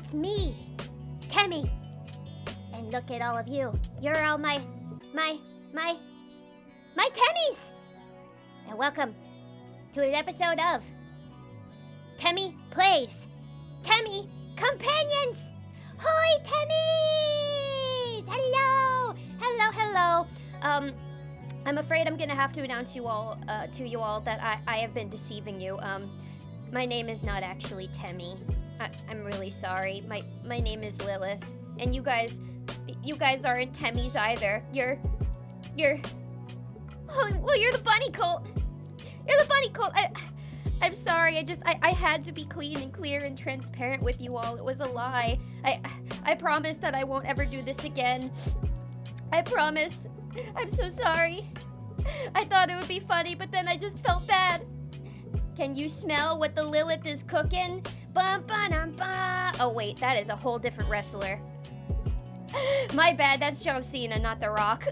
It's me, Temmie. And look at all of you. You're all my Temmies! And welcome to an episode of Temmie Plays. Temmie Companions! Hoi, Temmies! Hello! Hello. I'm afraid I'm gonna have to announce to you all that I have been deceiving you. My name is not actually Temmie. I'm really sorry. My name is Lilith. And you guys aren't Temmies either. You're the bunny cult. You're the bunny cult. I'm sorry. I had to be clean and clear and transparent with you all. It was a lie. I promise that I won't ever do this again. I promise. I'm so sorry. I thought it would be funny, but then I just felt bad. Can you smell what the Lilith is cooking? Bum-ba-dum-ba. Oh wait, that is a whole different wrestler. My bad, that's John Cena, not The Rock.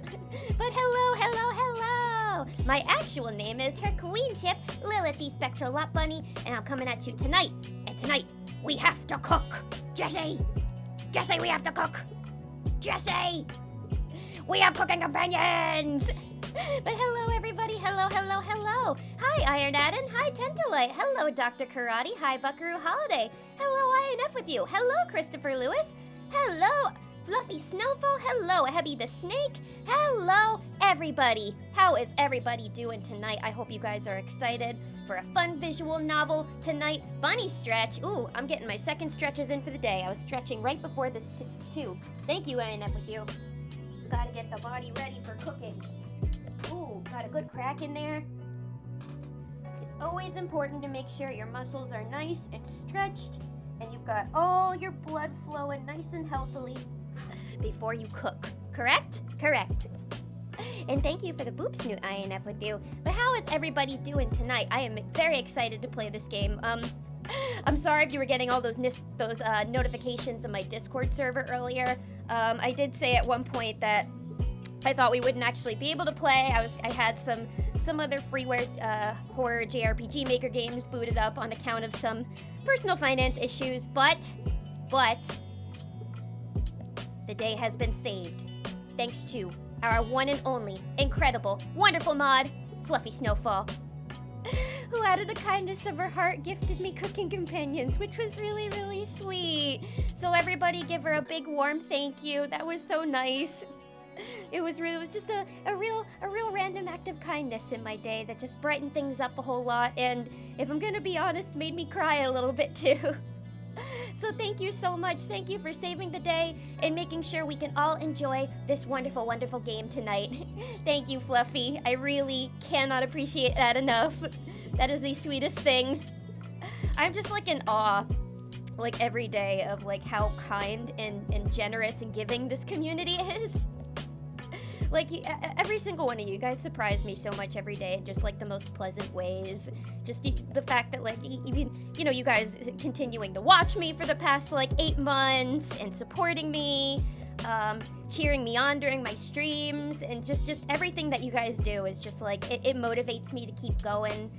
But hello. My actual name is her queenship, Lilith the Spectral Lot Bunny, and I'm coming at you tonight. And tonight, we have to cook. Jesse, we have to cook. Jesse, we have cooking companions. But hello, everybody. Hello. Hi, Iron Adam. Hi, Tentalite. Hello, Dr. Karate. Hi, Buckaroo Holiday. Hello, INF with you. Hello, Christopher Lewis. Hello, Fluffy Snowfall. Hello, Hebby the Snake. Hello, everybody. How is everybody doing tonight? I hope you guys are excited for a fun visual novel tonight. Bunny stretch. Ooh, I'm getting my second stretches in for the day. I was stretching right before this too. Thank you, INF with you. Gotta get the body ready for cooking. Ooh, got a good crack in there. It's always important to make sure your muscles are nice and stretched and you've got all your blood flowing nice and healthily before you cook. Correct? Correct. And thank you for the boop snoot INF with you. But how is everybody doing tonight? I am very excited to play this game. I'm sorry if you were getting all those notifications on my Discord server earlier. I did say at one point that I thought we wouldn't actually be able to play. I had some other freeware horror JRPG Maker games booted up on account of some personal finance issues, but the day has been saved thanks to our one and only incredible, wonderful mod, Fluffy Snowfall, who out of the kindness of her heart gifted me cooking companions, which was really, really sweet. So everybody give her a big warm thank you. That was so nice. It was just a real random act of kindness in my day that just brightened things up a whole lot, and if I'm gonna be honest, made me cry a little bit too. So thank you so much. Thank you for saving the day and making sure we can all enjoy this wonderful, wonderful game tonight. Thank you, Fluffy. I really cannot appreciate that enough. That is the sweetest thing. I'm just like in awe, like every day, of like how kind and generous and giving this community is. Like, every single one of you guys surprise me so much every day in just, like, the most pleasant ways. Just the fact that, like, even, you guys continuing to watch me for the past, like, 8 months and supporting me, cheering me on during my streams, and just everything that you guys do is just, like, it motivates me to keep going.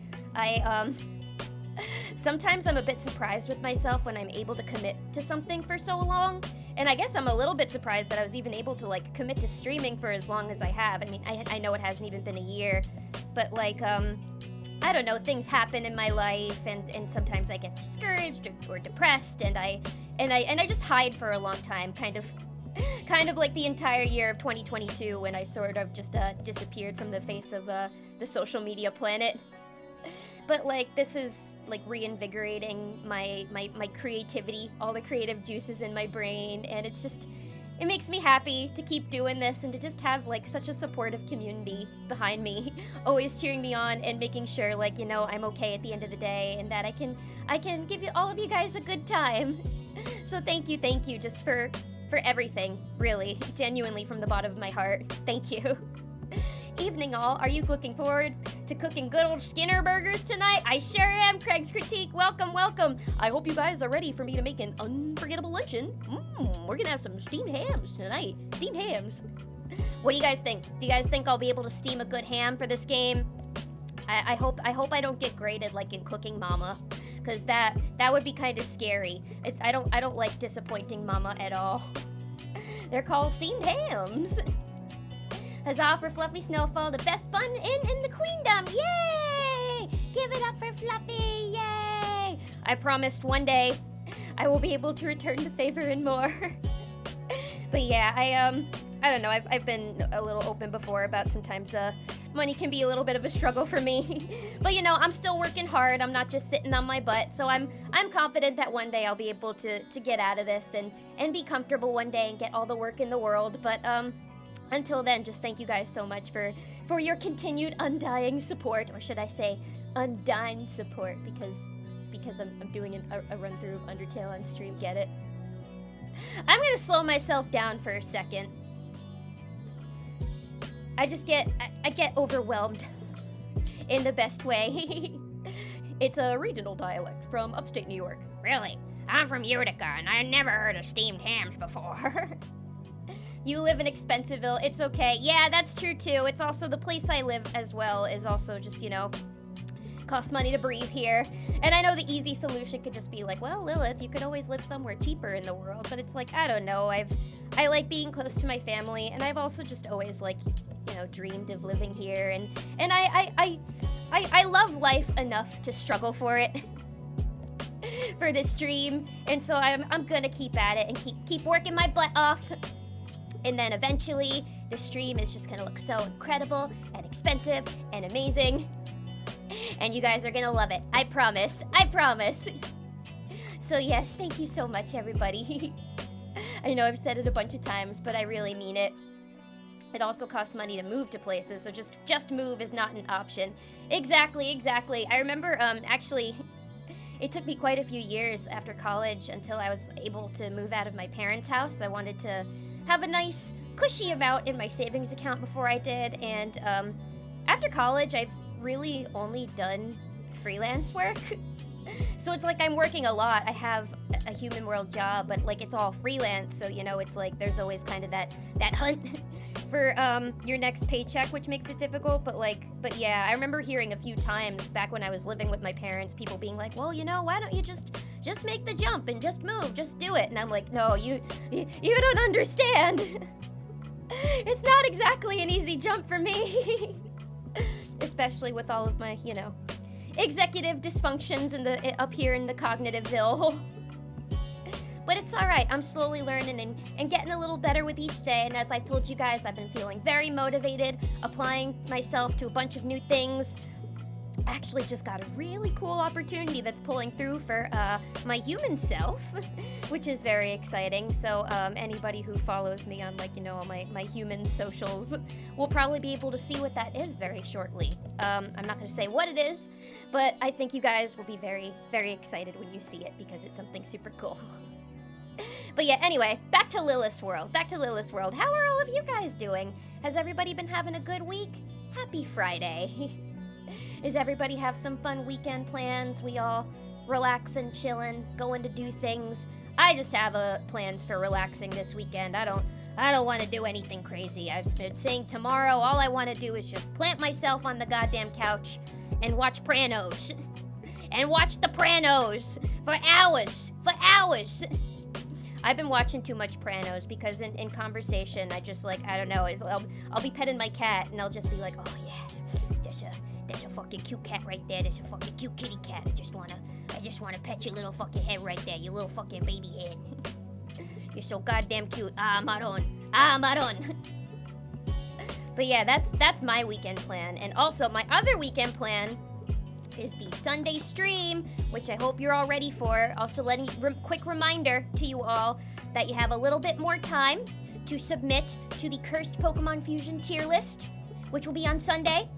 Sometimes I'm a bit surprised with myself when I'm able to commit to something for so long. And I guess I'm a little bit surprised that I was even able to, like, commit to streaming for as long as I have. I mean, I know it hasn't even been a year, but, like, I don't know, things happen in my life, and sometimes I get discouraged or depressed, and I just hide for a long time, kind of like the entire year of 2022 when I sort of just disappeared from the face of the social media planet. But, like, this is, like, reinvigorating my creativity, all the creative juices in my brain, and it's just, it makes me happy to keep doing this and to just have, like, such a supportive community behind me, always cheering me on and making sure, like, I'm okay at the end of the day, and that I can give you all of you guys a good time. So thank you, just for everything, really, genuinely from the bottom of my heart. Thank you. Evening all, are you looking forward to cooking good old Skinner burgers tonight? I sure am. Craig's Critique, welcome. I hope you guys are ready for me to make an unforgettable luncheon. We're gonna have some steamed hams tonight. Steamed hams. What do you guys think? Do you guys think I'll be able to steam a good ham for this game? I hope I don't get graded like in Cooking Mama, because that would be kind of scary. I don't like disappointing Mama at all. They're called steamed hams. Huzzah for Fluffy Snowfall, the best bun in the queendom! Yay! Give it up for Fluffy! Yay! I promised one day I will be able to return the favor and more. But yeah, I don't know, I've been a little open before about sometimes money can be a little bit of a struggle for me. But you know, I'm still working hard. I'm not just sitting on my butt. So I'm confident that one day I'll be able to get out of this and be comfortable one day and get all the work in the world. But until then, just thank you guys so much for your continued undying support, or should I say undying support, because I'm doing a run through of Undertale on stream. Get it? I'm gonna slow myself down for a second. I get overwhelmed in the best way. It's a regional dialect from upstate New York. Really? I'm from Utica, and I never heard of steamed hams before. You live in Expensiville, it's okay. Yeah, that's true too. It's also the place I live as well is also just, you know, costs money to breathe here. And I know the easy solution could just be like, well, Lilith, you could always live somewhere cheaper in the world. But it's like, I don't know. I like being close to my family, and I've also just always, like, you know, dreamed of living here. And I love life enough to struggle for it. For this dream. And so I'm gonna keep at it and keep working my butt off. And then eventually, the stream is just gonna look so incredible and expensive and amazing. And you guys are gonna love it. I promise. I promise. So yes, thank you so much, everybody. I know I've said it a bunch of times, but I really mean it. It also costs money to move to places, so just move is not an option. Exactly. I remember, actually, it took me quite a few years after college until I was able to move out of my parents' house. I wanted to have a nice, cushy amount in my savings account before I did, and after college, I've really only done freelance work. So it's like I'm working a lot. I have a Human World job, but like it's all freelance, so you know, it's like there's always kind of that hunt for your next paycheck, which makes it difficult. But yeah, I remember hearing a few times back when I was living with my parents, people being like, well, you know, why don't you just make the jump and just move, just do it. And I'm like, no, you don't understand. It's not exactly an easy jump for me. Especially with all of my, you know, executive dysfunctions up here in the Cognitiveville. But it's alright, I'm slowly learning and getting a little better with each day, and as I've told you guys, I've been feeling very motivated, applying myself to a bunch of new things. Actually just got a really cool opportunity that's pulling through for my human self, which is very exciting. So anybody who follows me on, like, you know, my human socials will probably be able to see what that is very shortly. I'm not going to say what it is, but I think you guys will be very, very excited when you see it because it's something super cool. But yeah, anyway, back to Lilith's World. How are all of you guys doing? Has everybody been having a good week? Happy Friday. Does everybody have some fun weekend plans? We all relaxing, chilling, going to do things. I just have plans for relaxing this weekend. I don't want to do anything crazy. I've been saying tomorrow all I want to do is just plant myself on the goddamn couch and watch Pranos. And watch the Pranos for hours. I've been watching too much Pranos because in conversation, I just, like, I don't know, I'll be petting my cat and I'll just be like, oh yeah, that's a fucking cute cat right there. That's a fucking cute kitty cat. I just wanna pet your little fucking head right there, your little fucking baby head. You're so goddamn cute. Maron. But yeah, that's my weekend plan. And also, my other weekend plan is the Sunday stream, which I hope you're all ready for. Also, quick reminder to you all that you have a little bit more time to submit to the Cursed Pokemon Fusion tier list, which will be on Sunday.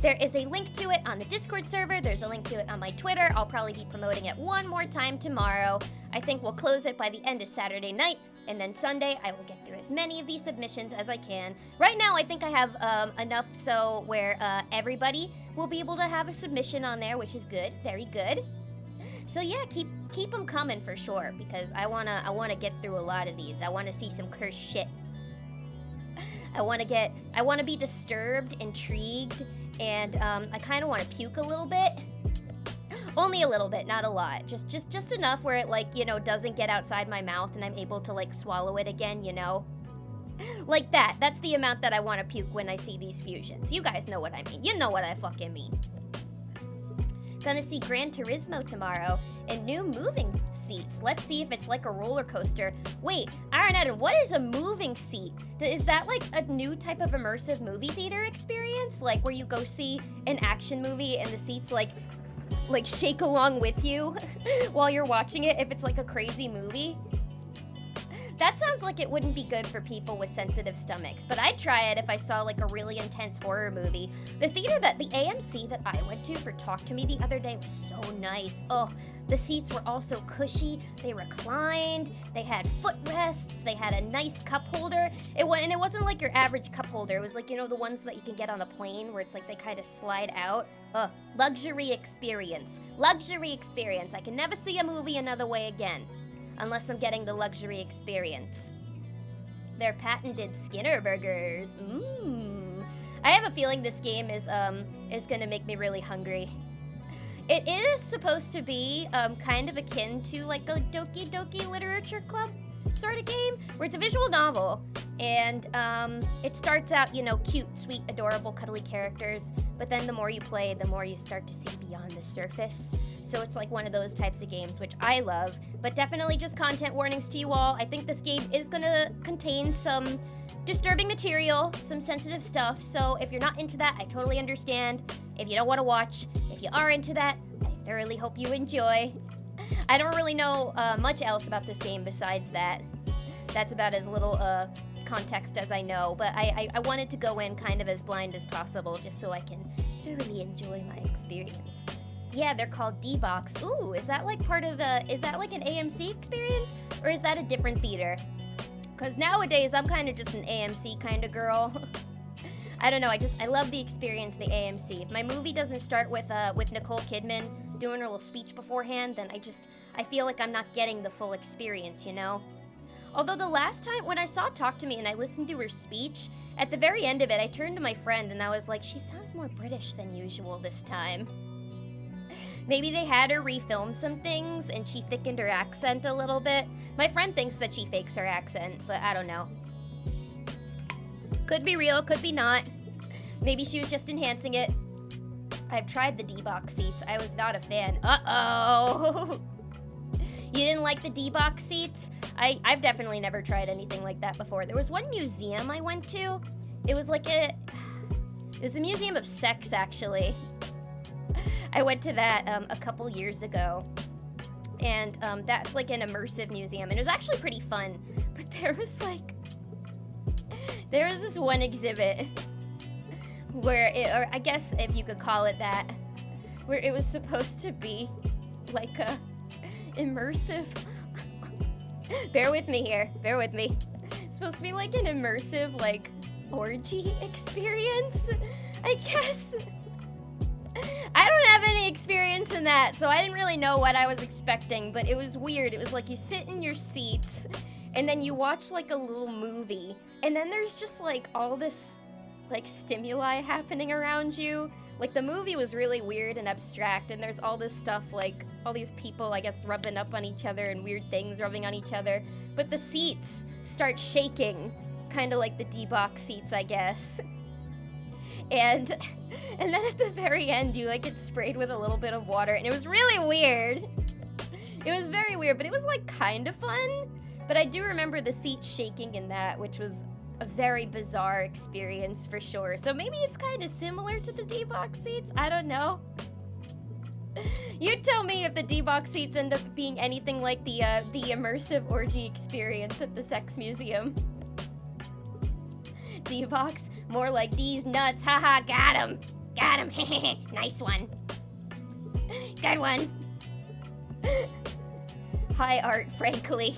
There is a link to it on the Discord server. There's a link to it on my Twitter. I'll probably be promoting it one more time tomorrow. I think we'll close it by the end of Saturday night, and then Sunday I will get through as many of these submissions as I can. Right now, I think I have enough so where everybody will be able to have a submission on there, which is good, very good. So yeah, keep them coming for sure, because I wanna get through a lot of these. I wanna see some cursed shit. I wanna be disturbed, intrigued, and I kind of want to puke a little bit. Only a little bit, not a lot. Just enough where it, like, you know, doesn't get outside my mouth and I'm able to, like, swallow it again, you know? Like that. That's the amount that I want to puke when I see these fusions. You guys know what I mean. You know what I fucking mean. Gonna see Gran Turismo tomorrow and new moving seats. Let's see if it's like a roller coaster. Wait, Iron Adam, what is a moving seat? Is that like a new type of immersive movie theater experience? Like where you go see an action movie and the seats like shake along with you while you're watching it if it's like a crazy movie? That sounds like it wouldn't be good for people with sensitive stomachs, but I'd try it if I saw like a really intense horror movie. The AMC that I went to for Talk to Me the other day was so nice. Oh, the seats were also cushy, they reclined, they had footrests, they had a nice cup holder. It wasn't like your average cup holder, it was like, you know, the ones that you can get on a plane where it's like they kind of slide out. Luxury experience. Luxury experience. I can never see a movie another way again. Unless I'm getting the luxury experience. Their patented Skinner burgers. I have a feeling this game is gonna make me really hungry. It is supposed to be kind of akin to like a Doki Doki Literature Club sort of game, where it's a visual novel, and it starts out, you know, cute, sweet, adorable, cuddly characters, but then the more you play, the more you start to see beyond the surface. So it's like one of those types of games, which I love, but definitely just content warnings to you all. I think this game is gonna contain some disturbing material, some sensitive stuff, so if you're not into that, I totally understand. If you don't want to watch, if you are into that, I thoroughly hope you enjoy. I don't really know much else about this game besides that. That's about as little context as I know, but I wanted to go in kind of as blind as possible just so I can thoroughly enjoy my experience. Yeah, they're called D-Box. Ooh, is that like part of is that like an AMC experience? Or is that a different theater? Because nowadays, I'm kind of just an AMC kind of girl. I don't know, I love the experience of the AMC. If my movie doesn't start with Nicole Kidman doing her little speech beforehand, then I feel like I'm not getting the full experience, you know? Although the last time when I saw Talk to Me and I listened to her speech, at the very end of it, I turned to my friend and I was like, she sounds more British than usual this time. Maybe they had her refilm some things and she thickened her accent a little bit. My friend thinks that she fakes her accent, but I don't know. Could be real, could be not. Maybe she was just enhancing it. I've tried the D-Box seats. I was not a fan. Uh-oh! You didn't like the D-Box seats? I've definitely never tried anything like that before. There was one museum I went to. It was a museum of sex, actually. I went to that a couple years ago. And that's like an immersive museum. And it was actually pretty fun. But there was this one exhibit where or I guess if you could call it that, where it was supposed to be like a immersive bear with me here, bear with me. It's supposed to be like an immersive like orgy experience, I guess. I don't have any experience in that, so I didn't really know what I was expecting, but it was weird. It was like you sit in your seats and then you watch like a little movie, and then there's just like all this like stimuli happening around you. Like the movie was really weird and abstract, and there's all this stuff like all these people, I guess, rubbing up on each other and weird things rubbing on each other. But the seats start shaking, kind of like the D-Box seats, I guess. And then at the very end, you like get sprayed with a little bit of water, and it was really weird. It was very weird, but it was like kind of fun. But I do remember the seats shaking in that, which was a very bizarre experience for sure. So maybe it's kind of similar to the D-Box seats. I don't know. You tell me if the D-Box seats end up being anything like the immersive orgy experience at the sex museum. D-Box, more like D's nuts. Haha, got him. Got him. Nice one. Good one. Hi, Art, frankly.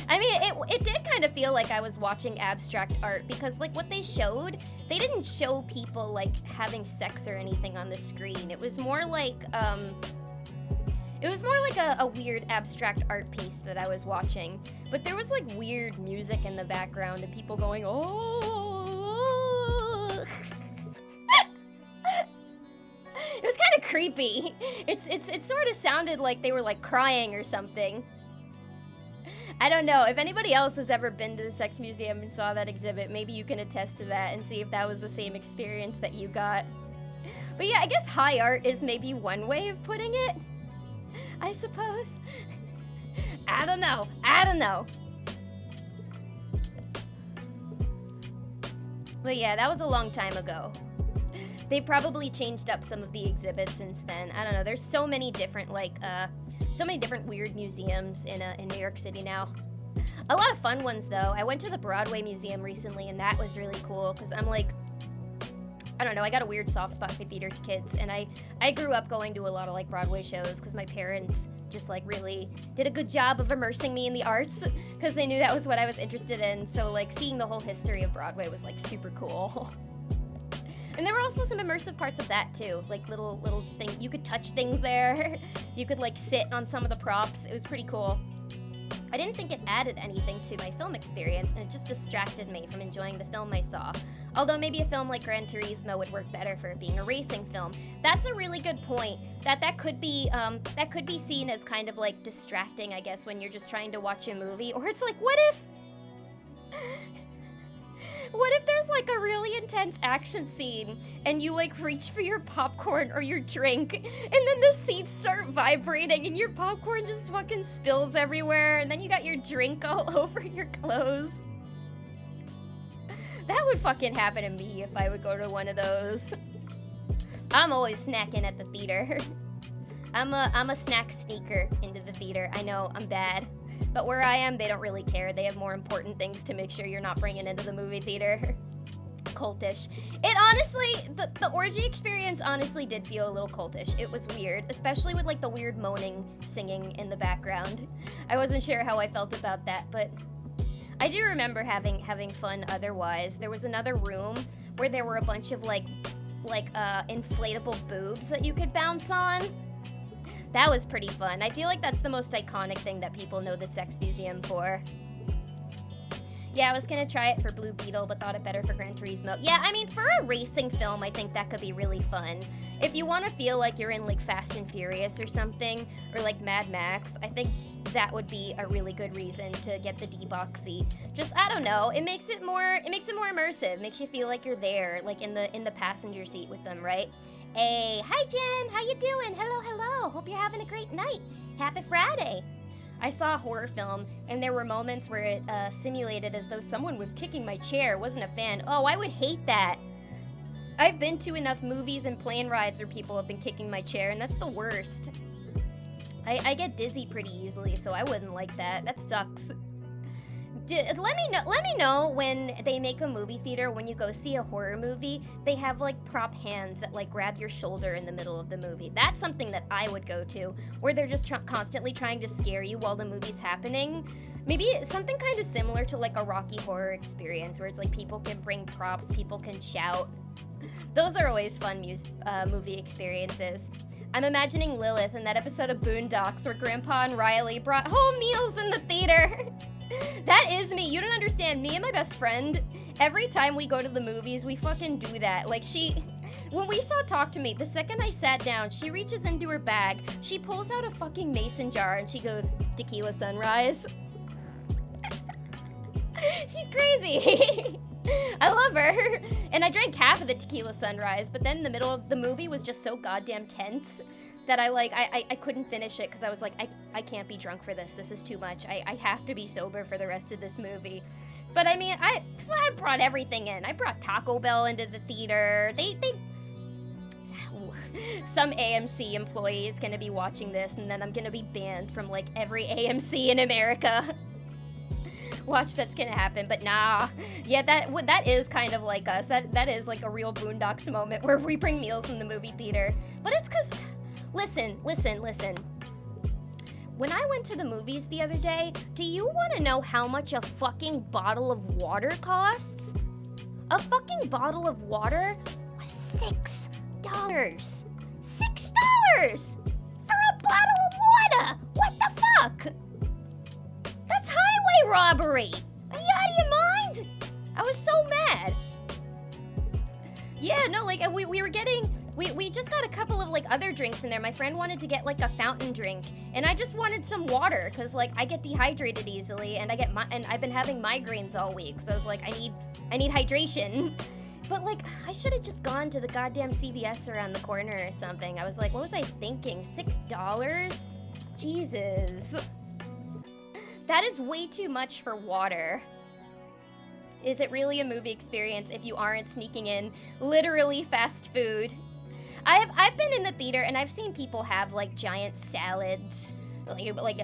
I mean, it did kind of feel like I was watching abstract art, because like what they showed, they didn't show people like having sex or anything on the screen. It was more like a weird abstract art piece that I was watching. But there was like weird music in the background and people going, oh. It was kind of creepy. It sort of sounded like they were like crying or something. I don't know. If anybody else has ever been to the sex museum and saw that exhibit, maybe you can attest to that and see if that was the same experience that you got. But yeah, I guess high art is maybe one way of putting it, I suppose. I don't know. But yeah, that was a long time ago. They probably changed up some of the exhibits since then. I don't know. There's so many different so many different weird museums in New York City now. A lot of fun ones though. I went to the Broadway Museum recently, and that was really cool because I'm like, I don't know, I got a weird soft spot for theater kids, and I grew up going to a lot of like Broadway shows because my parents just like really did a good job of immersing me in the arts because they knew that was what I was interested in. So like seeing the whole history of Broadway was like super cool. And there were also some immersive parts of that too, like little thing, you could touch things there. You could like sit on some of the props. It was pretty cool. I didn't think it added anything to my film experience, and it just distracted me from enjoying the film I saw. Although maybe a film like Gran Turismo would work better for it being a racing film. That's a really good point. That could be seen as kind of like distracting, I guess, when you're just trying to watch a movie. Or it's like, what if there's like a really intense action scene and you like reach for your popcorn or your drink and then the seats start vibrating and your popcorn just fucking spills everywhere and then you got your drink all over your clothes? That would fucking happen to me if I would go to one of those. I'm always snacking at the theater. I'm a snack sneaker into the theater. I know, I'm bad. But where I am, they don't really care. They have more important things to make sure you're not bringing into the movie theater. Cultish. It honestly, the orgy experience honestly did feel a little cultish. It was weird, especially with like the weird moaning, singing in the background. I wasn't sure how I felt about that, but I do remember having fun otherwise. There was another room where there were a bunch of like inflatable boobs that you could bounce on. That was pretty fun. I feel like that's the most iconic thing that people know the sex museum for. Yeah, I was gonna try it for Blue Beetle, but thought it better for Gran Turismo. Yeah, I mean, for a racing film, I think that could be really fun. If you want to feel like you're in like Fast and Furious or something, or like Mad Max, I think that would be a really good reason to get the D-Box seat. Just, I don't know, it makes it more immersive. Makes you feel like you're there, like in the passenger seat with them, right? Hey, hi Jen, how you doing? Hello. Hope you're having a great night. Happy Friday. I saw a horror film, and there were moments where it simulated as though someone was kicking my chair. Wasn't a fan. Oh, I would hate that. I've been to enough movies and plane rides where people have been kicking my chair, and that's the worst. I get dizzy pretty easily, so I wouldn't like that. That sucks. Let me know when they make a movie theater, when you go see a horror movie, they have like prop hands that like grab your shoulder in the middle of the movie. That's something that I would go to, where they're just constantly trying to scare you while the movie's happening. Maybe something kind of similar to like a Rocky Horror Experience, where it's like people can bring props, people can shout. Those are always fun movie experiences. I'm imagining Lilith in that episode of Boondocks where Grandpa and Riley brought home meals in the theater. That is me. You don't understand. Me and my best friend, every time we go to the movies, we fucking do that. Like when we saw Talk to Me, the second I sat down, she reaches into her bag, she pulls out a fucking mason jar and she goes, "Tequila Sunrise." She's crazy. I love her. And I drank half of the Tequila Sunrise, but then the middle of the movie was just so goddamn tense that I couldn't finish it because I was like, I can't be drunk for this. This is too much. I have to be sober for the rest of this movie. But I mean, I brought everything in. I brought Taco Bell into the theater. Some AMC employee is gonna be watching this, and then I'm gonna be banned from like every AMC in America. Watch, that's gonna happen. But nah, yeah, that is kind of like us. That is like a real Boondocks moment where we bring meals in the movie theater. But it's because, listen. When I went to the movies the other day, do you want to know how much a fucking bottle of water costs? A fucking bottle of water was $6. $6 for a bottle of water. What the fuck? That's highway robbery. Are you out of your mind? I was so mad. Yeah, no, like we were getting we just got a couple of like other drinks in there. My friend wanted to get like a fountain drink, and I just wanted some water because like I get dehydrated easily, and and I've been having migraines all week, so I was like, I need hydration. But like I should have just gone to the goddamn CVS around the corner or something. I was like, what was I thinking? $6? Jesus. That is way too much for water. Is it really a movie experience if you aren't sneaking in literally fast food? I've been in the theater and I've seen people have like giant salads, like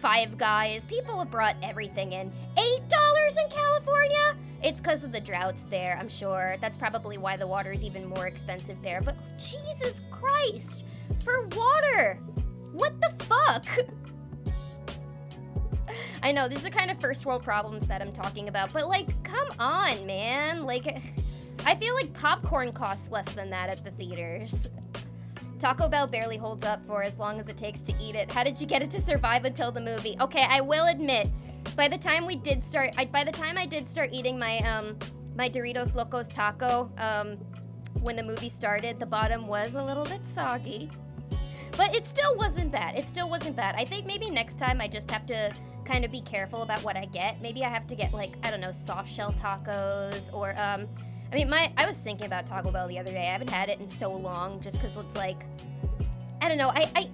Five Guys. People have brought everything in. $8 in California? It's because of the droughts there, I'm sure. That's probably why the water is even more expensive there. But Jesus Christ, for water, what the fuck? I know, these are kind of first world problems that I'm talking about, but like, come on, man. Like, I feel like popcorn costs less than that at the theaters. Taco Bell barely holds up for as long as it takes to eat it. How did you get it to survive until the movie? Okay, I will admit, by the time I did start eating my my Doritos Locos Taco, when the movie started, the bottom was a little bit soggy. But it still wasn't bad. I think maybe next time I just have to kind of be careful about what I get. Maybe I have to get like, I don't know, soft shell tacos or I was thinking about Taco Bell the other day. I haven't had it in so long just because it's like, I don't know, I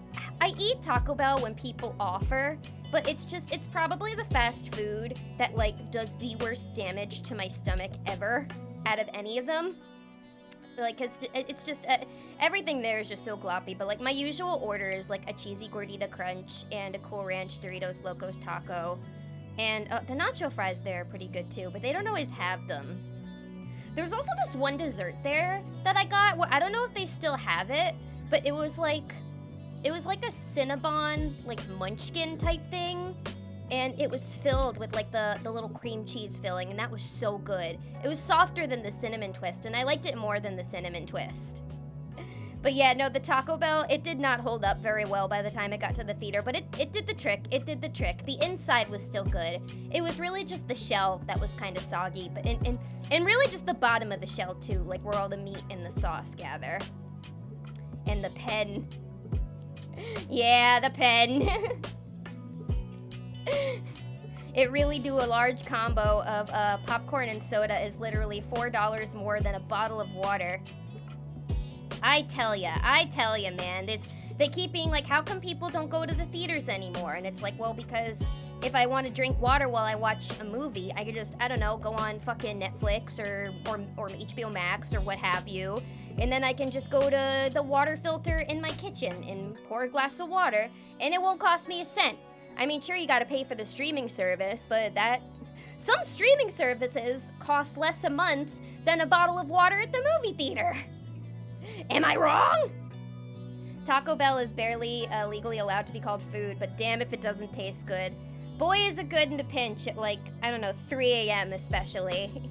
eat Taco Bell when people offer, but it's probably the fast food that like does the worst damage to my stomach ever out of any of them. Like, it's just, everything there is just so gloppy, but like my usual order is like a cheesy gordita crunch and a Cool Ranch Doritos Locos Taco. And the nacho fries there are pretty good too, but they don't always have them. There's also this one dessert there that I got. Well, I don't know if they still have it, but it was like a Cinnabon, like munchkin type thing. And it was filled with like the little cream cheese filling, and that was so good. It was softer than the cinnamon twist, and I liked it more than the cinnamon twist. But yeah, no, the Taco Bell, it did not hold up very well by the time it got to the theater, but it did the trick. The inside was still good. It was really just the shell that was kind of soggy, but and really just the bottom of the shell too, like where all the meat and the sauce gather. And the pen. Yeah, the pen. It really do a large combo of popcorn and soda is literally $4 more than a bottle of water. I tell ya, man. They keep being like, how come people don't go to the theaters anymore? And it's like, well, because if I want to drink water while I watch a movie, I could just, I don't know, go on fucking Netflix or HBO Max or what have you. And then I can just go to the water filter in my kitchen and pour a glass of water, and it won't cost me a cent. I mean, sure, you gotta pay for the streaming service, but some streaming services cost less a month than a bottle of water at the movie theater. Am I wrong? Taco Bell is barely legally allowed to be called food, but damn if it doesn't taste good. Boy, is it good in a pinch at like, I don't know, 3 a.m. especially.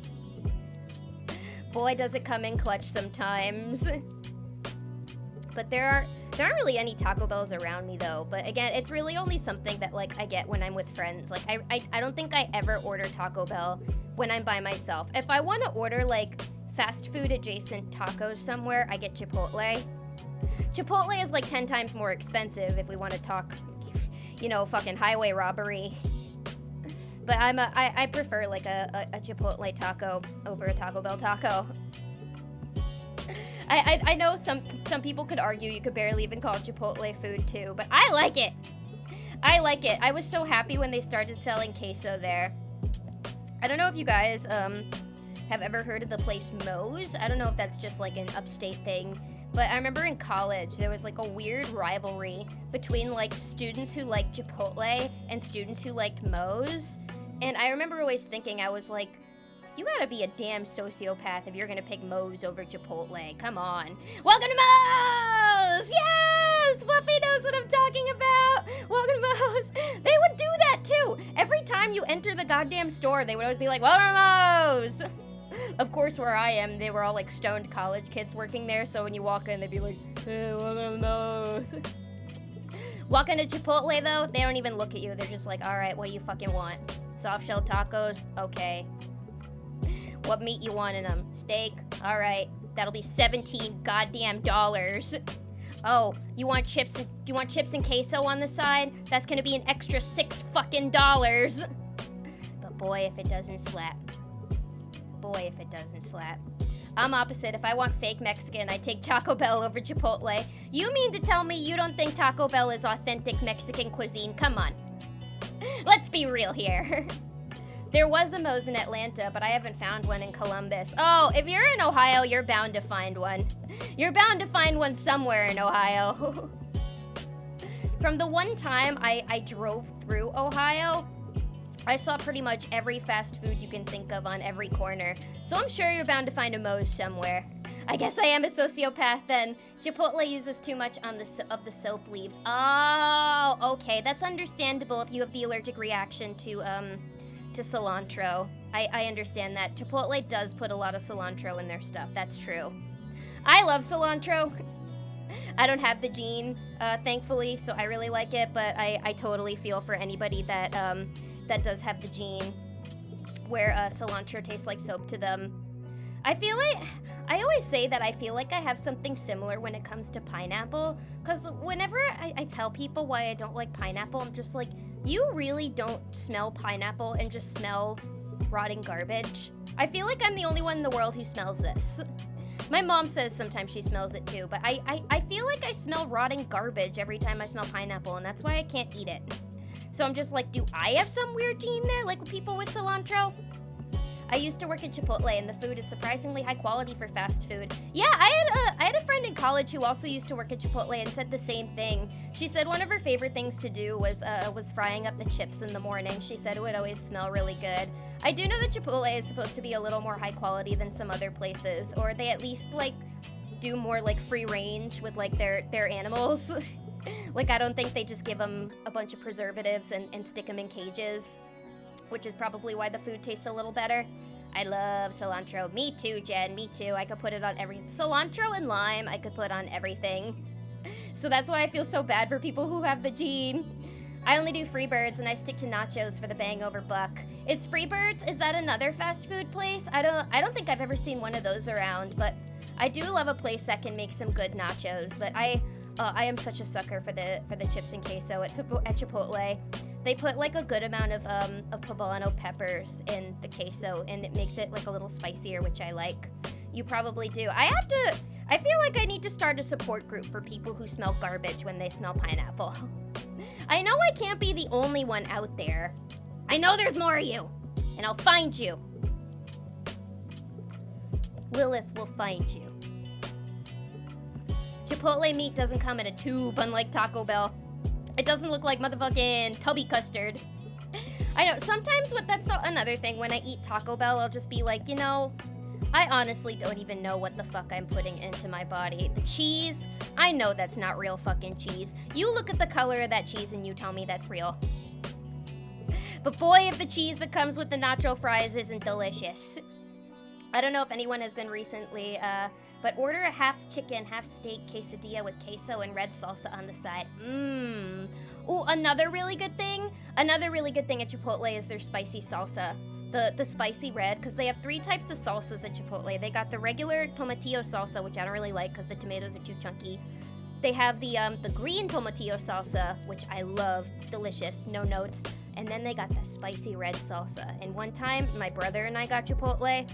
Boy, does it come in clutch sometimes. But there aren't really any Taco Bells around me though. But again, it's really only something that like I get when I'm with friends. Like I don't think I ever order Taco Bell when I'm by myself. If I want to order like fast food adjacent tacos somewhere, I get Chipotle. Chipotle is like 10 times more expensive if we want to talk, you know, fucking highway robbery. But I prefer like a Chipotle taco over a Taco Bell taco. I know some people could argue you could barely even call Chipotle food too, but I like it. I was so happy when they started selling queso there. I don't know if you guys have ever heard of the place Moe's. I don't know if that's just like an upstate thing, but I remember in college there was like a weird rivalry between like students who liked Chipotle and students who liked Moe's. And I remember always thinking, I was like, you gotta be a damn sociopath if you're gonna pick Moe's over Chipotle. Come on. Welcome to Moe's! Yes! Fluffy knows what I'm talking about! Welcome to Moe's! They would do that too! Every time you enter the goddamn store, they would always be like, welcome to Moe's! Of course, where I am, they were all like stoned college kids working there, so when you walk in, they'd be like, hey, welcome to Moe's. Walk into Chipotle though, they don't even look at you. They're just like, alright, what do you fucking want? Soft shell tacos? Okay. What meat you want in them? Steak? Alright. That'll be 17 goddamn dollars. Oh, you want chips and queso on the side? That's gonna be an extra $6 fucking dollars. But boy, if it doesn't slap. Boy, if it doesn't slap. I'm opposite. If I want fake Mexican, I take Taco Bell over Chipotle. You mean to tell me you don't think Taco Bell is authentic Mexican cuisine? Come on. Let's be real here. There was a Moe's in Atlanta, but I haven't found one in Columbus. Oh, if you're in Ohio, you're bound to find one. You're bound to find one somewhere in Ohio. From the one time I drove through Ohio, I saw pretty much every fast food you can think of on every corner. So I'm sure you're bound to find a Moe's somewhere. I guess I am a sociopath then. Chipotle uses too much of the soap leaves. Oh, okay. That's understandable if you have the allergic reaction to cilantro. I understand that. Chipotle does put a lot of cilantro in their stuff. That's true. I love cilantro. I don't have the gene, thankfully, so I really like it, but I totally feel for anybody that does have the gene where cilantro tastes like soap to them. I always say that I feel like I have something similar when it comes to pineapple, because whenever I tell people why I don't like pineapple, I'm just like, you really don't smell pineapple and just smell rotting garbage. I feel like I'm the only one in the world who smells this. My mom says sometimes she smells it too, but I feel like I smell rotting garbage every time I smell pineapple, and that's why I can't eat it. So I'm just like, do I have some weird gene there, like with people with cilantro? I used to work at Chipotle, and the food is surprisingly high quality for fast food. Yeah, I had a friend in college who also used to work at Chipotle and said the same thing. She said one of her favorite things to do was frying up the chips in the morning. She said it would always smell really good. I do know that Chipotle is supposed to be a little more high quality than some other places, or they at least like do more like free range with like their animals. Like, I don't think they just give them a bunch of preservatives and stick them in cages, which is probably why the food tastes a little better. I love cilantro. Me too, Jen. Me too. I could put it on cilantro and lime, I could put on everything. So that's why I feel so bad for people who have the gene. I only do Freebirds, and I stick to nachos for the bang over buck. Is Freebirds, is that another fast food place? I don't think I've ever seen one of those around, but I do love a place that can make some good nachos. But I am such a sucker for the chips and queso at Chipotle. They put like a good amount of poblano peppers in the queso, and it makes it like a little spicier, which I like. You probably do. I feel like I need to start a support group for people who smell garbage when they smell pineapple. I know I can't be the only one out there. I know there's more of you, and I'll find you. Lilith will find you. Chipotle meat doesn't come in a tube, unlike Taco Bell. It doesn't look like motherfucking tubby custard. I know, sometimes that's another thing. When I eat Taco Bell, I'll just be like, you know, I honestly don't even know what the fuck I'm putting into my body. The cheese, I know that's not real fucking cheese. You look at the color of that cheese and you tell me that's real. But boy, if the cheese that comes with the nacho fries isn't delicious. I don't know if anyone has been recently, but order a half chicken, half steak quesadilla with queso and red salsa on the side. Ooh, another really good thing at Chipotle is their spicy salsa. The spicy red, because they have 3 types of salsas at Chipotle. They got the regular tomatillo salsa, which I don't really like because the tomatoes are too chunky. They have the green tomatillo salsa, which I love, delicious, no notes. And then they got the spicy red salsa. And one time, my brother and I got Chipotle,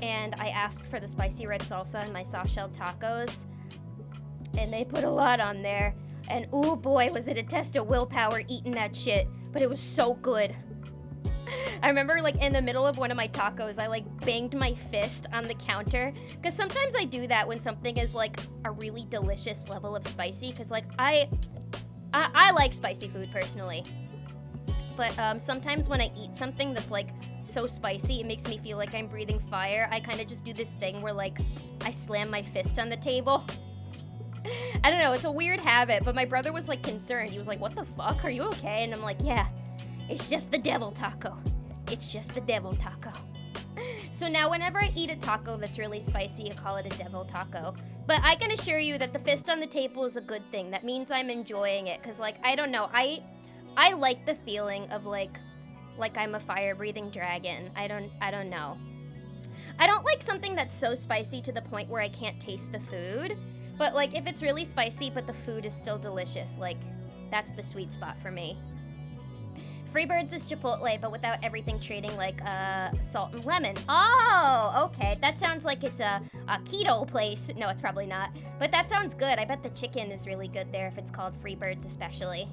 and I asked for the spicy red salsa in my soft-shelled tacos, and they put a lot on there. And ooh boy, was it a test of willpower eating that shit, but it was so good. I remember like in the middle of one of my tacos, I like banged my fist on the counter, because sometimes I do that when something is like a really delicious level of spicy, because like I like spicy food personally. But sometimes when I eat something that's like so spicy, it makes me feel like I'm breathing fire. I kind of just do this thing where like I slam my fist on the table. I don't know, it's a weird habit, but my brother was like concerned. He was like, what the fuck, are you okay? And I'm like, yeah, it's just the devil taco. It's just the devil taco. So now whenever I eat a taco that's really spicy, I call it a devil taco. But I can assure you that the fist on the table is a good thing. That means I'm enjoying it, because like, I don't know, I like the feeling of like I'm a fire-breathing dragon. I don't know. I don't like something that's so spicy to the point where I can't taste the food. But, like, if it's really spicy but the food is still delicious, like, that's the sweet spot for me. Freebirds is Chipotle, but without everything trading like salt and lemon. Oh, okay. That sounds like it's a keto place. No, it's probably not. But that sounds good. I bet the chicken is really good there if it's called Freebirds especially.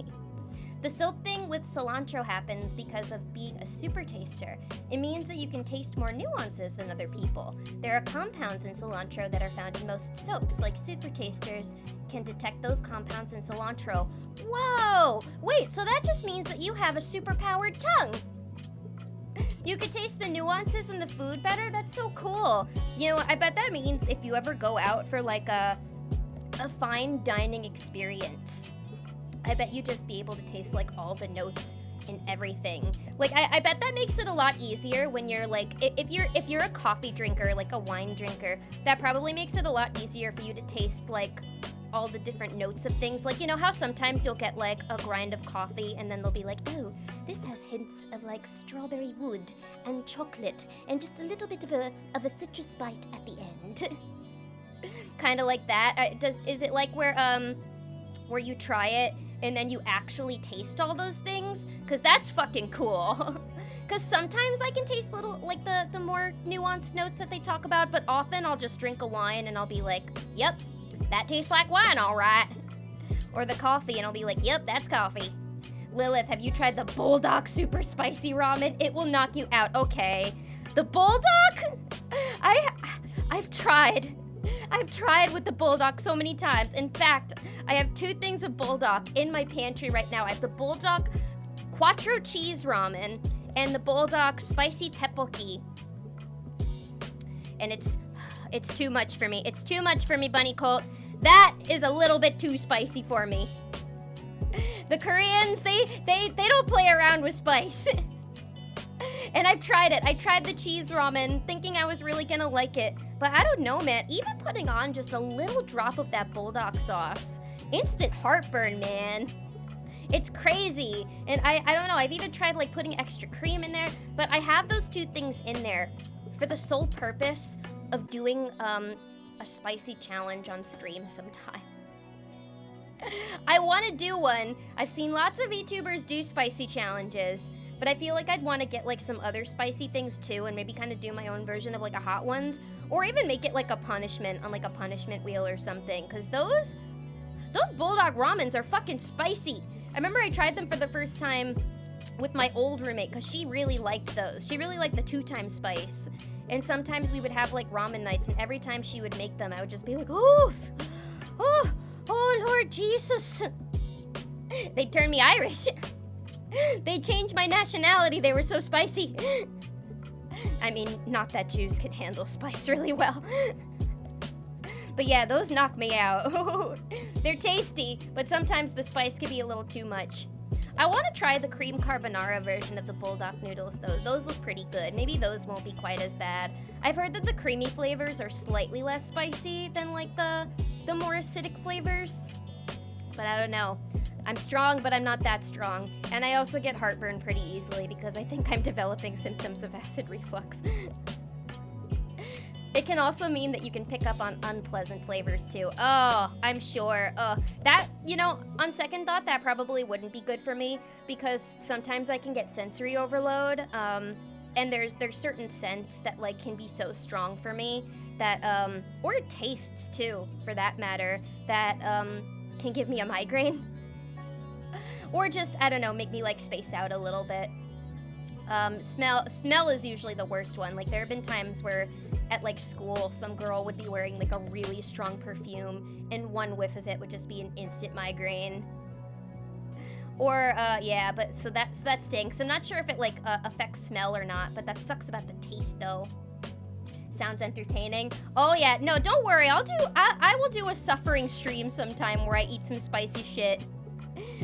The silk thing with cilantro happens because of being a super taster. It means that you can taste more nuances than other people. There are compounds in cilantro that are found in most soaps, like super tasters can detect those compounds in cilantro. Whoa! Wait, so that just means that you have a super-powered tongue. You could taste the nuances in the food better? That's so cool. You know, I bet that means if you ever go out for like a fine dining experience, I bet you just be able to taste like all the notes in everything. Like I bet that makes it a lot easier when you're like if you're a coffee drinker, like a wine drinker, that probably makes it a lot easier for you to taste like all the different notes of things. Like, you know how sometimes you'll get like a grind of coffee and then they'll be like, oh, this has hints of like strawberry wood and chocolate and just a little bit of a citrus bite at the end. Kind of like that. Is it like where you try it and then you actually taste all those things? Because that's fucking cool. Because sometimes I can taste little, like the more nuanced notes that they talk about, but often I'll just drink a wine and I'll be like, yep, that tastes like wine, all right. Or the coffee and I'll be like, yep, that's coffee. Lilith, have you tried the Bulldog super spicy ramen? It will knock you out. Okay. The Bulldog? I've tried. I've tried with the Bulldog so many times. In fact, I have 2 things of Bulldog in my pantry right now. I have the Bulldog Quattro Cheese Ramen and the Bulldog Spicy Tteokbokki. And it's too much for me. It's too much for me, Bunny Colt. That is a little bit too spicy for me. The Koreans, they don't play around with spice. And I've tried it. I tried the cheese ramen thinking I was really gonna like it. But I don't know, man. Even putting on just a little drop of that Bulldog sauce, instant heartburn, man. It's crazy. And I don't know. I've even tried like putting extra cream in there. But I have those 2 things in there for the sole purpose of doing a spicy challenge on stream sometime. I want to do one. I've seen lots of VTubers do spicy challenges, but I feel like I'd want to get like some other spicy things too and maybe kind of do my own version of like a hot ones, or even make it like a punishment on like a punishment wheel or something, because those Bulldog ramens are fucking spicy. I remember I tried them for the first time with my old roommate because she really liked those. She really liked the 2x spice. And sometimes we would have like ramen nights, and every time she would make them, I would just be like, oh, Lord Jesus. They turned me Irish. They changed my nationality. They were so spicy. I mean, not that Jews can handle spice really well. But yeah, those knock me out. They're tasty, but sometimes the spice can be a little too much. I want to try the cream carbonara version of the Bulldog noodles, though. Those look pretty good. Maybe those won't be quite as bad. I've heard that the creamy flavors are slightly less spicy than, like, the more acidic flavors. But I don't know. I'm strong, but I'm not that strong. And I also get heartburn pretty easily because I think I'm developing symptoms of acid reflux. It can also mean that you can pick up on unpleasant flavors too. Oh, I'm sure. That, you know, on second thought, that probably wouldn't be good for me because sometimes I can get sensory overload. And there's certain scents that like can be so strong for me that, or tastes too, for that matter, that can give me a migraine. Or just, I don't know, make me like space out a little bit. Smell is usually the worst one. Like there have been times where at like school, some girl would be wearing like a really strong perfume and one whiff of it would just be an instant migraine. Or, yeah, but so that stinks. I'm not sure if it like affects smell or not, but that sucks about the taste though. Sounds entertaining. Oh yeah, no, don't worry. I will do a suffering stream sometime where I eat some spicy shit.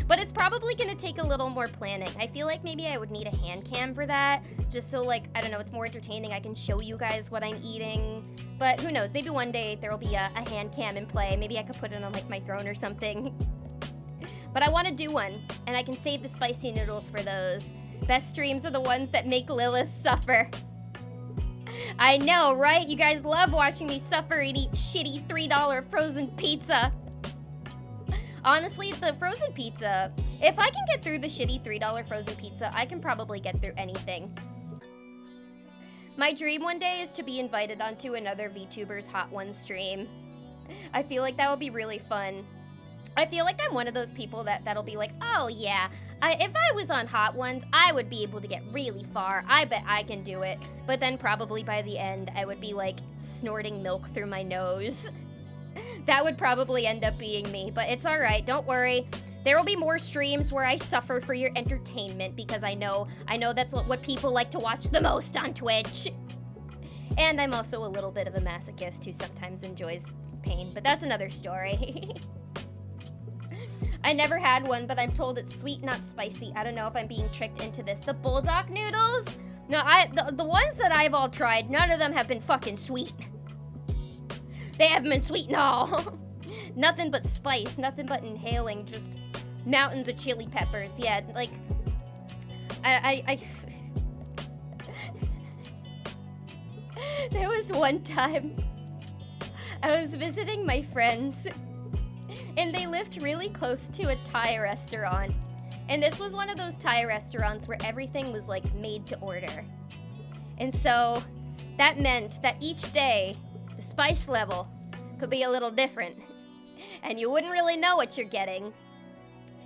But it's probably gonna take a little more planning. I feel like maybe I would need a hand cam for that, just so like, I don't know, it's more entertaining. I can show you guys what I'm eating. But who knows, maybe one day there will be a hand cam in play. Maybe I could put it on like my throne or something. But I wanna do one, and I can save the spicy noodles for those. Best streams are the ones that make Lilith suffer. I know, right? You guys love watching me suffer and eat shitty $3 frozen pizza. Honestly, the frozen pizza, if I can get through the shitty $3 frozen pizza, I can probably get through anything. My dream one day is to be invited onto another VTuber's Hot Ones stream. I feel like that would be really fun. I feel like I'm one of those people that'll be like, oh yeah, if I was on Hot Ones, I would be able to get really far. I bet I can do it. But then probably by the end, I would be like snorting milk through my nose. That would probably end up being me, but it's alright, don't worry. There will be more streams where I suffer for your entertainment because I know that's what people like to watch the most on Twitch. And I'm also a little bit of a masochist who sometimes enjoys pain, but that's another story. I never had one, but I'm told it's sweet, not spicy. I don't know if I'm being tricked into this. The bulldog noodles? No, the ones that I've all tried, none of them have been fucking sweet. They haven't been sweet at all. Nothing but spice, nothing but inhaling, just mountains of chili peppers. Yeah, like, I There was one time I was visiting my friends, and they lived really close to a Thai restaurant. And this was one of those Thai restaurants where everything was like made to order. And so that meant that each day, the spice level could be a little different. And you wouldn't really know what you're getting.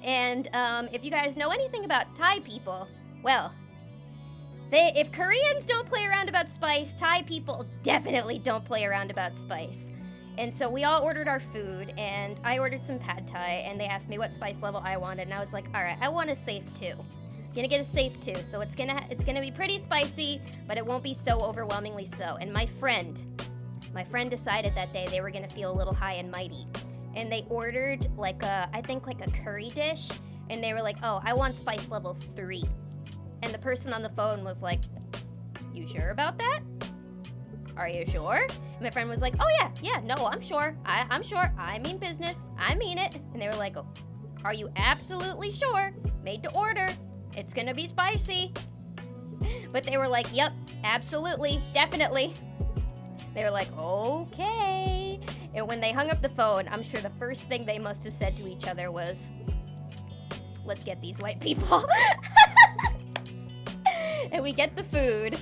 And if you guys know anything about Thai people, well, if Koreans don't play around about spice, Thai people definitely don't play around about spice. And so we all ordered our food, and I ordered some pad thai, and they asked me what spice level I wanted, and I was like, all right, I want a safe 2. Gonna get a safe 2, so it's gonna be pretty spicy, but it won't be so overwhelmingly so. And my friend decided that day they were gonna feel a little high and mighty, and they ordered I think a curry dish, and they were like, oh, I want spice level 3. And the person on the phone was like, you sure about that? Are you sure? And my friend was like, oh yeah, no, I'm sure. I'm sure. I mean business. I mean it. And they were like, oh, are you absolutely sure? Made to order. It's gonna be spicy. But they were like, yep, absolutely, definitely. They were like, okay. And when they hung up the phone, I'm sure the first thing they must have said to each other was, let's get these white people. And we get the food.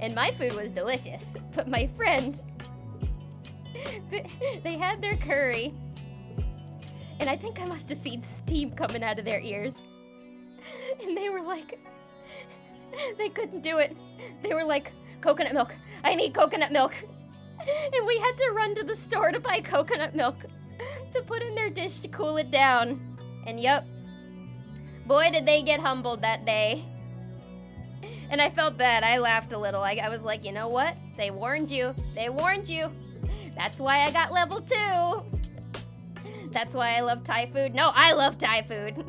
And my food was delicious, but my friend, they had their curry, and I think I must have seen steam coming out of their ears. And they were like, they couldn't do it. They were like, coconut milk, I need coconut milk. And we had to run to the store to buy coconut milk to put in their dish to cool it down. And yep, boy did they get humbled that day. And I felt bad. I laughed a little. I was like, you know what? They warned you. They warned you. That's why I got level 2. That's why I love Thai food. No, I love Thai food.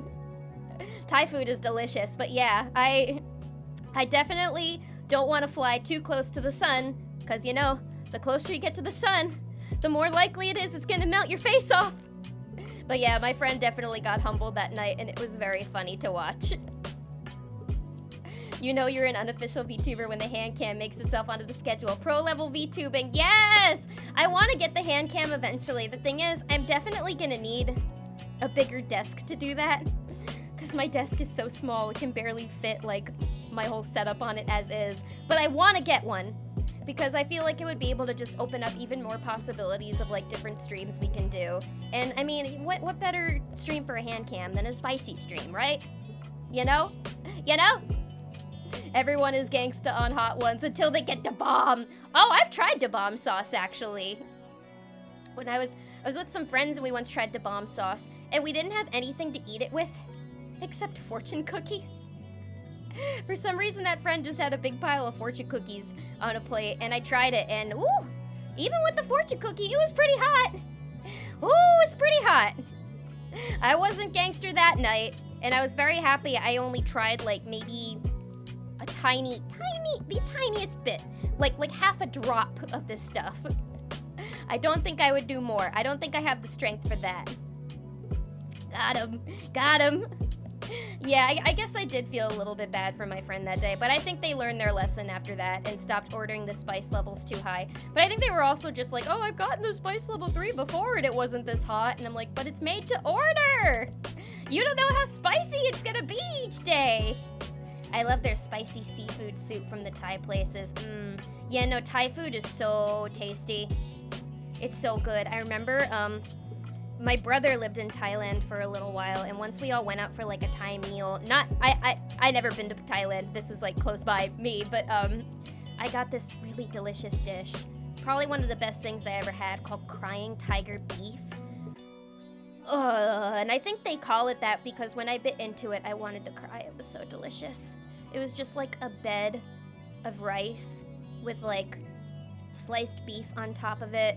Thai food is delicious. But yeah, I definitely don't want to fly too close to the sun, because, you know, the closer you get to the sun, the more likely it is it's going to melt your face off. But yeah, my friend definitely got humbled that night, and it was very funny to watch. You know you're an unofficial VTuber when the hand cam makes itself onto the schedule. Pro level VTubing, yes! I want to get the hand cam eventually. The thing is, I'm definitely gonna need a bigger desk to do that, because my desk is so small it can barely fit like my whole setup on it as is. But I want to get one, because I feel like it would be able to just open up even more possibilities of like different streams we can do. And I mean, what better stream for a hand cam than a spicy stream, right? You know? You know? Everyone is gangsta on Hot Ones until they get the bomb. Oh, I've tried the bomb sauce actually. When I was with some friends and we once tried the bomb sauce, and we didn't have anything to eat it with except fortune cookies. For some reason that friend just had a big pile of fortune cookies on a plate, and I tried it, and ooh, even with the fortune cookie, it was pretty hot. Ooh, it's pretty hot. I wasn't gangster that night, and I was very happy I only tried like maybe a the tiniest bit, like half a drop of this stuff. I don't think I would do more. I don't think I have the strength for that. Got him. Yeah, I guess I did feel a little bit bad for my friend that day, but I think they learned their lesson after that and stopped ordering the spice levels too high. But I think they were also just like, oh, I've gotten the spice level 3 before and it wasn't this hot. And I'm like, but it's made to order! You don't know how spicy it's gonna be each day! I love their spicy seafood soup from the Thai places. Yeah, no, Thai food is so tasty. It's so good. I remember, my brother lived in Thailand for a little while, and once we all went out for like a Thai meal. I never been to Thailand. This was like close by me, but I got this really delicious dish. Probably one of the best things I ever had, called crying tiger beef. And I think they call it that because when I bit into it, I wanted to cry. It was so delicious. It was just like a bed of rice with like sliced beef on top of it,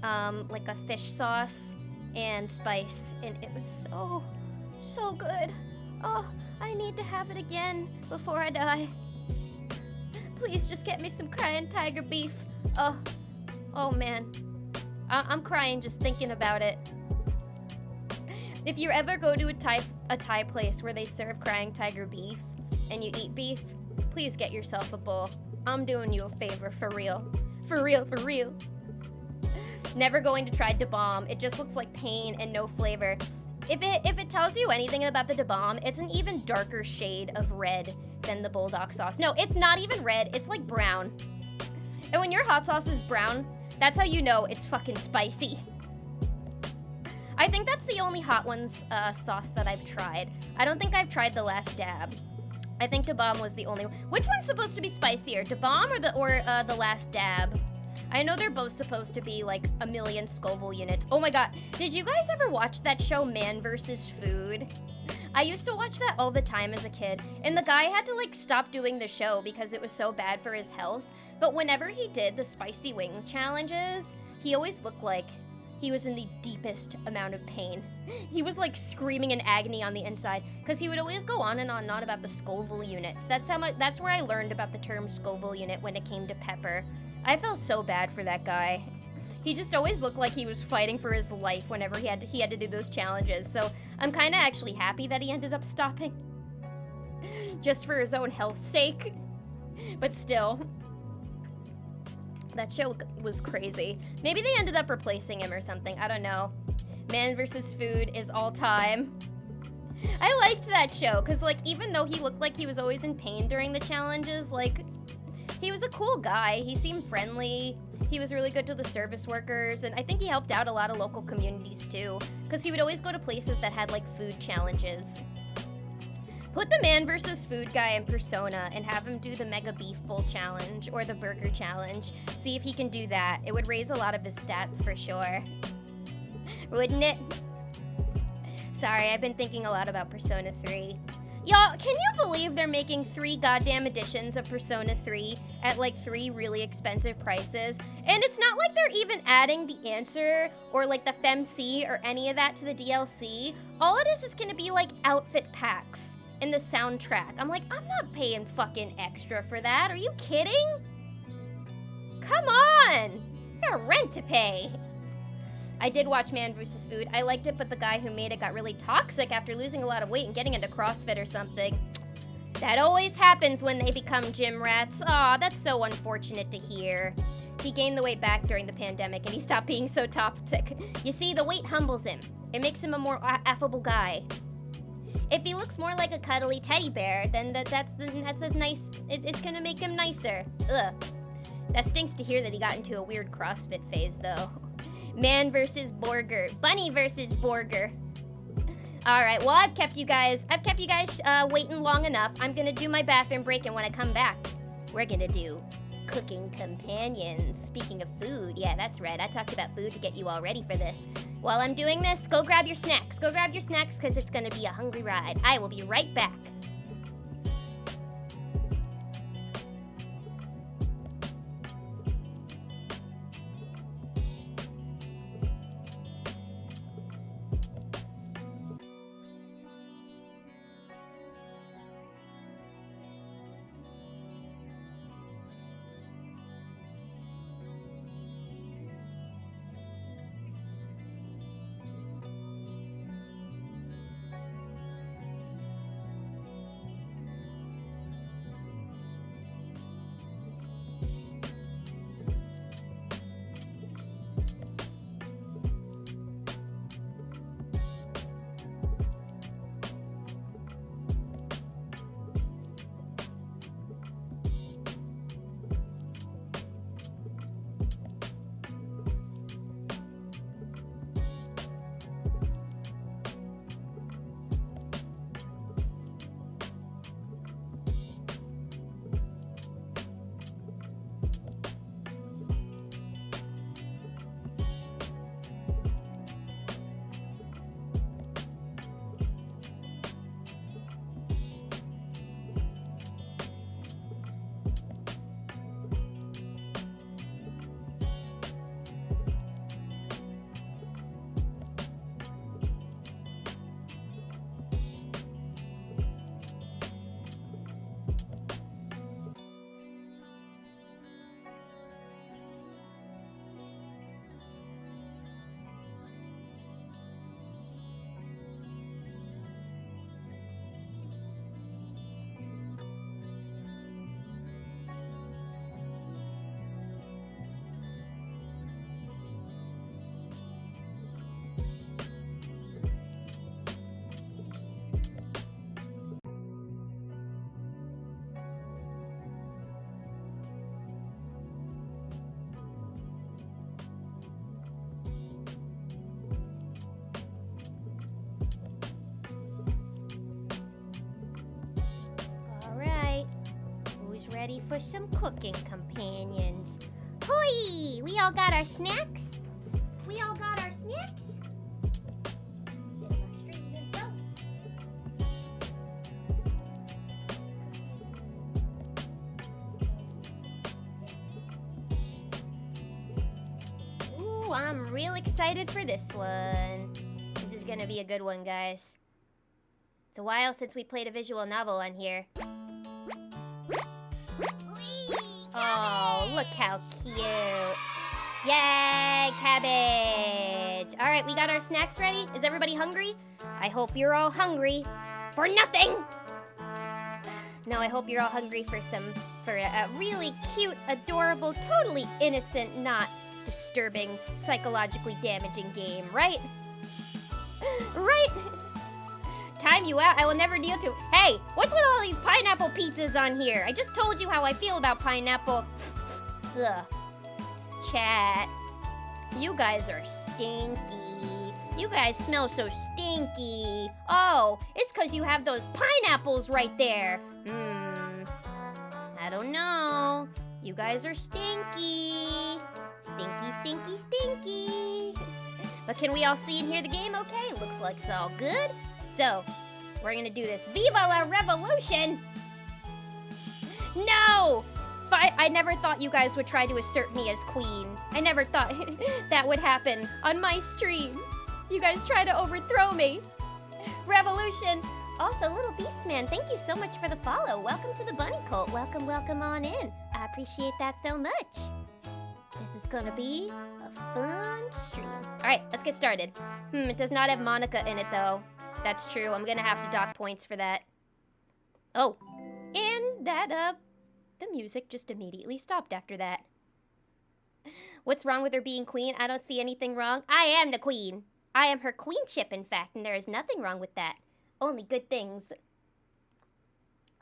like a fish sauce and spice, and it was so good. Oh, I need to have it again before I die. Please just get me some crying tiger beef. Oh man, I'm crying just thinking about it. If you ever go to a Thai place where they serve crying tiger beef and you eat beef, please get yourself a bowl. I'm doing you a favor, for real. For real, for real. Never going to try Da Bomb. It just looks like pain and no flavor. If it tells you anything about the Da Bomb, it's an even darker shade of red than the bulldog sauce. No, it's not even red, it's like brown. And when your hot sauce is brown, that's how you know it's fucking spicy. I think that's the only Hot Ones sauce that I've tried. I don't think I've tried the last dab. I think Da Bomb was the only one. Which one's supposed to be spicier, Da Bomb or the last dab? I know they're both supposed to be like 1,000,000 Scoville units. Oh my god, did you guys ever watch that show Man vs. Food? I used to watch that all the time as a kid, and the guy had to like stop doing the show because it was so bad for his health. But whenever he did the spicy wings challenges, he always looked like he was in the deepest amount of pain. He was like screaming in agony on the inside because he would always go on and on about the Scoville units. That's where I learned about the term Scoville unit when it came to pepper. I felt so bad for that guy. He just always looked like he was fighting for his life whenever he had to do those challenges. So I'm kind of actually happy that he ended up stopping, just for his own health's sake. But still, that show was crazy. Maybe they ended up replacing him or something. I don't know. Man vs. Food is all time. I liked that show because, like, even though he looked like he was always in pain during the challenges, like, he was a cool guy. He seemed friendly. He was really good to the service workers, and I think he helped out a lot of local communities too, because he would always go to places that had like food challenges. Put the Man vs. Food guy in Persona and have him do the Mega Beef Bowl challenge or the Burger challenge. See if he can do that. It would raise a lot of his stats for sure. Wouldn't it? Sorry, I've been thinking a lot about Persona 3. Y'all, can you believe they're making 3 goddamn editions of Persona 3 at like 3 really expensive prices? And it's not like they're even adding the answer or like the FemC or any of that to the DLC. All it is gonna be like outfit packs in the soundtrack. I'm like, I'm not paying fucking extra for that. Are you kidding? Come on! I got rent to pay. I did watch Man vs. Food. I liked it, but the guy who made it got really toxic after losing a lot of weight and getting into CrossFit or something. That always happens when they become gym rats. Aw, that's so unfortunate to hear. He gained the weight back during the pandemic and he stopped being so toxic. You see, the weight humbles him. It makes him a more affable guy. If he looks more like a cuddly teddy bear, then that's as nice. It's gonna make him nicer. Ugh. That stinks to hear that he got into a weird CrossFit phase, though. Man versus Borger. Bunny versus Borger. Alright, well, I've kept you guys waiting long enough. I'm gonna do my bathroom break, and when I come back, we're gonna do cooking companions. Speaking of food, yeah, that's right. I talked about food to get you all ready for this. While I'm doing this, go grab your snacks. Go grab your snacks, because it's gonna be a hungry ride. I will be right back. ready for some cooking companions. Hoi! We all got our snacks? We all got our snacks? Ooh, I'm real excited for this one. This is gonna be a good one, guys. It's a while since we played a visual novel on here. Oh, look how cute. Yay, cabbage. All right, we got our snacks ready. Is everybody hungry? I hope you're all hungry for nothing. No, I hope you're all hungry for a really cute, adorable, totally innocent, not disturbing, psychologically damaging game, right? Right? Time you out, I will never kneel to. Hey, what's with all these pineapple pizzas on here? I just told you how I feel about pineapple. Ugh. Chat. You guys are stinky. You guys smell so stinky. Oh, it's because you have those pineapples right there. I don't know. You guys are stinky. Stinky, stinky, stinky. But can we all see and hear the game okay? Looks like it's all good. So, we're gonna do this. Viva la revolution! No! I never thought you guys would try to assert me as queen. I never thought that would happen on my stream. You guys try to overthrow me. Revolution! Also, Little Beastman, thank you so much for the follow. Welcome to the Bunny Cult. Welcome, welcome on in. I appreciate that so much. This is gonna be a fun stream. Alright, let's get started. It does not have Monica in it, though. That's true. I'm gonna have to dock points for that. Oh, and that, the music just immediately stopped after that. What's wrong with her being queen? I don't see anything wrong. I am the queen. I am her queenship, in fact, and there is nothing wrong with that. Only good things.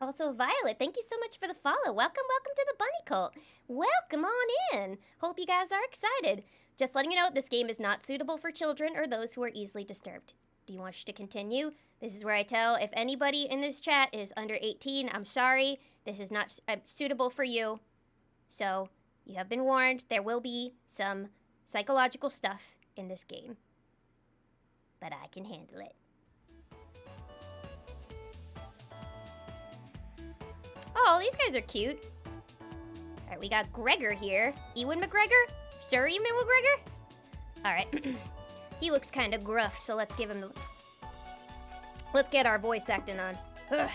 Also, Violet, thank you so much for the follow. Welcome, welcome to the Bunny Cult. Welcome on in. Hope you guys are excited. Just letting you know, this game is not suitable for children or those who are easily disturbed. Do you want to continue? This is where I tell if anybody in this chat is under 18, I'm sorry. This is not suitable for you. So, you have been warned. There will be some psychological stuff in this game. But I can handle it. Oh, these guys are cute. All right, we got Gregor here. Ewan McGregor? Sir Ewan McGregor? All right. He looks kind of gruff, so let's give him the... Let's get our voice acting on. Ugh,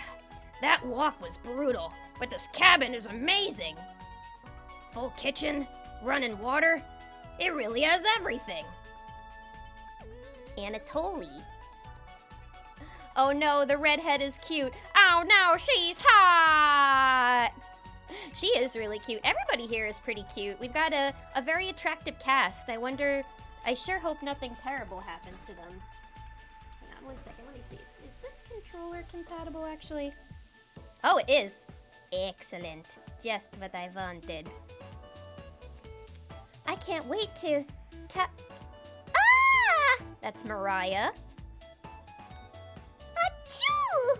that walk was brutal, but this cabin is amazing. Full kitchen, running water. It really has everything. Anatoly. Oh no, the redhead is cute. Oh no, she's hot! She is really cute. Everybody here is pretty cute. We've got a very attractive cast. I sure hope nothing terrible happens to them. Hang on 1 second, let me see. Is this controller compatible, actually? Oh, it is. Excellent. Just what I wanted. I can't wait to... Ah! That's Mariah. Achoo!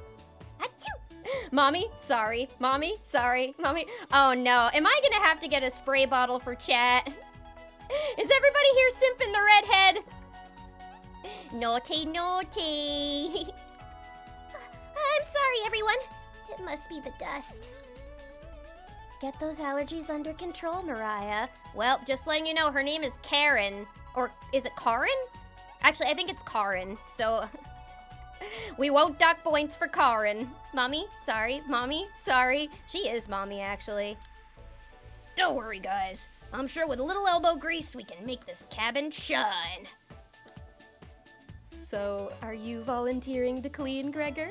Achoo! Mommy, sorry. Mommy, sorry. Mommy. Oh no, am I gonna have to get a spray bottle for chat? Is everybody here simping the redhead? Naughty, naughty. I'm sorry, everyone. It must be the dust. Get those allergies under control, Mariah. Well, just letting you know, her name is Karen. Or is it Karen? Actually, I think it's Karen. So, we won't dock points for Karen. Mommy, sorry. Mommy, sorry. She is Mommy, actually. Don't worry, guys. I'm sure with a little elbow grease, we can make this cabin shine. So, are you volunteering to clean, Gregor?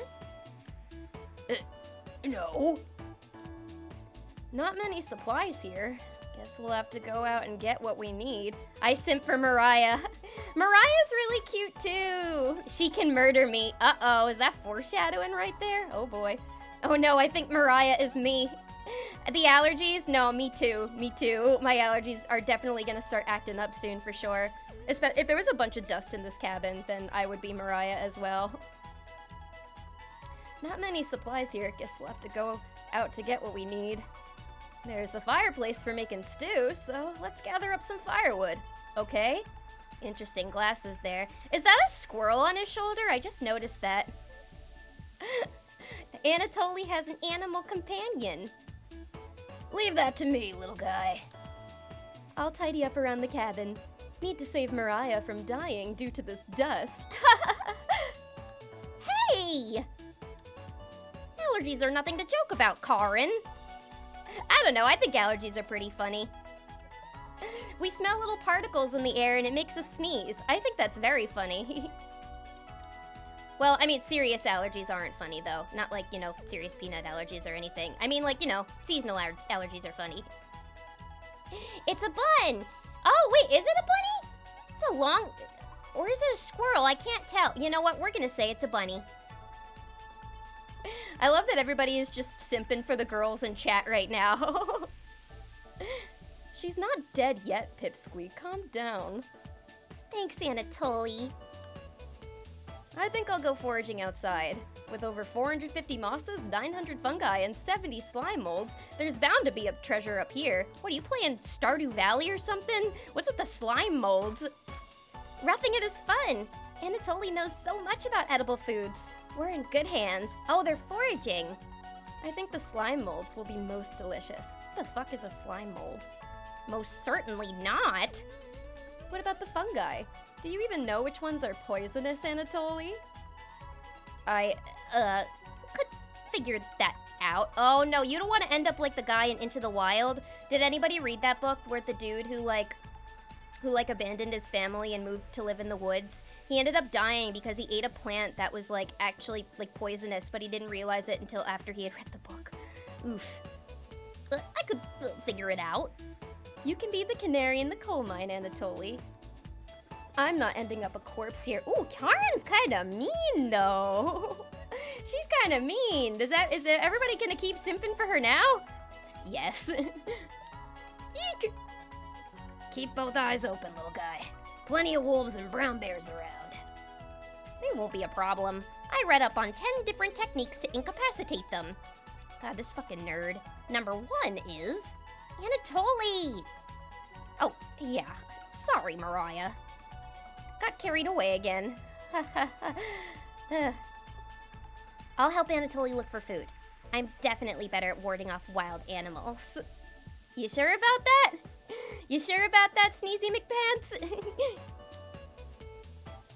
No. Not many supplies here. Guess we'll have to go out and get what we need. I simp for Mariah. Mariah's really cute, too. She can murder me. Uh-oh, is that foreshadowing right there? Oh, boy. Oh, no, I think Mariah is me. The allergies? No, me too. Me too. My allergies are definitely gonna start acting up soon for sure. If there was a bunch of dust in this cabin, then I would be Mariah as well. Not many supplies here. Guess we'll have to go out to get what we need. There's a fireplace for making stew, so let's gather up some firewood. Okay? Interesting glasses there. Is that a squirrel on his shoulder? I just noticed that. Anatoly has an animal companion. Leave that to me, little guy. I'll tidy up around the cabin. Need to save Mariah from dying due to this dust. Hey! Allergies are nothing to joke about, Karin. I don't know, I think allergies are pretty funny. We smell little particles in the air and it makes us sneeze. I think that's very funny. Well, I mean, serious allergies aren't funny, though. Not like, serious peanut allergies or anything. I mean, like, seasonal allergies are funny. It's a bun! Oh, wait, is it a bunny? It's a long... Or is it a squirrel? I can't tell. You know what? We're gonna say it's a bunny. I love that everybody is just simping for the girls in chat right now. She's not dead yet, Pipsqueak. Calm down. Thanks, Anatoly. I think I'll go foraging outside. With over 450 mosses, 900 fungi, and 70 slime molds, there's bound to be a treasure up here. What, are you playing Stardew Valley or something? What's with the slime molds? Roughing it is fun. Anatoly knows so much about edible foods. We're in good hands. Oh, they're foraging. I think the slime molds will be most delicious. What the fuck is a slime mold? Most certainly not. What about the fungi? Do you even know which ones are poisonous, Anatoly? I, could figure that out. Oh no, you don't want to end up like the guy in Into the Wild. Did anybody read that book where the dude who abandoned his family and moved to live in the woods? He ended up dying because he ate a plant that was actually poisonous, but he didn't realize it until after he had read the book. Oof. I could figure it out. You can be the canary in the coal mine, Anatoly. I'm not ending up a corpse here. Ooh, Karin's kind of mean, though. She's kind of mean. Is everybody gonna keep simping for her now? Yes. Eek! Keep both eyes open, little guy. Plenty of wolves and brown bears around. They won't be a problem. I read up on 10 different techniques to incapacitate them. God, this fucking nerd. Number 1 is... Anatoly! Oh, yeah. Sorry, Mariah. Got carried away again. I'll help Anatoly look for food. I'm definitely better at warding off wild animals. You sure about that? You sure about that, Sneezy McPants?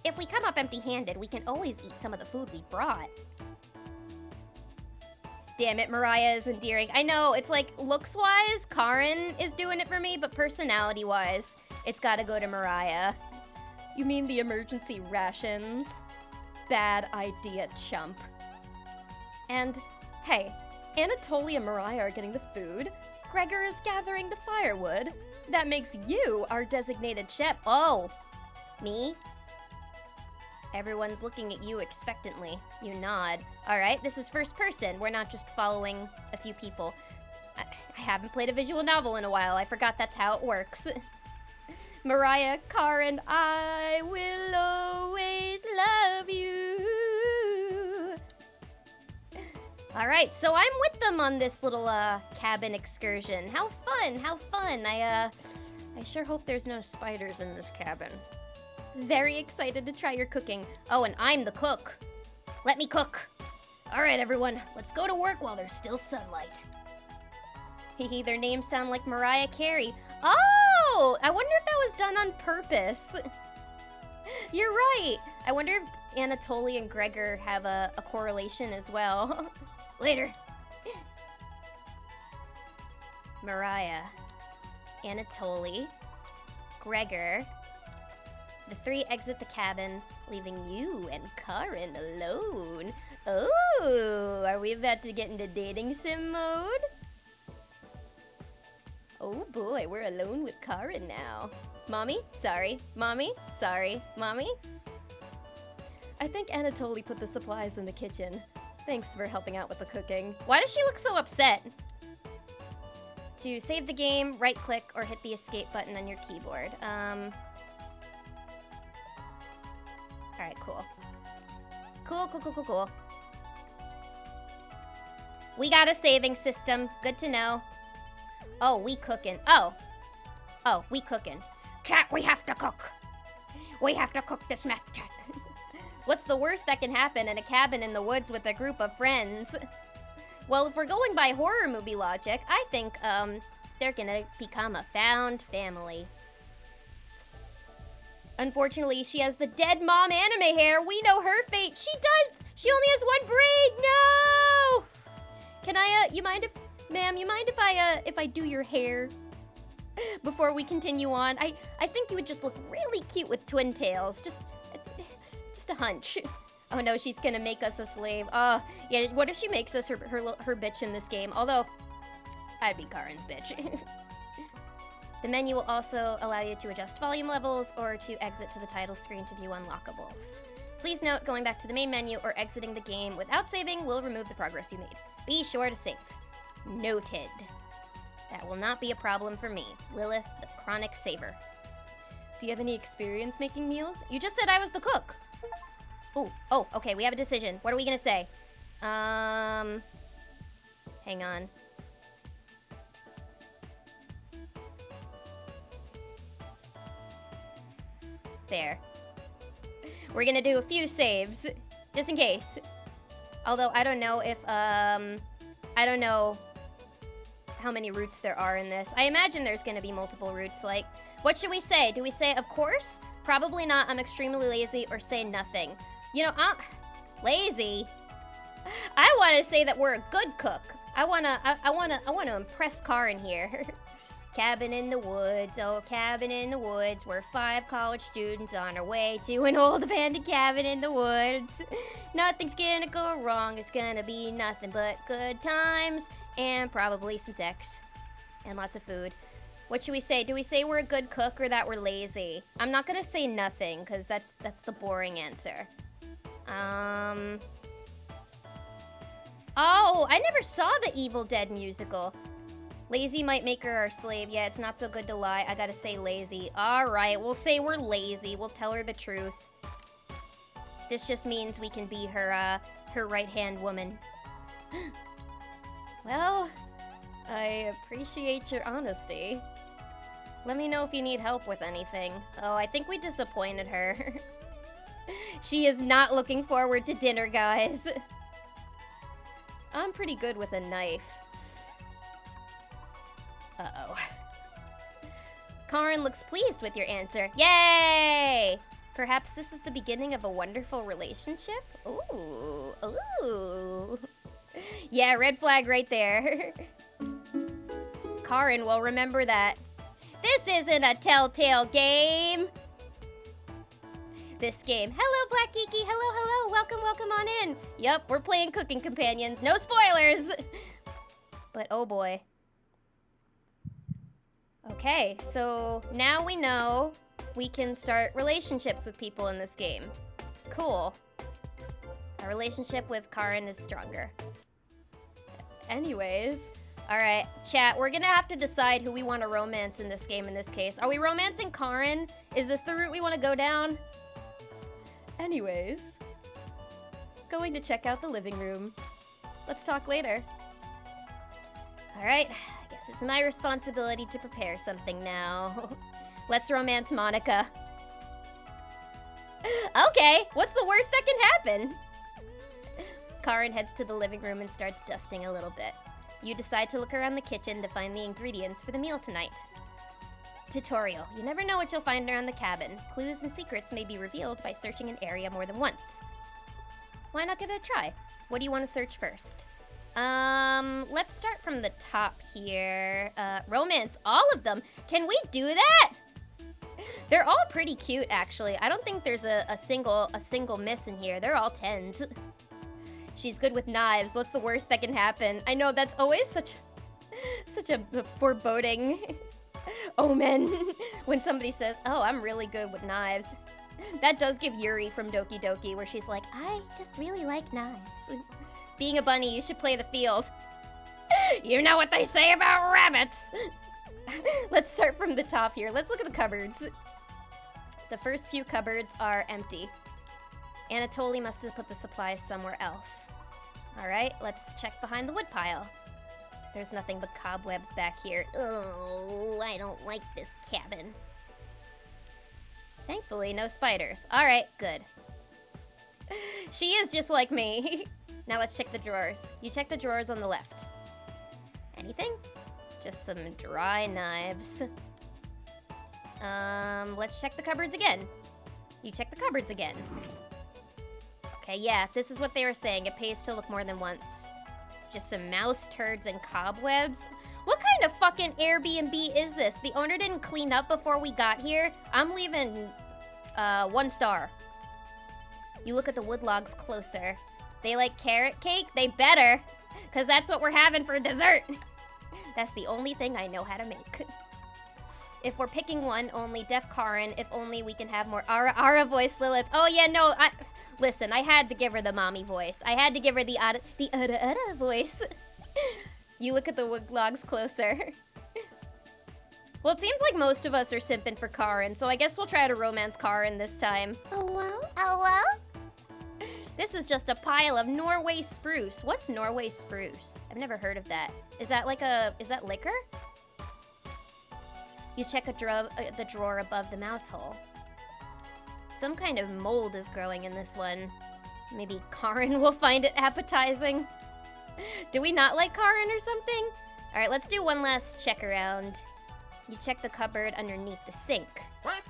If we come up empty-handed, we can always eat some of the food we brought. Damn it, Mariah is endearing. I know, it's like, looks-wise, Karin is doing it for me, but personality-wise, it's gotta go to Mariah. You mean the emergency rations? Bad idea, chump. And, hey, Anatoly and Mariah are getting the food. Gregor is gathering the firewood. That makes you our designated chef. Oh, me? Everyone's looking at you expectantly. You nod. All right, this is first person. We're not just following a few people. I haven't played a visual novel in a while. I forgot that's how it works. Mariah, Karin, I will always love you. All right, so I'm with them on this little cabin excursion. How fun, how fun. I sure hope there's no spiders in this cabin. Very excited to try your cooking. Oh, and I'm the cook. Let me cook. All right, everyone, let's go to work while there's still sunlight. Hehe, their names sound like Mariah Carey. Oh, I wonder if that was done on purpose. You're right. I wonder if Anatoly and Gregor have a correlation as well. Later. Mariah, Anatoly, Gregor. The three exit the cabin, leaving you and Karin alone. Oh, are we about to get into dating sim mode? Oh boy, we're alone with Karin now. Mommy? Sorry. Mommy? Sorry. Mommy? I think Anatoly put the supplies in the kitchen. Thanks for helping out with the cooking. Why does she look so upset? To save the game, right-click or hit the escape button on your keyboard. Alright, cool. Cool. We got a saving system. Good to know. Oh, we cooking. Oh, we cooking. Chat, we have to cook. We have to cook this meth, chat. What's the worst that can happen in a cabin in the woods with a group of friends? Well, if we're going by horror movie logic, I think, they're gonna become a found family. Unfortunately, she has the dead mom anime hair. We know her fate. She does! She only has one braid! No! Can I, you mind if, ma'am, you mind if I do your hair? Before we continue on, I think you would just look really cute with twin tails. Just a hunch. Oh no, she's gonna make us a slave. Yeah, what if she makes us her bitch in this game? Although, I'd be Karin's bitch. The menu will also allow you to adjust volume levels or to exit to the title screen to view unlockables. Please note, going back to the main menu or exiting the game without saving will remove the progress you made. Be sure to save. Noted. That will not be a problem for me, Lilith, the chronic saver. Do you have any experience making meals? You just said I was the cook. Ooh, oh, okay, we have a decision. What are we gonna say? Hang on. There. We're gonna do a few saves, just in case. Although, I don't know if, I don't know how many routes there are in this. I imagine there's gonna be multiple routes, like, what should we say? Do we say, of course? Probably not, I'm extremely lazy, or say nothing. You know, lazy? I want to say that we're a good cook. I wanna impress Karin here. Cabin in the woods, oh, cabin in the woods. We're 5 college students on our way to an old abandoned cabin in the woods. Nothing's gonna go wrong. It's gonna be nothing but good times and probably some sex and lots of food. What should we say? Do we say we're a good cook or that we're lazy? I'm not gonna say nothing because that's the boring answer. Oh, I never saw the Evil Dead musical. Lazy might make her our slave. Yeah, it's not so good to lie. I gotta say lazy. Alright, we'll say we're lazy. We'll tell her the truth. This just means we can be her right-hand woman. Well, I appreciate your honesty. Let me know if you need help with anything. Oh, I think we disappointed her. She is not looking forward to dinner, guys. I'm pretty good with a knife. Uh-oh. Karin looks pleased with your answer. Yay! Perhaps this is the beginning of a wonderful relationship? Ooh, ooh. Yeah, red flag right there. Karin will remember that. This isn't a Telltale game. This game. Hello, Black Geeky. Hello. Welcome on in. Yep, we're playing Cooking Companions. No spoilers. But oh boy. Okay, so now we know we can start relationships with people in this game. Cool. Our relationship with Karin is stronger. Anyways, alright, chat, we're gonna have to decide who we want to romance in this game in this case. Are we romancing Karin? Is this the route we want to go down? Anyways, going to check out the living room. Let's talk later. Alright, I guess it's my responsibility to prepare something now. Let's romance Monica. Okay, what's the worst that can happen? Karin heads to the living room and starts dusting a little bit. You decide to look around the kitchen to find the ingredients for the meal tonight. Tutorial. You never know what you'll find around the cabin. Clues and secrets may be revealed by searching an area more than once. Why not give it a try? What do you want to search first? Let's start from the top here. Romance all of them. Can we do that? They're all pretty cute, actually. I don't think there's a single miss in here. They're all 10s. She's good with knives. What's the worst that can happen? I know that's always such a foreboding omen when somebody says, "Oh, I'm really good with knives." That does give Yuri from Doki Doki, where she's like, "I just really like knives." Being a bunny, you should play the field. You know what they say about rabbits. Let's start from the top here. Let's look at the cupboards. The first few cupboards are empty. Anatoly must have put the supplies somewhere else. Alright, let's check behind the woodpile. There's nothing but cobwebs back here. Oh, I don't like this cabin. Thankfully, no spiders. Alright, good. She is just like me. Now let's check the drawers. You check the drawers on the left. Anything? Just some dry knives. Let's check the cupboards again. You check the cupboards again. Okay, yeah, this is what they were saying. It pays to look more than once. Just some mouse turds and cobwebs. What kind of fucking Airbnb is this? The owner didn't clean up before we got here. I'm leaving 1 star. You look at the wood logs closer. They like carrot cake? They better, because that's what we're having for dessert. That's the only thing I know how to make. If we're picking one, only Def Karin. If only we can have more Ara voice Lilith. Oh yeah, no, listen, I had to give her the mommy voice. I had to give her the Ada voice. You look at the wood logs closer. Well, it seems like most of us are simping for Karin, so I guess we'll try to romance Karin this time. Hello? Hello? This is just a pile of Norway spruce. What's Norway spruce? I've never heard of that. Is that liquor? You check the drawer above the mouse hole. Some kind of mold is growing in this one. Maybe Karin will find it appetizing. Do we not like Karin or something? All right, let's do one last check around. You check the cupboard underneath the sink. What?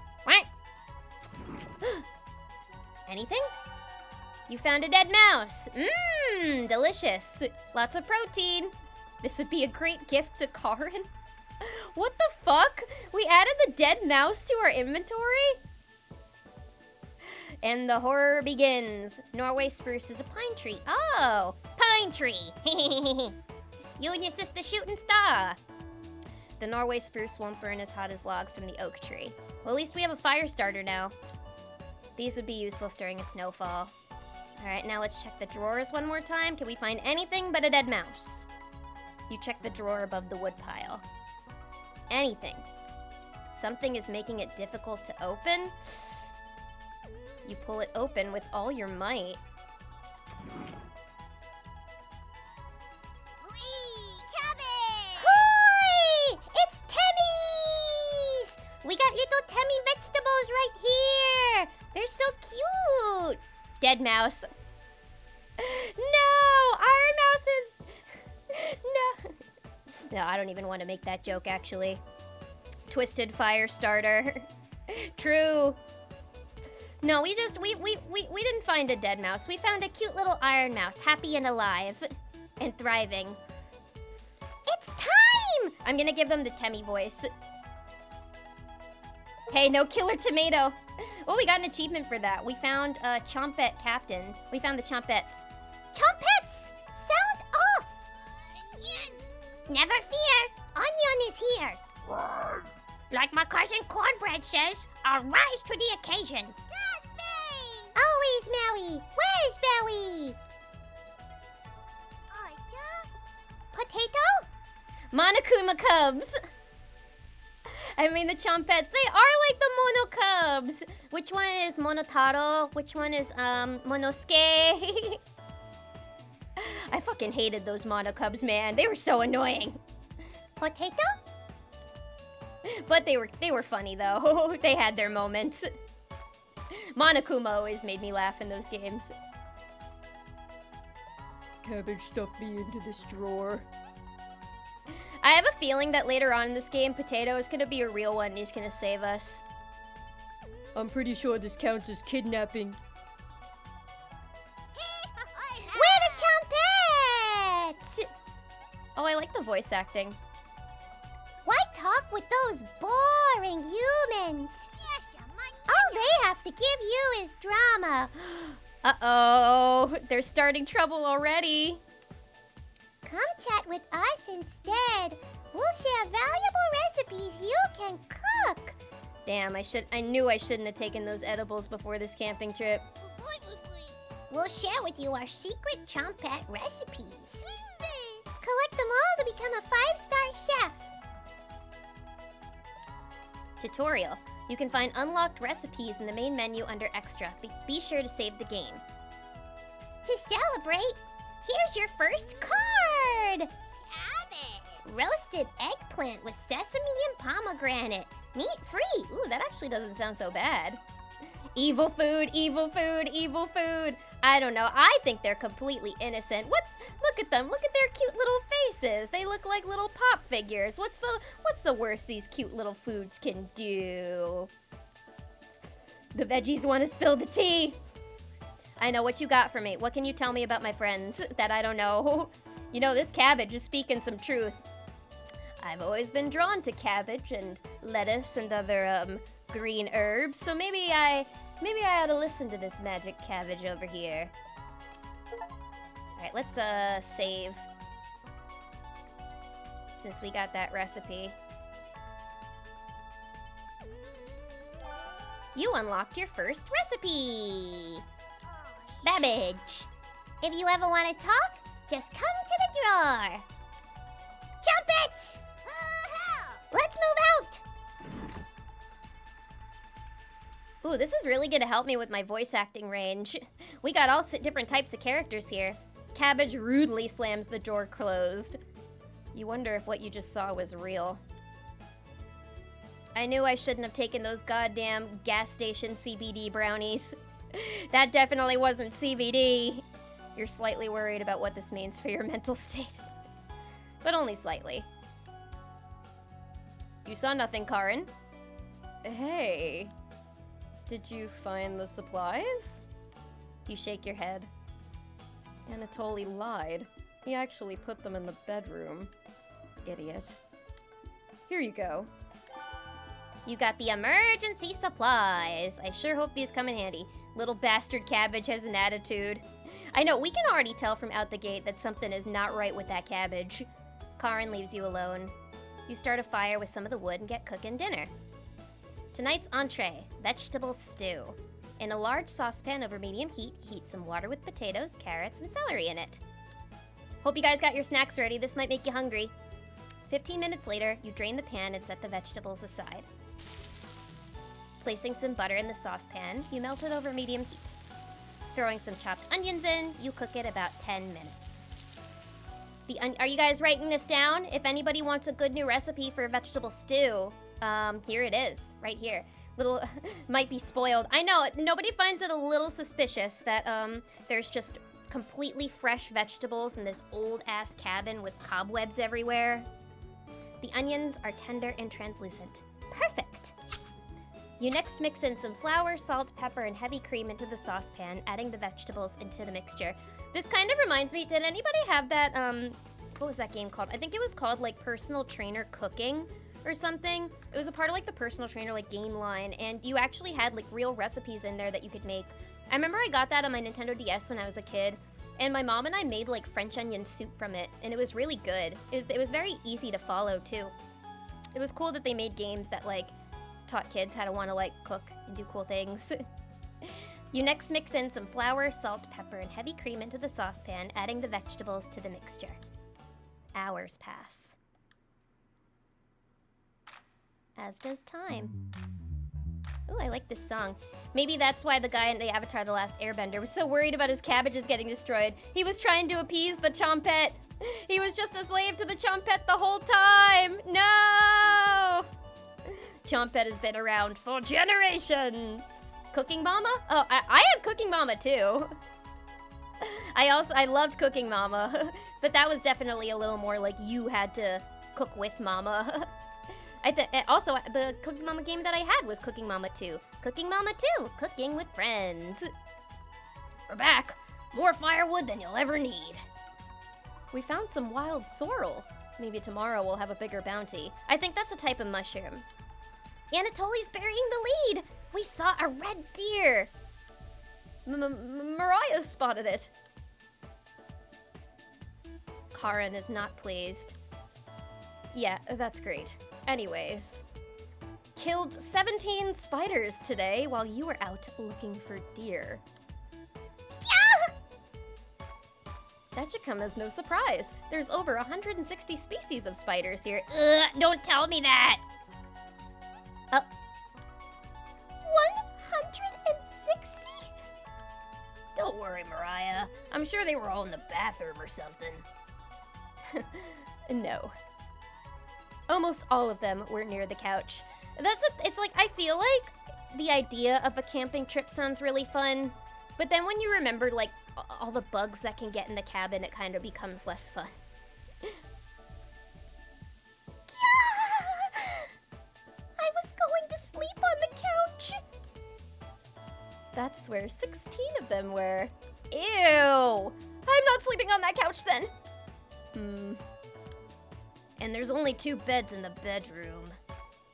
Anything? You found a dead mouse. Mmm, delicious. Lots of protein. This would be a great gift to Karin. What the fuck? We added the dead mouse to our inventory? And the horror begins. Norway spruce is a pine tree. Oh, pine tree. You and your sister shooting star. The Norway spruce won't burn as hot as logs from the oak tree. Well, at least we have a fire starter now. These would be useless during a snowfall. All right, now let's check the drawers one more time. Can we find anything but a dead mouse? You check the drawer above the wood pile. Anything. Something is making it difficult to open. You pull it open with all your might. Hoi! It's Temmie's! We got little Temmie vegetables right here! They're so cute! Dead mouse. No! Iron Mouse is... No. No, I don't even want to make that joke, actually. Twisted fire starter. True. No, we didn't find a dead mouse. We found a cute little iron mouse, happy and alive. And thriving. It's time! I'm gonna give them the Temmie voice. Hey, no killer tomato. Oh, we got an achievement for that. We found a Chompette captain. We found the Chompettes. Chompettes! Sound off! Never fear, Onion is here. Like my cousin Cornbread says, I'll rise to the occasion. That's me! Always Maui. Where's Maui? Potato? Monokuma cubs. I mean, the Chompettes, they are like the Mono cubs. Which one is Monotaro? Which one is, Monosuke? I fucking hated those Mono cubs, man. They were so annoying. Potato? But they were funny, though. They had their moments. Monokuma always made me laugh in those games. Cabbage stuffed me into this drawer. I have a feeling that later on in this game, Potato is gonna be a real one and he's gonna save us. I'm pretty sure this counts as kidnapping. We're the Chompettes! Oh, I like the voice acting. Why talk with those boring humans? All they have to give you is drama. Uh-oh, they're starting trouble already. Come chat with us instead. We'll share valuable recipes you can cook. Damn, I knew I shouldn't have taken those edibles before this camping trip. We'll share with you our secret Chompette recipes. Collect them all to become a 5-star chef. Tutorial. You can find unlocked recipes in the main menu under Extra. Be sure to save the game. To celebrate, here's your first card! Cabbage! Roasted eggplant with sesame and pomegranate. Meat-free. Ooh, that actually doesn't sound so bad. Evil food, evil food, evil food. I don't know. I think they're completely innocent. Look at them. Look at their cute little faces. They look like little pop figures. What's the worst these cute little foods can do? The veggies want to spill the tea. I know what you got for me. What can you tell me about my friends that I don't know? You know, this cabbage is speaking some truth. I've always been drawn to cabbage and lettuce and other green herbs, so maybe I ought to listen to this magic cabbage over here. Alright, let's save. Since we got that recipe. You unlocked your first recipe! Babbage! If you ever want to talk, just come to the drawer! Trumpet! Let's move out! Ooh, this is really gonna help me with my voice acting range. We got all different types of characters here. Cabbage rudely slams the door closed. You wonder if what you just saw was real. I knew I shouldn't have taken those goddamn gas station CBD brownies. That definitely wasn't CBD. You're slightly worried about what this means for your mental state. But only slightly. You saw nothing, Karin. Hey. Did you find the supplies? You shake your head. Anatoly lied. He actually put them in the bedroom. Idiot. Here you go. You got the emergency supplies. I sure hope these come in handy. Little bastard cabbage has an attitude. I know, we can already tell from out the gate that something is not right with that cabbage. Karin leaves you alone. You start a fire with some of the wood and get cooking dinner. Tonight's entree, vegetable stew. In a large saucepan over medium heat, heat some water with potatoes, carrots, and celery in it. Hope you guys got your snacks ready. This might make you hungry. 15 minutes later, you drain the pan and set the vegetables aside. Placing some butter in the saucepan, you melt it over medium heat. Throwing some chopped onions in, you cook it about 10 minutes. Are you guys writing this down? If anybody wants a good new recipe for vegetable stew, here it is, right here. Little, might be spoiled. I know, nobody finds it a little suspicious that there's just completely fresh vegetables in this old-ass cabin with cobwebs everywhere. The onions are tender and translucent. Perfect! You next mix in some flour, salt, pepper, and heavy cream into the saucepan, adding the vegetables into the mixture. This kind of reminds me, did anybody have that, what was that game called? I think it was called, like, Personal Trainer Cooking or something. It was a part of, like, the Personal Trainer, like, game line, and you actually had, like, real recipes in there that you could make. I remember I got that on my Nintendo DS when I was a kid, and my mom and I made, like, French onion soup from it, and it was really good. It was very easy to follow, too. It was cool that they made games that, like, taught kids how to want to, like, cook and do cool things. You next mix in some flour, salt, pepper, and heavy cream into the saucepan, adding the vegetables to the mixture. Hours pass. As does time. Ooh, I like this song. Maybe that's why the guy in the Avatar: The Last Airbender was so worried about his cabbages getting destroyed. He was trying to appease the Chompette. He was just a slave to the Chompette the whole time. No! Chompette has been around for generations. Cooking Mama? Oh, I had Cooking Mama too. I loved Cooking Mama, but that was definitely a little more like you had to cook with Mama. Also, the Cooking Mama game that I had was Cooking Mama 2. Cooking Mama 2, cooking with friends. We're back. More firewood than you'll ever need. We found some wild sorrel. Maybe tomorrow we'll have a bigger bounty. I think that's a type of mushroom. Anatoly's burying the lead. We saw a red deer. Mariah spotted it. Karin is not pleased. Yeah, that's great. Anyways, killed 17 spiders today while you were out looking for deer. Yeah! That should come as no surprise. There's over 160 species of spiders here. Don't tell me that! 160? Don't worry, Mariah. I'm sure they were all in the bathroom or something. No. Almost all of them were near the couch. It's like, I feel like the idea of a camping trip sounds really fun, but then when you remember, like, all the bugs that can get in the cabin, it kind of becomes less fun. I was going to sleep on the couch! That's where 16 of them were. Ew! I'm not sleeping on that couch then! And there's only 2 beds in the bedroom.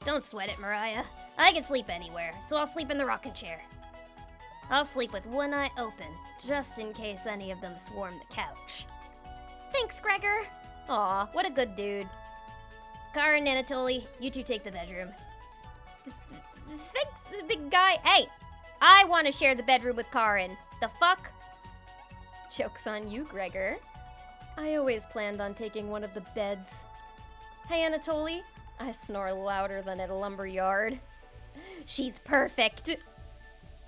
Don't sweat it, Mariah. I can sleep anywhere, so I'll sleep in the rocking chair. I'll sleep with one eye open, just in case any of them swarm the couch. Thanks, Gregor. Aw, what a good dude. Karin and Anatoly, you two take the bedroom. Thanks, big guy. Hey, I want to share the bedroom with Karin. The fuck? Joke's on you, Gregor. I always planned on taking one of the beds. Hey, Anatoly. I snore louder than at a lumber yard. She's perfect.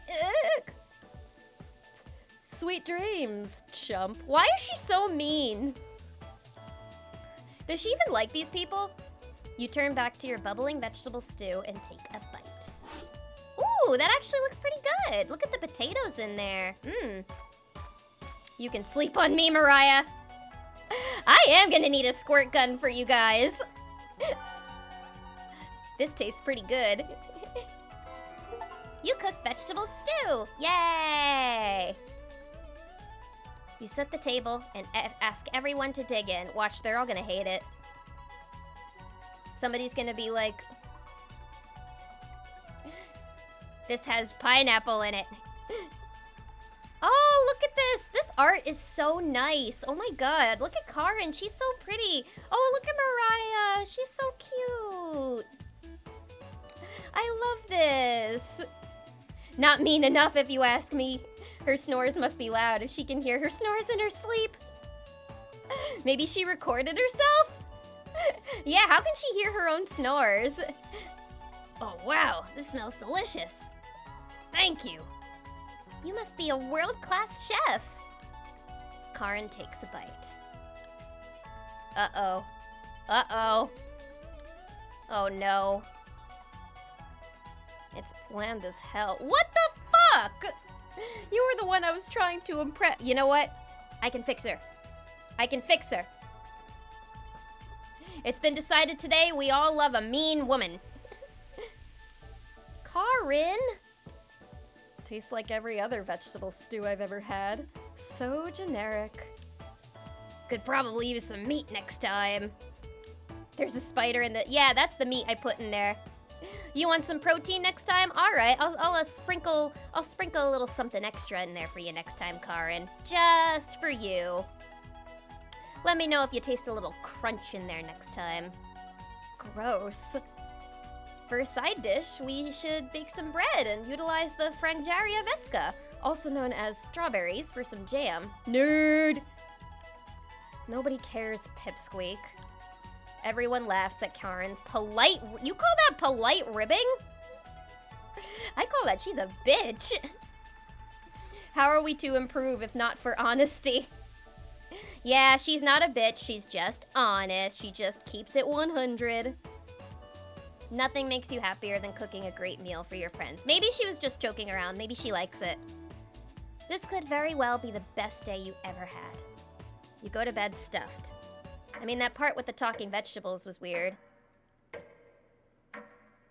Ugh. Sweet dreams, chump. Why is she so mean? Does she even like these people? You turn back to your bubbling vegetable stew and take a bite. Ooh, that actually looks pretty good. Look at the potatoes in there. You can sleep on me, Mariah. I am gonna need a squirt gun for you guys. This tastes pretty good. You cook vegetable stew! Yay! You set the table and ask everyone to dig in. Watch, they're all gonna hate it. Somebody's gonna be like, this has pineapple in it. Oh, look at this! This art is so nice. Oh my god, look at Karin, she's so pretty. Oh, look at Mariah, she's so cute. I love this. Not mean enough, if you ask me. Her snores must be loud if she can hear her snores in her sleep. Maybe she recorded herself? Yeah, how can she hear her own snores? Oh, wow, this smells delicious. Thank you. You must be a world-class chef. Karin takes a bite. Uh-oh. Uh-oh. Oh, no. It's bland as hell. What the fuck? You were the one I was trying to impress. You know what? I can fix her. I can fix her. It's been decided today we all love a mean woman. Karin? Tastes like every other vegetable stew I've ever had. So generic. Could probably use some meat next time. There's a spider in the... Yeah, that's the meat I put in there. You want some protein next time? All right, I'll sprinkle a little something extra in there for you next time, Karin. Just for you. Let me know if you taste a little crunch in there next time. Gross. For a side dish, we should bake some bread and utilize the Frangaria Vesca, also known as strawberries, for some jam. Nerd! Nobody cares, Pipsqueak. Everyone laughs at Karin's polite... You call that polite ribbing? I call that she's a bitch. How are we to improve if not for honesty? Yeah, she's not a bitch. She's just honest. She just keeps it 100. Nothing makes you happier than cooking a great meal for your friends. Maybe she was just joking around. Maybe she likes it. This could very well be the best day you ever had. You go to bed stuffed. I mean, that part with the talking vegetables was weird.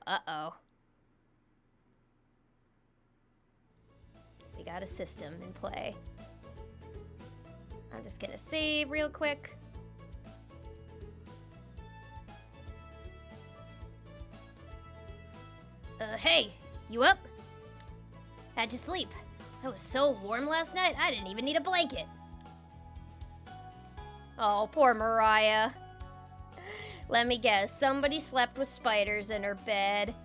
Uh-oh. We got a system in play. I'm just gonna save real quick. Hey, you up? How'd you sleep? It was so warm last night, I didn't even need a blanket. Oh, poor Mariah. Let me guess, somebody slept with spiders in her bed.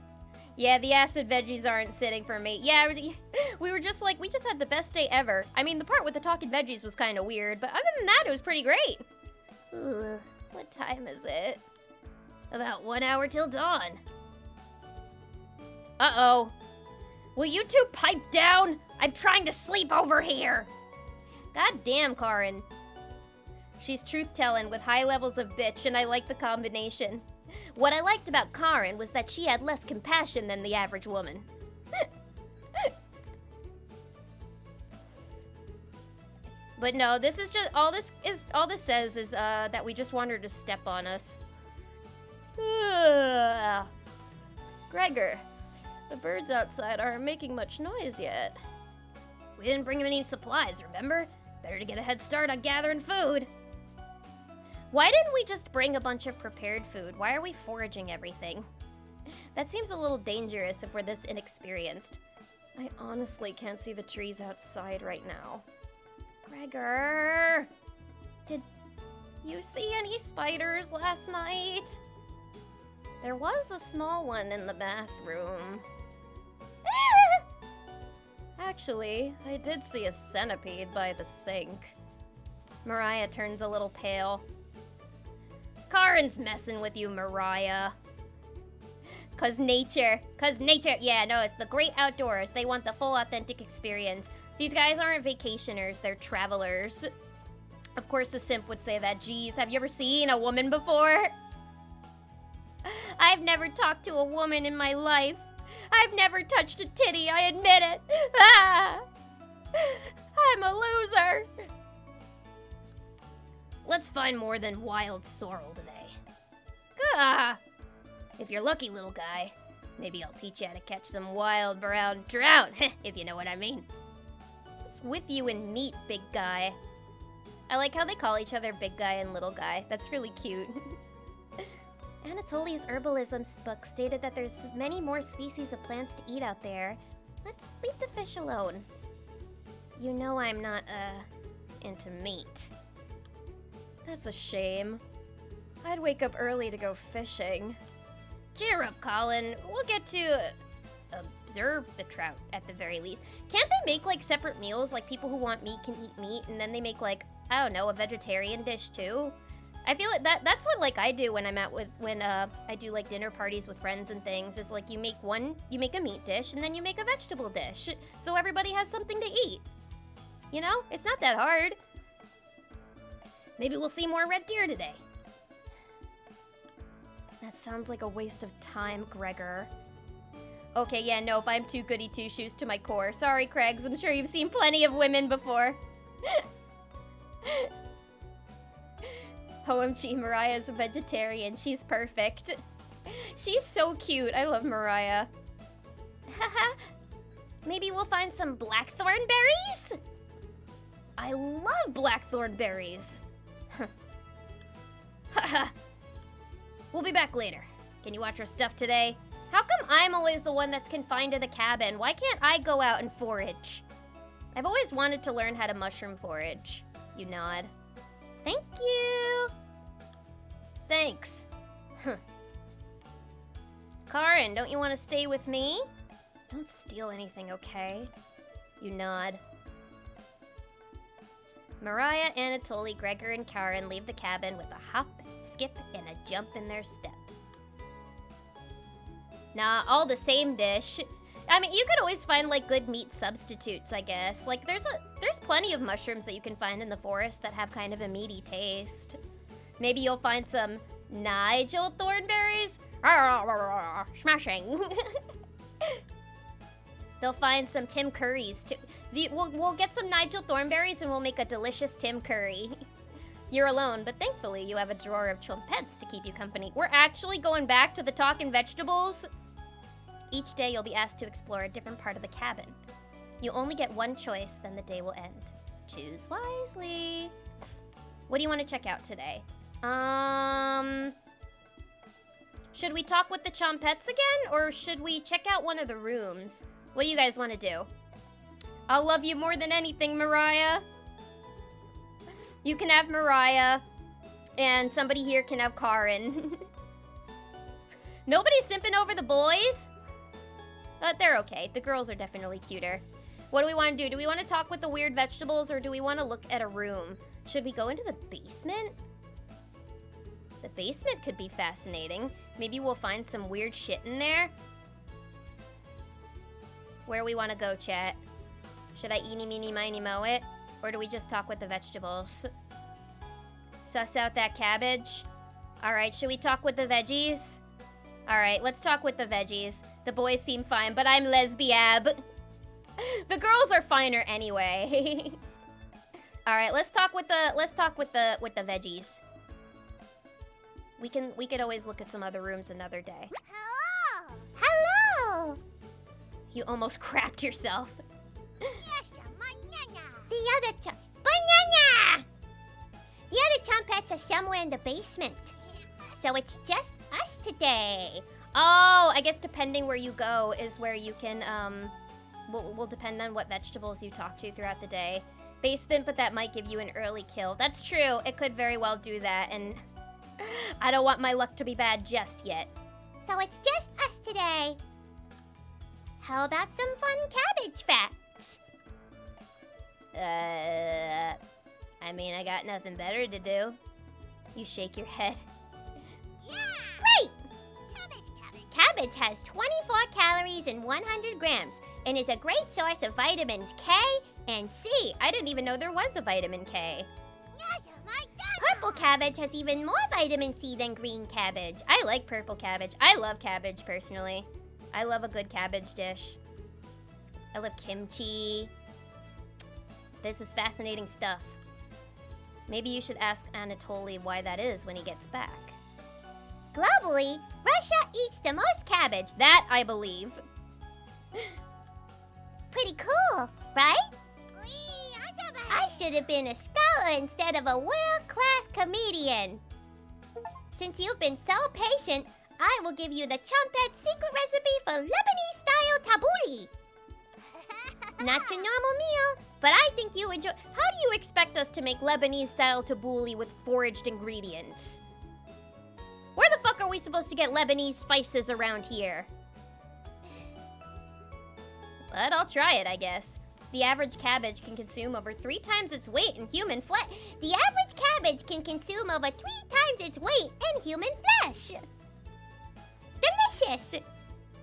Yeah, the acid veggies aren't sitting for me. Yeah, we were just like, we just had the best day ever. I mean, the part with the talking veggies was kind of weird, but other than that, it was pretty great. Ugh, what time is it? About 1 hour till dawn. Uh-oh. Will you two pipe down? I'm trying to sleep over here. God damn, Karin. She's truth-telling with high levels of bitch, and I like the combination. What I liked about Karen was that she had less compassion than the average woman. But no, this is just all this says is that we just want her to step on us. Gregor, the birds outside aren't making much noise yet. We didn't bring him any supplies, remember? Better to get a head start on gathering food. Why didn't we just bring a bunch of prepared food? Why are we foraging everything? That seems a little dangerous if we're this inexperienced. I honestly can't see the trees outside right now. Gregor! Did you see any spiders last night? There was a small one in the bathroom. Actually, I did see a centipede by the sink. Mariah turns a little pale. Karen's messing with you, Mariah. Cause nature. Yeah, no, it's the great outdoors. They want the full authentic experience. These guys aren't vacationers, they're travelers. Of course the simp would say that. Geez, have you ever seen a woman before? I've never talked to a woman in my life. I've never touched a titty, I admit it. Ah! I'm a loser. Let's find more than wild sorrel today. Ah! If you're lucky, little guy, maybe I'll teach you how to catch some wild brown trout, if you know what I mean. What's with you and meat, big guy? I like how they call each other big guy and little guy. That's really cute. Anatoly's herbalism book stated that there's many more species of plants to eat out there. Let's leave the fish alone. You know I'm not, into meat. That's a shame. I'd wake up early to go fishing. Cheer up, Colin. We'll get to observe the trout at the very least. Can't they make like separate meals? Like people who want meat can eat meat, and then they make like, I don't know, a vegetarian dish too? I feel like that's what like I do when I do like dinner parties with friends and things. Is like you make a meat dish and then you make a vegetable dish, so everybody has something to eat. You know, it's not that hard. Maybe we'll see more red deer today. That sounds like a waste of time, Gregor. Okay, yeah, nope, I'm too goody two-shoes to my core. Sorry, Craigs, I'm sure you've seen plenty of women before. OMG, Mariah's a vegetarian. She's perfect. She's so cute. I love Mariah. Haha. Maybe we'll find some blackthorn berries? I love blackthorn berries. Haha. We'll be back later. Can you watch our stuff today? How come I'm always the one that's confined to the cabin? Why can't I go out and forage? I've always wanted to learn how to mushroom forage. You nod. Thank you. Thanks. Karen, don't you want to stay with me? Don't steal anything, okay? You nod. Mariah, Anatoly, Gregor, and Karen leave the cabin with a hop, skip, and a jump in their step. Nah, all the same dish. I mean, you could always find like good meat substitutes, I guess. Like there's plenty of mushrooms that you can find in the forest that have kind of a meaty taste. Maybe you'll find some Nigel thornberries. Smashing. They'll find some Tim Curries too. We'll get some Nigel thornberries and we'll make a delicious Tim Curry. You're alone, but thankfully you have a drawer of chumpets to keep you company. We're actually going back to the talking vegetables. Each day you'll be asked to explore a different part of the cabin. You only get one choice, then the day will end. Choose wisely. What do you want to check out today? Should we talk with the chumpets again, or should we check out one of the rooms? What do you guys want to do? I'll love you more than anything, Mariah. You can have Mariah, and somebody here can have Karen. Nobody's simping over the boys? They're okay. The girls are definitely cuter. What do we want to do? Do we want to talk with the weird vegetables, or do we want to look at a room? Should we go into the basement? The basement could be fascinating. Maybe we'll find some weird shit in there. Where we want to go, chat? Should I eeny, meeny, miny, moe it? Or do we just talk with the vegetables? Suss out that cabbage. Alright, should we talk with the veggies? Alright, let's talk with the veggies. The boys seem fine, but I'm lesbiab. The girls are finer anyway. Alright, let's talk with the veggies. We could always look at some other rooms another day. Hello. Hello! You almost crapped yourself. Yes, banana. The other banana! The other Chompets are somewhere in the basement. So it's just us today. Oh, I guess depending where you go is where you can, will depend on what vegetables you talk to throughout the day. Basement, but that might give you an early kill. That's true. It could very well do that, and I don't want my luck to be bad just yet. So it's just us today. How about some fun cabbage facts? I mean, I got nothing better to do. You shake your head. Yeah. Right! Cabbage. Cabbage has 24 calories and 100 grams and is a great source of vitamins K and C. I didn't even know there was a vitamin K. Yes, banana. Purple cabbage has even more vitamin C than green cabbage. I like purple cabbage. I love cabbage personally. I love a good cabbage dish. I love kimchi. This is fascinating stuff. Maybe you should ask Anatoly why that is when he gets back. Globally, Russia eats the most cabbage. That I believe. Pretty cool, right? I should have been a scholar instead of a world-class comedian. Since you've been so patient, I will give you the Chompet secret recipe for Lebanese-style tabbouleh. Not your normal meal, but I think you enjoy. How do you expect us to make Lebanese-style tabbouleh with foraged ingredients? Where the fuck are we supposed to get Lebanese spices around here? But I'll try it, I guess. The average cabbage can consume over 3 times its weight in human flesh. The average cabbage can consume over 3 times its weight in human flesh. Delicious!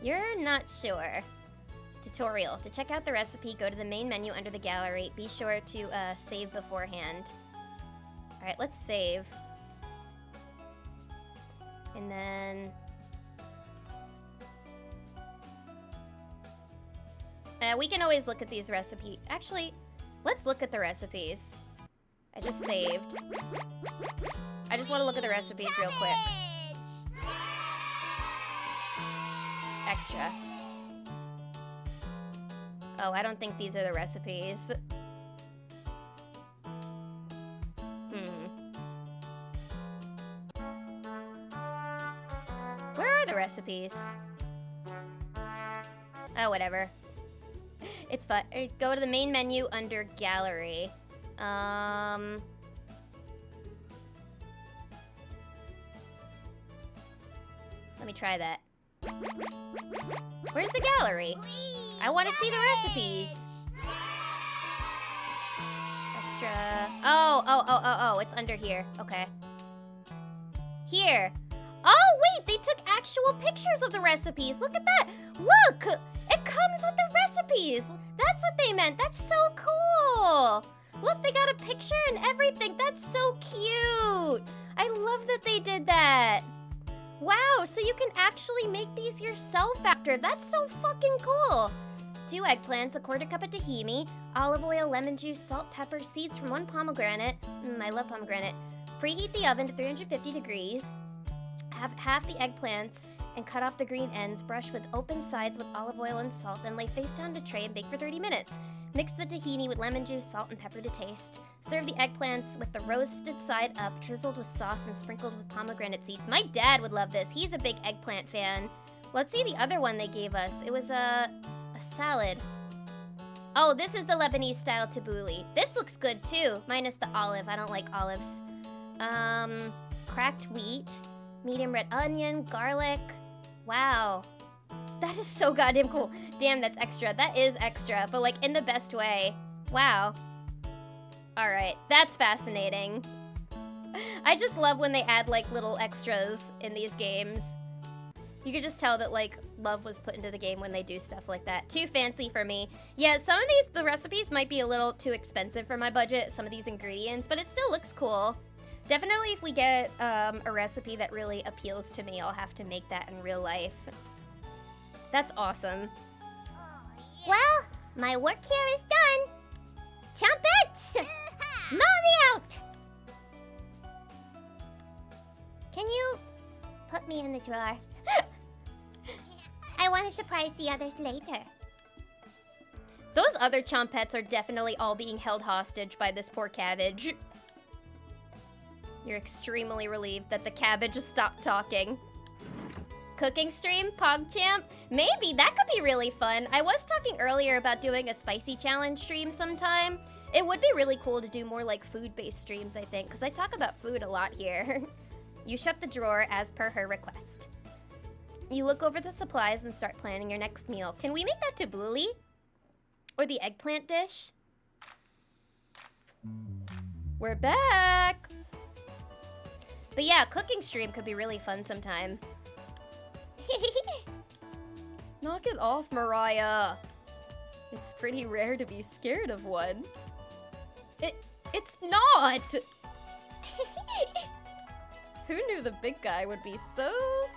You're not sure. Tutorial. To check out the recipe, go to the main menu under the gallery. Be sure to save beforehand. Alright, let's save. And then... we can always look at these recipes. Actually, let's look at the recipes. I just saved. I just want to look at the recipes real quick. Extra. Oh, I don't think these are the recipes. Where are the recipes? Oh, whatever. It's fine. Go to the main menu under gallery. Let me try that. Where's the gallery? I want to see the recipes. Extra. Oh, it's under here. Okay. Here. Oh, wait, they took actual pictures of the recipes. Look at that. Look, it comes with the recipes. That's what they meant. That's so cool. Look, they got a picture and everything. That's so cute. I love that they did that. Wow, so you can actually make these yourself after. That's so fucking cool. 2 eggplants, a 1/4 cup of tahini, olive oil, lemon juice, salt, pepper, seeds from 1 pomegranate. I love pomegranate. Preheat the oven to 350 degrees. Have half the eggplants and cut off the green ends. Brush with open sides with olive oil and salt, then lay face down to tray and bake for 30 minutes. Mix the tahini with lemon juice, salt, and pepper to taste. Serve the eggplants with the roasted side up, drizzled with sauce and sprinkled with pomegranate seeds. My dad would love this. He's a big eggplant fan. Let's see the other one they gave us. It was a salad. Oh, this is the Lebanese style tabbouleh. This looks good too, minus the olive. I don't like olives. Cracked wheat, medium red onion, garlic. Wow. That is so goddamn cool. Damn, that's extra. That is extra, but like in the best way. Wow. All right, that's fascinating. I just love when they add like little extras in these games. You could just tell that like love was put into the game when they do stuff like that. Too fancy for me. Yeah, some of these, the recipes might be a little too expensive for my budget, some of these ingredients, but it still looks cool. Definitely if we get a recipe that really appeals to me, I'll have to make that in real life. That's awesome. Oh, yeah. Well, my work here is done. Chumpets! Molly out! Can you put me in the drawer? I want to surprise the others later. Those other Chompets are definitely all being held hostage by this poor cabbage. You're extremely relieved that the cabbage has stopped talking. Cooking stream, PogChamp? Maybe, that could be really fun. I was talking earlier about doing a spicy challenge stream sometime. It would be really cool to do more like food-based streams, I think, because I talk about food a lot here. You shut the drawer as per her request. You look over the supplies and start planning your next meal. Can we make that tabbouleh? Or the eggplant dish? We're back! But yeah, cooking stream could be really fun sometime. Knock it off, Mariah. It's pretty rare to be scared of one. It's not! Who knew the big guy would be so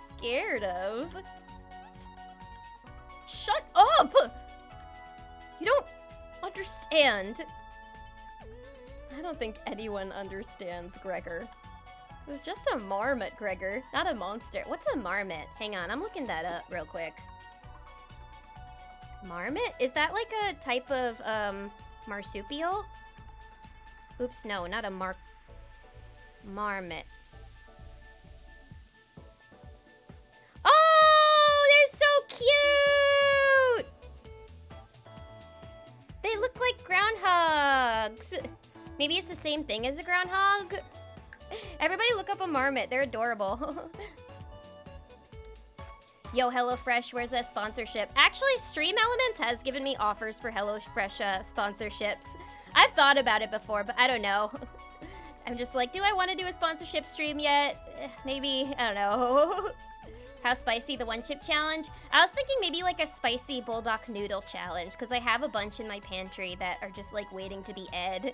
scared of? Shut up! You don't understand. I don't think anyone understands Gregor. It was just a marmot, Gregor, not a monster. What's a marmot? Hang on, I'm looking that up real quick. Marmot? Is that like a type of, marsupial? Oops, no, not a marmot. Oh, they're so cute! They look like groundhogs. Maybe it's the same thing as a groundhog? Everybody look up a marmot. They're adorable. Yo, HelloFresh, where's that sponsorship? Actually, Stream Elements has given me offers for HelloFresh sponsorships. I've thought about it before, but I don't know. I'm just like, do I want to do a sponsorship stream yet? Maybe, I don't know. How spicy the one chip challenge? I was thinking maybe like a spicy bulldog noodle challenge, because I have a bunch in my pantry that are just like waiting to be ed.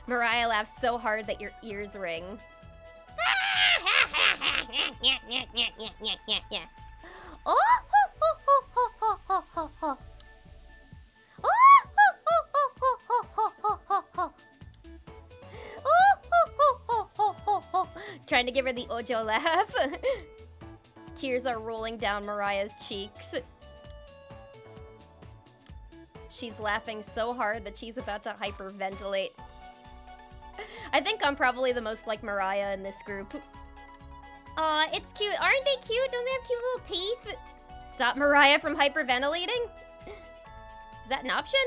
Mariah laughs so hard that your ears ring. Trying to give her the Ojo laugh. Tears are rolling down Mariah's cheeks. She's laughing so hard that she's about to hyperventilate. I think I'm probably the most like Mariah in this group. Aw, it's cute. Aren't they cute? Don't they have cute little teeth? Stop Mariah from hyperventilating? Is that an option?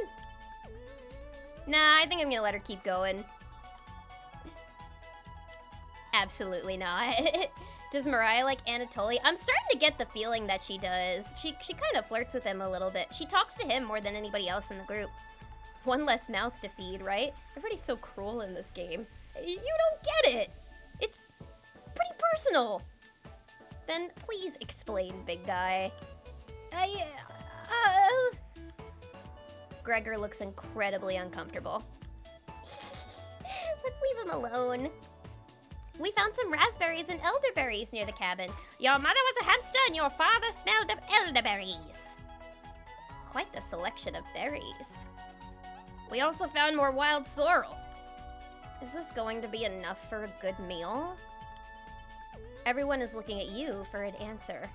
Nah, I think I'm gonna let her keep going. Absolutely not. Does Mariah like Anatoly? I'm starting to get the feeling that she does. She kind of flirts with him a little bit. She talks to him more than anybody else in the group. One less mouth to feed, right? Everybody's so cruel in this game. You don't get it. It's pretty personal. Then please explain, big guy. Gregor looks incredibly uncomfortable. Let's leave him alone. We found some raspberries and elderberries near the cabin. Your mother was a hamster and your father smelled of elderberries. Quite the selection of berries. We also found more wild sorrel. Is this going to be enough for a good meal? Everyone is looking at you for an answer.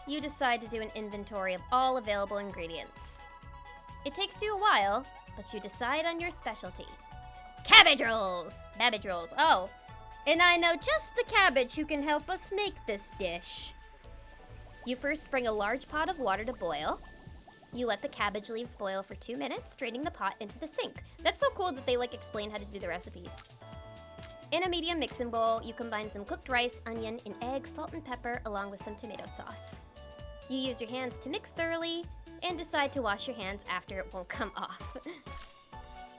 You decide to do an inventory of all available ingredients. It takes you a while, but you decide on your specialty. Cabbage rolls! Babbage rolls, oh. And I know just the cabbage who can help us make this dish. You first bring a large pot of water to boil. You let the cabbage leaves boil for 2 minutes, straining the pot into the sink. That's so cool that they like explain how to do the recipes. In a medium mixing bowl, you combine some cooked rice, onion, and egg, salt and pepper, along with some tomato sauce. You use your hands to mix thoroughly, and decide to wash your hands after it won't come off.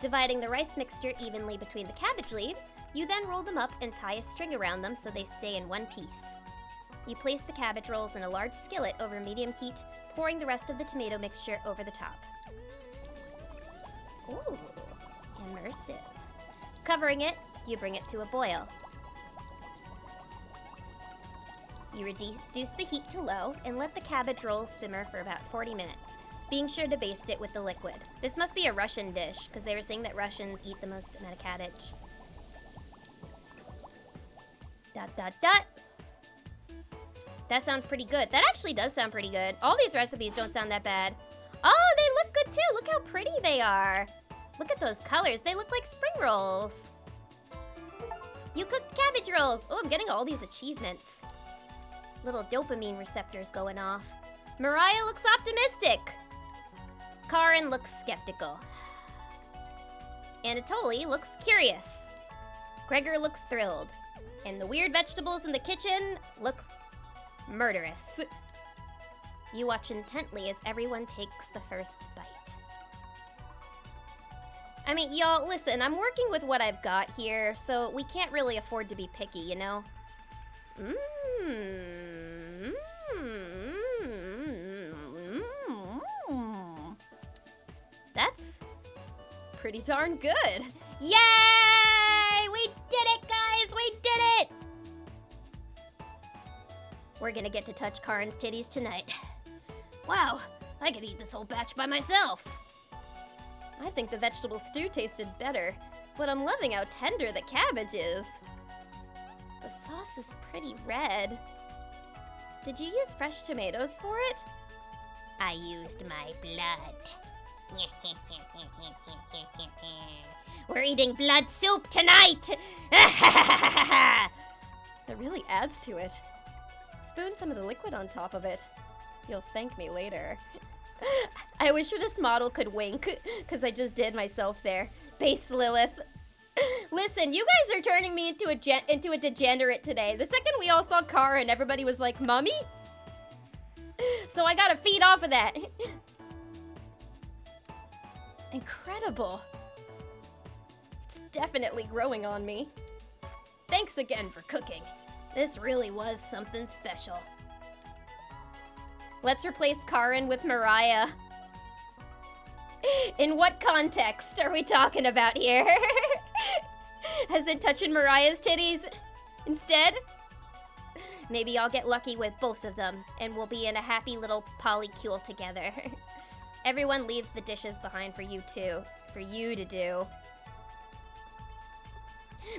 Dividing the rice mixture evenly between the cabbage leaves, you then roll them up and tie a string around them so they stay in one piece. You place the cabbage rolls in a large skillet over medium heat, pouring the rest of the tomato mixture over the top. Ooh, immersive. Covering it, You bring it to a boil. You reduce the heat to low and let the cabbage rolls simmer for about 40 minutes, being sure to baste it with the liquid. This must be a Russian dish, because they were saying that Russians eat the most amount of cabbage. Dot dot dot. That sounds pretty good. That actually does sound pretty good. All these recipes don't sound that bad. Oh, they look good too. Look how pretty they are. Look at those colors. They look like spring rolls. You cooked cabbage rolls. Oh, I'm getting all these achievements. Little dopamine receptors going off. Mariah looks optimistic. Karin looks skeptical. Anatoly looks curious. Gregor looks thrilled. And the weird vegetables in the kitchen look murderous. You watch intently as everyone takes the first bite. I mean, y'all, listen, I'm working with what I've got here, so we can't really afford to be picky, you know? That's pretty darn good. Yay! We did it, guys! We did it! We're gonna get to touch Karin's titties tonight. Wow, I could eat this whole batch by myself. I think the vegetable stew tasted better, but I'm loving how tender the cabbage is. The sauce is pretty red. Did you use fresh tomatoes for it? I used my blood. We're eating blood soup tonight! That really adds to it. Spoon some of the liquid on top of it. You'll thank me later. I wish this model could wink, because I just did myself there. Base Lilith. Listen, you guys are turning me into a degenerate today. The second we all saw Karin, everybody was like, Mommy? So I gotta feed off of that. Incredible. It's definitely growing on me. Thanks again for cooking. This really was something special. Let's replace Karin with Mariah. In what context are we talking about here? Has it touching Mariah's titties instead? Maybe I'll get lucky with both of them, and we'll be in a happy little polycule together. Everyone leaves the dishes behind for you to do.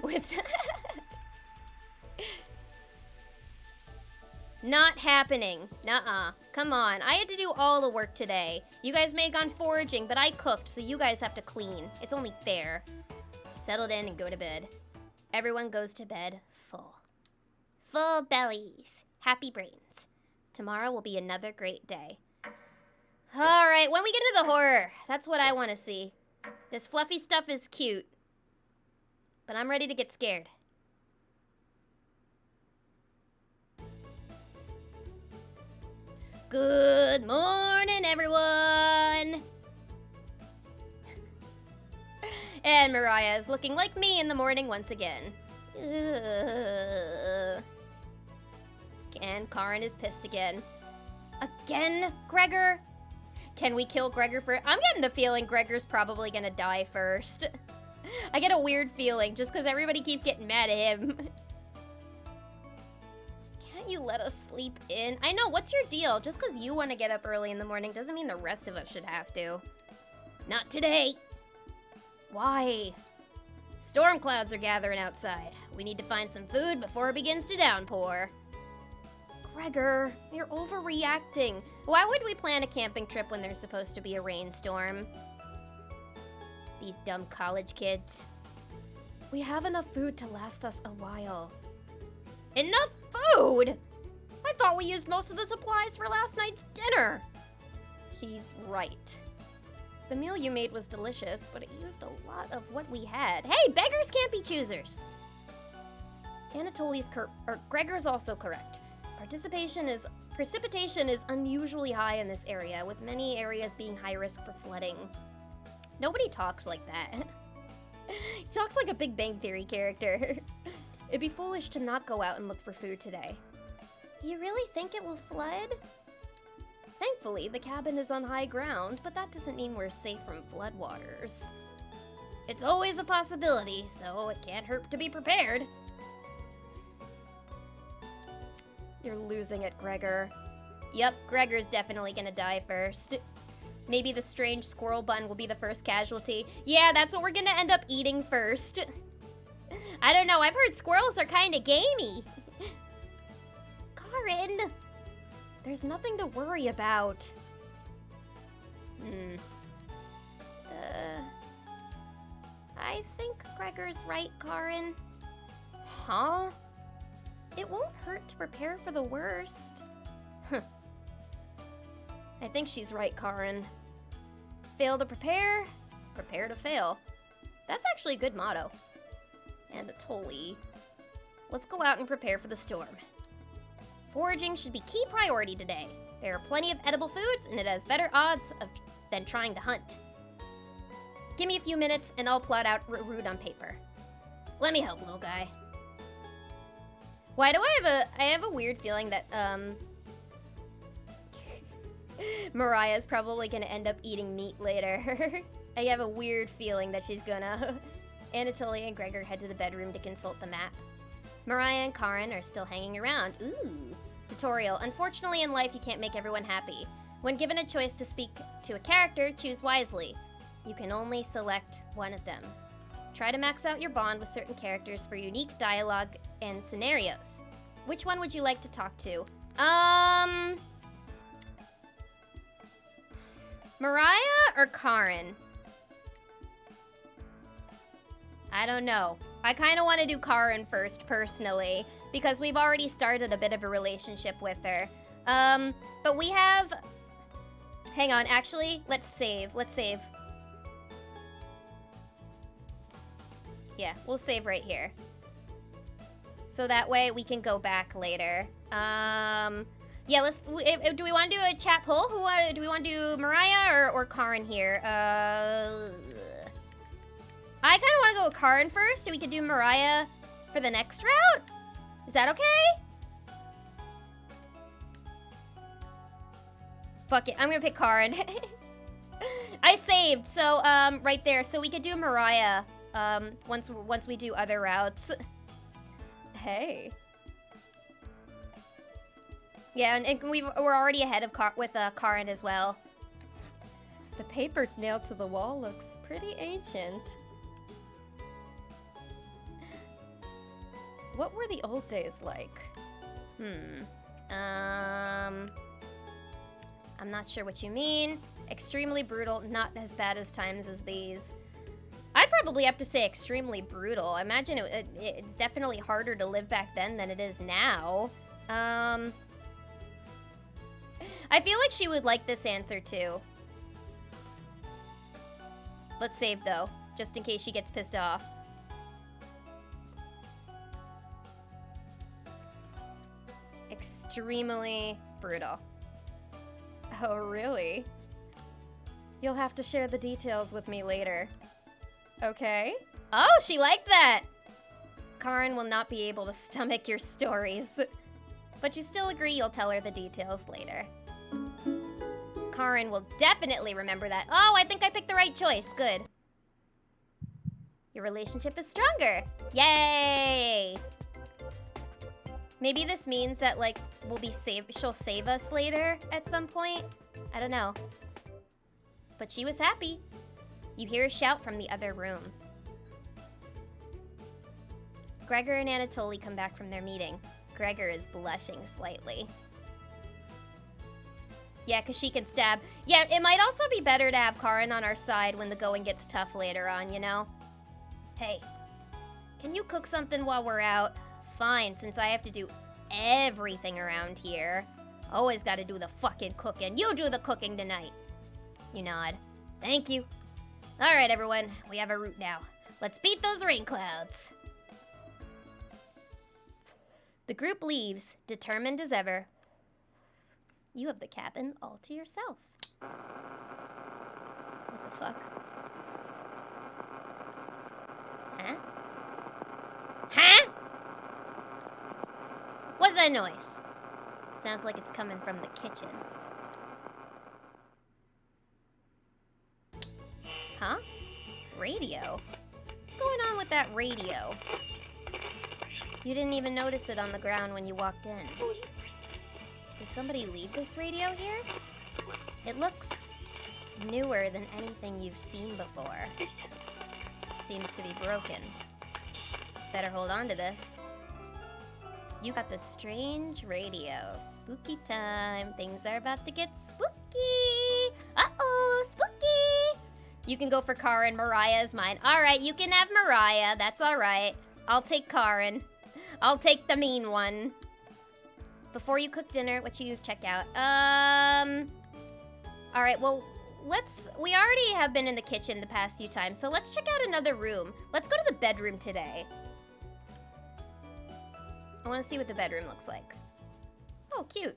With Not happening. Nuh-uh. Come on. I had to do all the work today. You guys may have gone foraging, but I cooked, so you guys have to clean. It's only fair. Settle in and go to bed. Everyone goes to bed full. Full bellies. Happy brains. Tomorrow will be another great day. Alright, when we get into the horror, that's what I want to see. This fluffy stuff is cute, but I'm ready to get scared. Good morning, everyone! And Mariah is looking like me in the morning once again. And Karin is pissed again. Again, Gregor? Can we kill Gregor first? I'm getting the feeling Gregor's probably gonna die first. I get a weird feeling just because everybody keeps getting mad at him. Can't you let us sleep in? I know, what's your deal? Just because you want to get up early in the morning doesn't mean the rest of us should have to. Not today. Why? Storm clouds are gathering outside. We need to find some food before it begins to downpour. Gregor, you're overreacting. Why would we plan a camping trip when there's supposed to be a rainstorm? These dumb college kids. We have enough food to last us a while. Enough food? I thought we used most of the supplies for last night's dinner. He's right. The meal you made was delicious, but it used a lot of what we had. Hey, beggars can't be choosers. Anatoly's Gregor's also correct. Precipitation is unusually high in this area, with many areas being high risk for flooding. Nobody talks like that. He talks like a Big Bang Theory character. It'd be foolish to not go out and look for food today. You really think it will flood? Thankfully, the cabin is on high ground, but that doesn't mean we're safe from floodwaters. It's always a possibility, so it can't hurt to be prepared. You're losing it, Gregor. Yep, Gregor's definitely gonna die first. Maybe the strange squirrel bun will be the first casualty. Yeah, that's what we're gonna end up eating first. I don't know, I've heard squirrels are kinda gamey. Karin! There's nothing to worry about. I think Gregor's right, Karin. Huh? It won't hurt to prepare for the worst. I think she's right, Karin. Fail to prepare, prepare to fail. That's actually a good motto. Anatoly. Let's go out and prepare for the storm. Foraging should be key priority today. There are plenty of edible foods, and it has better odds than trying to hunt. Give me a few minutes, and I'll plot out a route on paper. Let me help, little guy. Why do I have a weird feeling that, Mariah's probably gonna end up eating meat later. I have a weird feeling that she's gonna. Anatoly and Gregor head to the bedroom to consult the map. Mariah and Karin are still hanging around. Ooh. Tutorial. Unfortunately, in life, you can't make everyone happy. When given a choice to speak to a character, choose wisely. You can only select one of them. Try to max out your bond with certain characters for unique dialogue and scenarios. Which one would you like to talk to? Mariah or Karin? I don't know. I kind of want to do Karin first, personally, because we've already started a bit of a relationship with her. But we have... Hang on, actually, let's save. Yeah, we'll save right here. So that way we can go back later. Yeah, let's... do we want to do a chat poll? Do we want to do Mariah or Karin here? I kind of want to go with Karin first, so we could do Mariah for the next route? Is that okay? Fuck it, I'm gonna pick Karin. I saved, so, right there. So we could do Mariah, once we do other routes. Hey. Yeah, and we're already ahead of Karin as well. The paper nailed to the wall looks pretty ancient. What were the old days like? I'm not sure what you mean. Extremely brutal, not as bad as times as these. I'd probably have to say extremely brutal. I imagine it's definitely harder to live back then than it is now. I feel like she would like this answer too. Let's save though, just in case she gets pissed off. Extremely brutal. Oh, really? You'll have to share the details with me later. Okay. Oh, she liked that! Karin will not be able to stomach your stories. But you still agree you'll tell her the details later. Karin will definitely remember that. Oh, I think I picked the right choice. Good. Your relationship is stronger. Yay! Maybe this means that, like, she'll save us later at some point. I don't know. But she was happy. You hear a shout from the other room. Gregor and Anatoly come back from their meeting. Gregor is blushing slightly. Yeah, because she can stab. Yeah, it might also be better to have Karin on our side when the going gets tough later on, you know? Hey, can you cook something while we're out? Fine, since I have to do everything around here. Always gotta do the fucking cooking. You do the cooking tonight. You nod. Thank you. Alright, everyone. We have a route now. Let's beat those rain clouds. The group leaves, determined as ever. You have the cabin all to yourself. What the fuck? Huh? Huh? What's that noise? Sounds like it's coming from the kitchen. Huh? radio? What's going on with that radio? You didn't even notice it on the ground when you walked in. Did somebody leave this radio here? It looks newer than anything you've seen before. Seems to be broken. Better hold on to this. You got the strange radio. Spooky time. Things are about to get spooky. Uh-oh, spooky. You can go for Karin. Mariah is mine. All right, you can have Mariah. That's all right. I'll take Karin. I'll take the mean one. Before you cook dinner, what you check out? All right, well, we already have been in the kitchen the past few times, so let's check out another room. Let's go to the bedroom today. I want to see what the bedroom looks like. Oh, cute.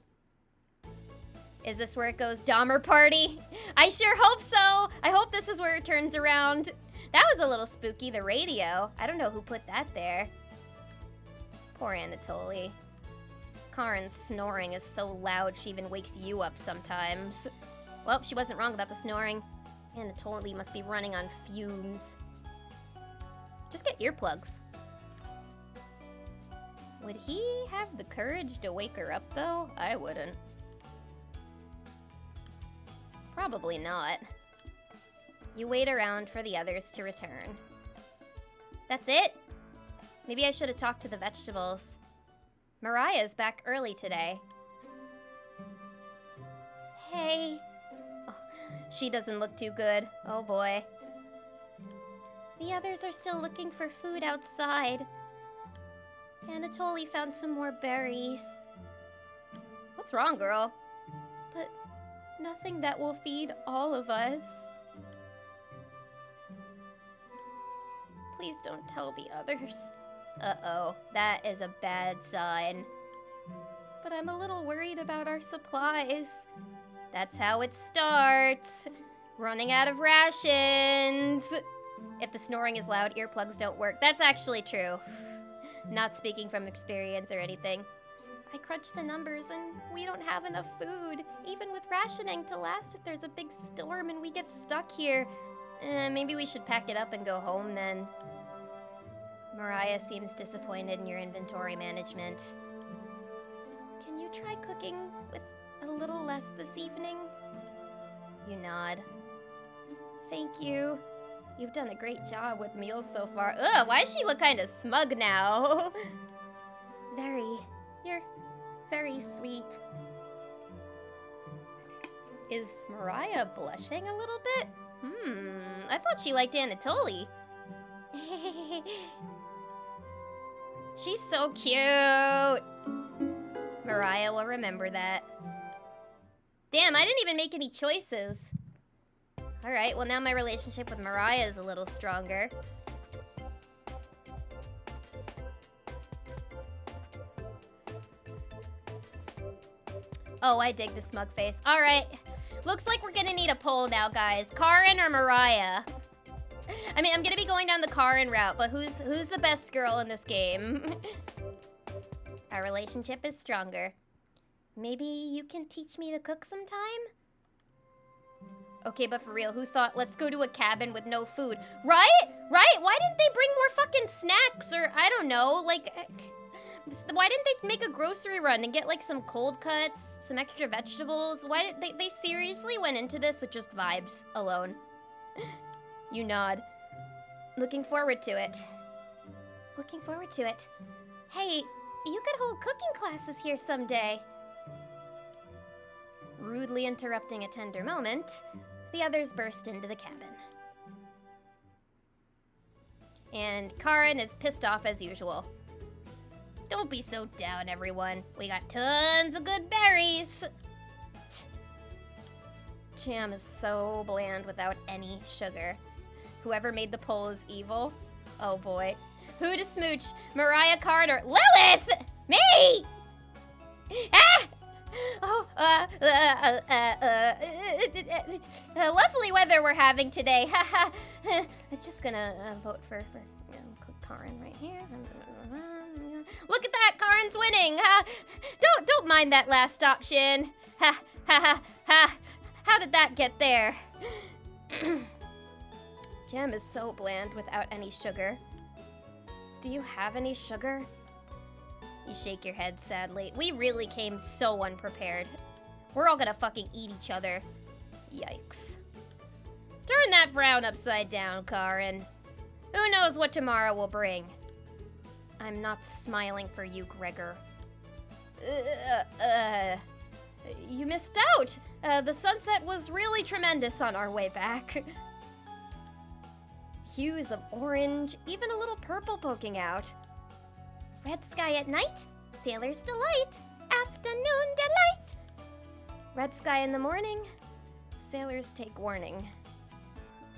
Is this where it goes? Dahmer party? I sure hope so. I hope this is where it turns around. That was a little spooky, the radio. I don't know who put that there. Poor Anatoly. Karin's snoring is so loud she even wakes you up sometimes. Well, she wasn't wrong about the snoring. Anatoly must be running on fumes. Just get earplugs. Would he have the courage to wake her up, though? I wouldn't. Probably not. You wait around for the others to return. That's it? Maybe I should have talked to the vegetables. Mariah's back early today. Hey. Oh, she doesn't look too good. Oh boy. The others are still looking for food outside. Anatoly found some more berries. What's wrong, girl? But nothing that will feed all of us. Please don't tell the others. Uh-oh, that is a bad sign. But I'm a little worried about our supplies. That's how it starts. Running out of rations. If the snoring is loud, earplugs don't work. That's actually true. Not speaking from experience or anything. I crunched the numbers and we don't have enough food, even with rationing to last if there's a big storm and we get stuck here. Maybe we should pack it up and go home then. Mariah seems disappointed in your inventory management. Can you try cooking with a little less this evening? You nod. Thank you. You've done a great job with meals so far. Ugh, why does she look kind of smug now? You're very sweet. Is Mariah blushing a little bit? I thought she liked Anatoly. She's so cute. Mariah will remember that. Damn, I didn't even make any choices. Alright, well now my relationship with Mariah is a little stronger. Oh, I dig the smug face. Alright, looks like we're gonna need a poll now, guys. Karin or Mariah? I mean, I'm gonna be going down the Karin route, but who's the best girl in this game? Our relationship is stronger. Maybe you can teach me to cook sometime? Okay, but for real, who thought, let's go to a cabin with no food? Right? Right? Why didn't they bring more fucking snacks? Or, I don't know, like, why didn't they make a grocery run and get, like, some cold cuts, some extra vegetables? Why did they seriously went into this with just vibes alone? You nod. Looking forward to it. Looking forward to it. Hey, you could hold cooking classes here someday. Rudely interrupting a tender moment, the others burst into the cabin. And Karin is pissed off as usual. Don't be so down, everyone. We got tons of good berries. Jam is so bland without any sugar. Whoever made the poll is evil. Oh boy. Who to smooch? Mariah, Karin, or Lilith? Me! Ah! Oh, lovely weather we're having today. Haha. I'm just gonna vote for Karin right here. Look at that, Karin's winning. Don't mind that last option. Ha ha ha ha. How did that get there? Jam is so bland without any sugar. Do you have any sugar? You shake your head sadly. We really came so unprepared. We're all gonna fucking eat each other. Yikes. Turn that frown upside down, Karin. Who knows what tomorrow will bring? I'm not smiling for you, Gregor. You missed out! The sunset was really tremendous on our way back. Hues of orange, even a little purple poking out. Red sky at night, sailor's delight, afternoon delight. Red sky in the morning, sailors take warning.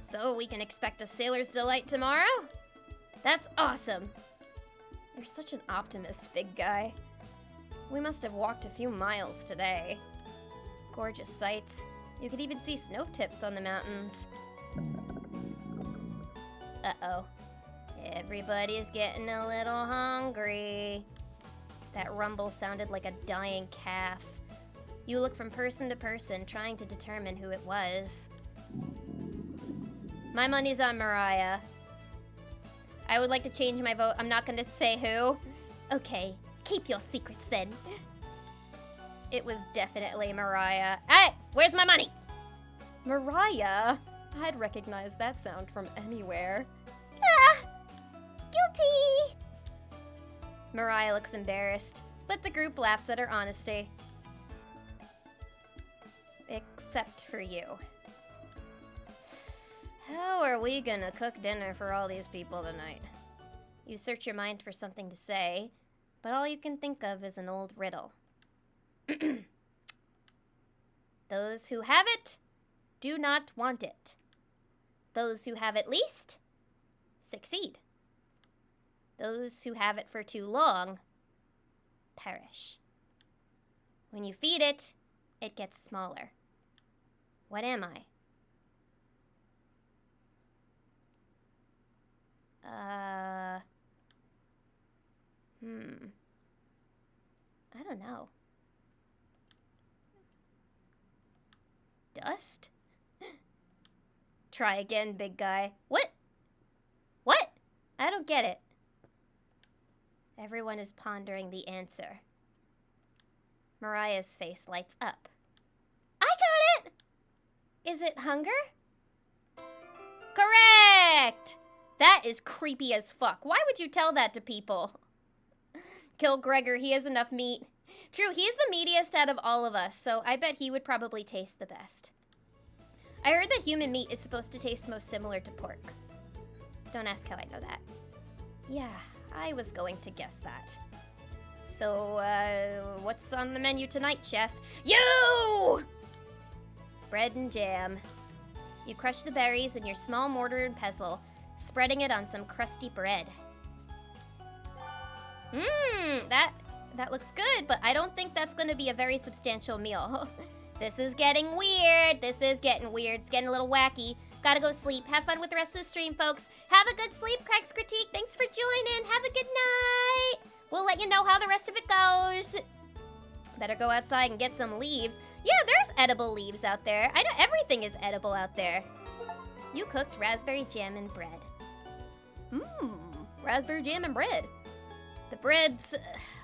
So we can expect a sailor's delight tomorrow? That's awesome. You're such an optimist, big guy. We must have walked a few miles today. Gorgeous sights. You could even see snow tips on the mountains. Uh-oh. Everybody's getting a little hungry. That rumble sounded like a dying calf. You look from person to person, trying to determine who it was. My money's on Mariah. I would like to change my vote. I'm not gonna say who. Okay, keep your secrets then. It was definitely Mariah. Hey, where's my money? Mariah? I'd recognize that sound from anywhere. Ah! Guilty! Mariah looks embarrassed, but the group laughs at her honesty. Except for you. How are we gonna cook dinner for all these people tonight? You search your mind for something to say, but all you can think of is an old riddle. Those who have it do not want it. Those who have it least succeed. Those who have it for too long perish. When you feed it, it gets smaller. What am I? I don't know. Dust? Try again, big guy. What? What? I don't get it. Everyone is pondering the answer. Mariah's face lights up. I got it! Is it hunger? Correct! That is creepy as fuck. Why would you tell that to people? Kill Gregor, he has enough meat. True, he's the meatiest out of all of us, so I bet he would probably taste the best. I heard that human meat is supposed to taste most similar to pork. Don't ask how I know that. Yeah, I was going to guess that. So, what's on the menu tonight, chef? You! Bread and jam. You crush the berries in your small mortar and pestle, spreading it on some crusty bread. That looks good, but I don't think that's gonna be a very substantial meal. This is getting weird. This is getting weird. It's getting a little wacky. Gotta go sleep. Have fun with the rest of the stream, folks. Have a good sleep, Craig's Critique. Thanks for joining. Have a good night. We'll let you know how the rest of it goes. Better go outside and get some leaves. Yeah, there's edible leaves out there. I know everything is edible out there. You cooked raspberry jam and bread. Raspberry jam and bread. The bread's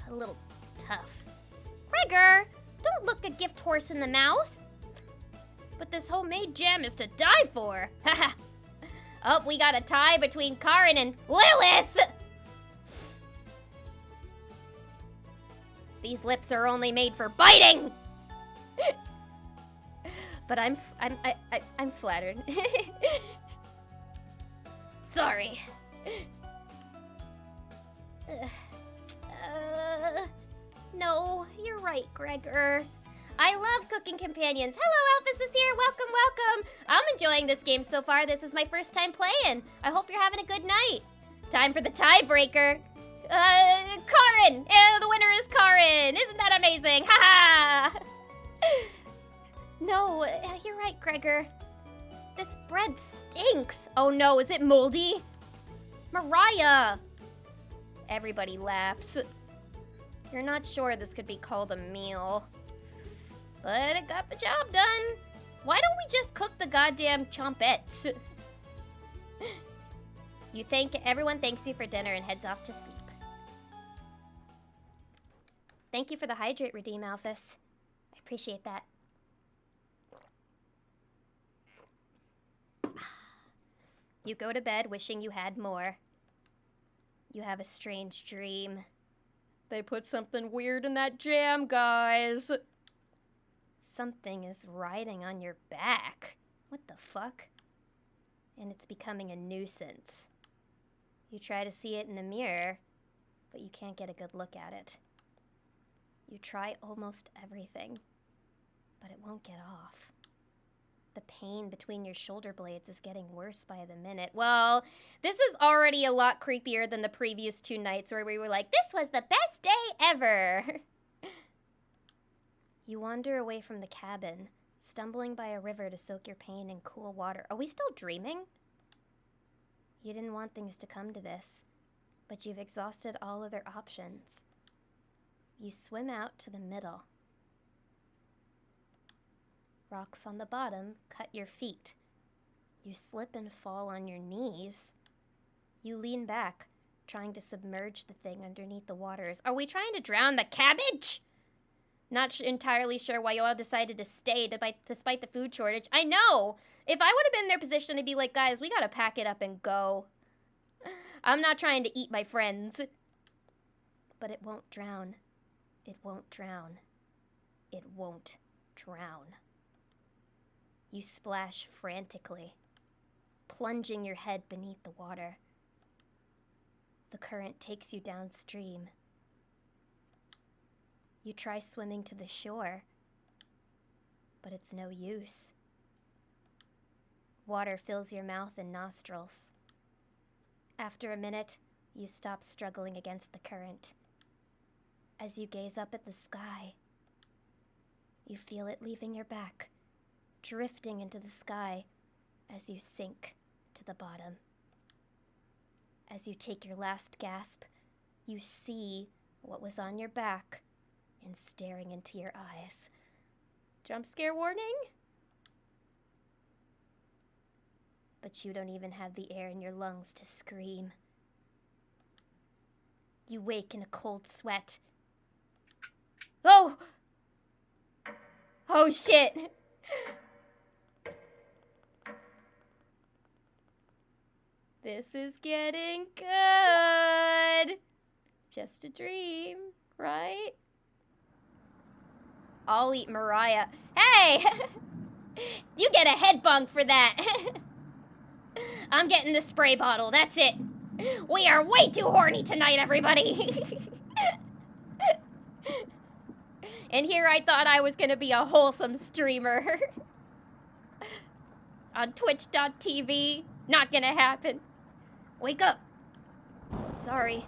a little tough. Gregor, don't look a gift horse in the mouth. But this homemade jam is to die for. Haha. Oh, we got a tie between Karin and Lilith. These lips are only made for biting. But I'm flattered. Sorry. No, you're right, Gregor. I love cooking companions. Hello, Elvis is here. Welcome, welcome. I'm enjoying this game so far. This is my first time playing. I hope you're having a good night. Time for the tiebreaker. Karin. The winner is Karin. Isn't that amazing? Ha ha. No, you're right, Gregor. This bread stinks. Oh no, is it moldy? Mariah. Everybody laughs. You're not sure this could be called a meal. But it got the job done. Why don't we just cook the goddamn chompettes? Everyone thanks you for dinner and heads off to sleep. Thank you for the hydrate redeem, Alphys. I appreciate that. You go to bed wishing you had more. You have a strange dream. They put something weird in that jam, guys. Something is riding on your back. What the fuck? And it's becoming a nuisance. You try to see it in the mirror, but you can't get a good look at it. You try almost everything, but it won't get off. The pain between your shoulder blades is getting worse by the minute. Well, this is already a lot creepier than the previous 2 nights where we were like, this was the best day ever. You wander away from the cabin, stumbling by a river to soak your pain in cool water. Are we still dreaming? You didn't want things to come to this, but you've exhausted all other options. You swim out to the middle. Rocks on the bottom cut your feet. You slip and fall on your knees. You lean back, trying to submerge the thing underneath the waters. Are we trying to drown the cabbage? Not entirely sure why you all decided to stay despite the food shortage. I know! If I would have been in their position, I'd be like, guys, we gotta pack it up and go. I'm not trying to eat my friends. But it won't drown. It won't drown. It won't drown. You splash frantically, plunging your head beneath the water. The current takes you downstream. You try swimming to the shore, but it's no use. Water fills your mouth and nostrils. After a minute, you stop struggling against the current. As you gaze up at the sky, you feel it leaving your back, drifting into the sky as you sink to the bottom. As you take your last gasp, you see what was on your back and staring into your eyes. Jump scare warning? But you don't even have the air in your lungs to scream. You wake in a cold sweat. Oh! Oh shit! This is getting good! Just a dream, right? I'll eat Mariah. Hey! You get a head bunk for that! I'm getting the spray bottle, that's it. We are way too horny tonight, everybody! And here I thought I was gonna be a wholesome streamer. On Twitch.tv, not gonna happen. Wake up! Sorry,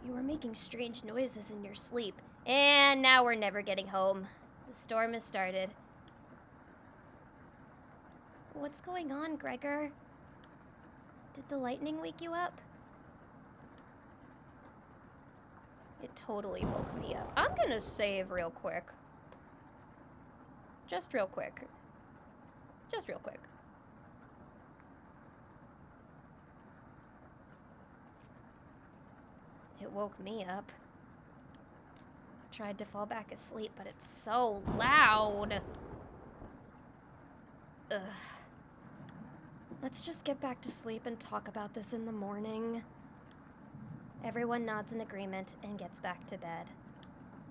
you were making strange noises in your sleep. And now we're never getting home. The storm has started. What's going on, Gregor? Did the lightning wake you up? It totally woke me up. I'm gonna save real quick. Just real quick. Just real quick. It woke me up. Tried to fall back asleep, but it's so loud. Ugh. Let's just get back to sleep and talk about this in the morning. Everyone nods in agreement and gets back to bed.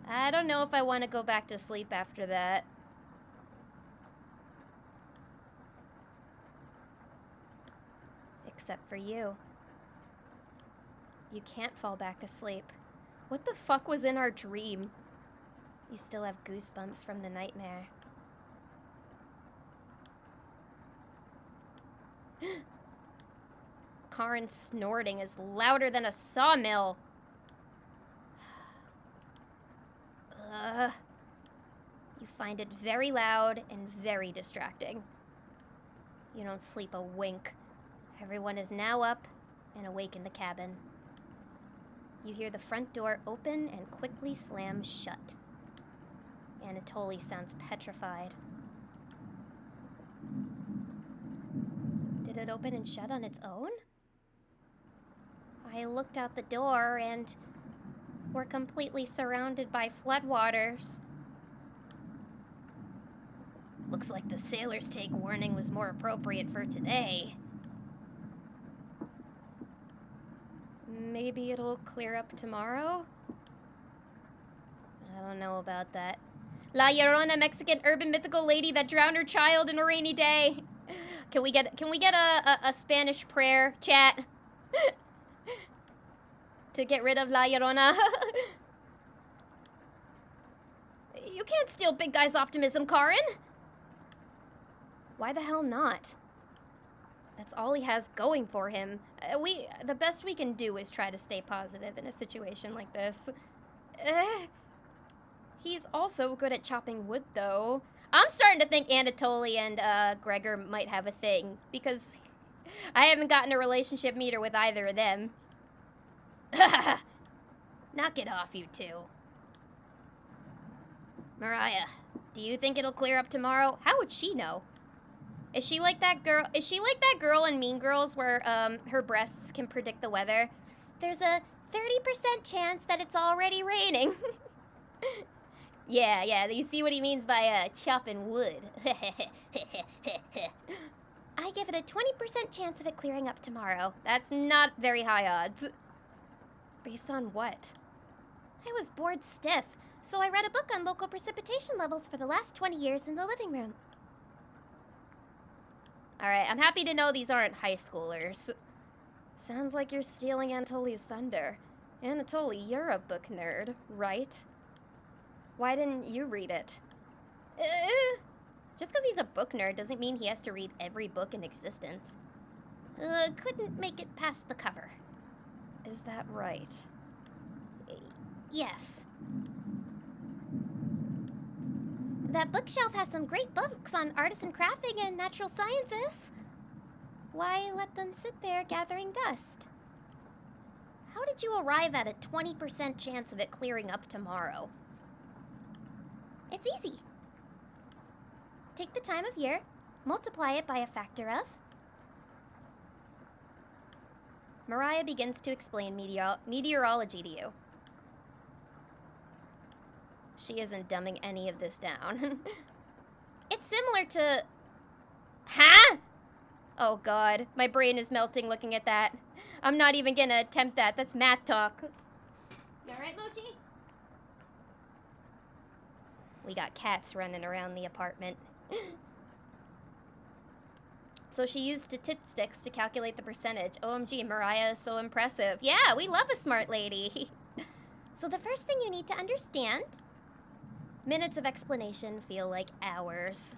I don't know if I want to go back to sleep after that. Except for you. You can't fall back asleep. What the fuck was in our dream? You still have goosebumps from the nightmare. Karin's snorting is louder than a sawmill. You find it very loud and very distracting. You don't sleep a wink. Everyone is now up and awake in the cabin. You hear the front door open and quickly slam shut. Anatoly sounds petrified. Did it open and shut on its own? I looked out the door and we're completely surrounded by floodwaters. Looks like the sailor's take warning was more appropriate for today. Maybe it'll clear up tomorrow? I don't know about that. La Llorona, Mexican urban mythical lady that drowned her child in a rainy day. Can we get a Spanish prayer, chat? To get rid of La Llorona. You can't steal big guy's optimism, Karin. Why the hell not? That's all he has going for him. The best we can do is try to stay positive in a situation like this. He's also good at chopping wood, though. I'm starting to think Anatoly and Gregor might have a thing, because I haven't gotten a relationship meter with either of them. Knock it off, you two. Mariah, do you think it'll clear up tomorrow? How would she know? Is she like that girl? Is she like that girl in Mean Girls where her breasts can predict the weather? There's a 30% chance that it's already raining. Yeah, you see what he means by chopping wood. I give it a 20% chance of it clearing up tomorrow. That's not very high odds. Based on what? I was bored stiff, so I read a book on local precipitation levels for the last 20 years in the living room. Alright, I'm happy to know these aren't high schoolers. Sounds like you're stealing Anatoly's thunder. Anatoly, you're a book nerd, right? Why didn't you read it? Just because he's a book nerd doesn't mean he has to read every book in existence. Couldn't make it past the cover. Is that right? Yes. That bookshelf has some great books on artisan crafting and natural sciences. Why let them sit there gathering dust? How did you arrive at a 20% chance of it clearing up tomorrow? It's easy. Take the time of year, multiply it by a factor of. Mariah begins to explain meteorology to you. She isn't dumbing any of this down. It's similar to... Huh? Oh god, my brain is melting looking at that. I'm not even gonna attempt that. That's math talk. You alright, Mochi? We got cats running around the apartment. So she used statistics to calculate the percentage. OMG, Mariah is so impressive. Yeah, we love a smart lady. So the first thing you need to understand... Minutes of explanation feel like hours.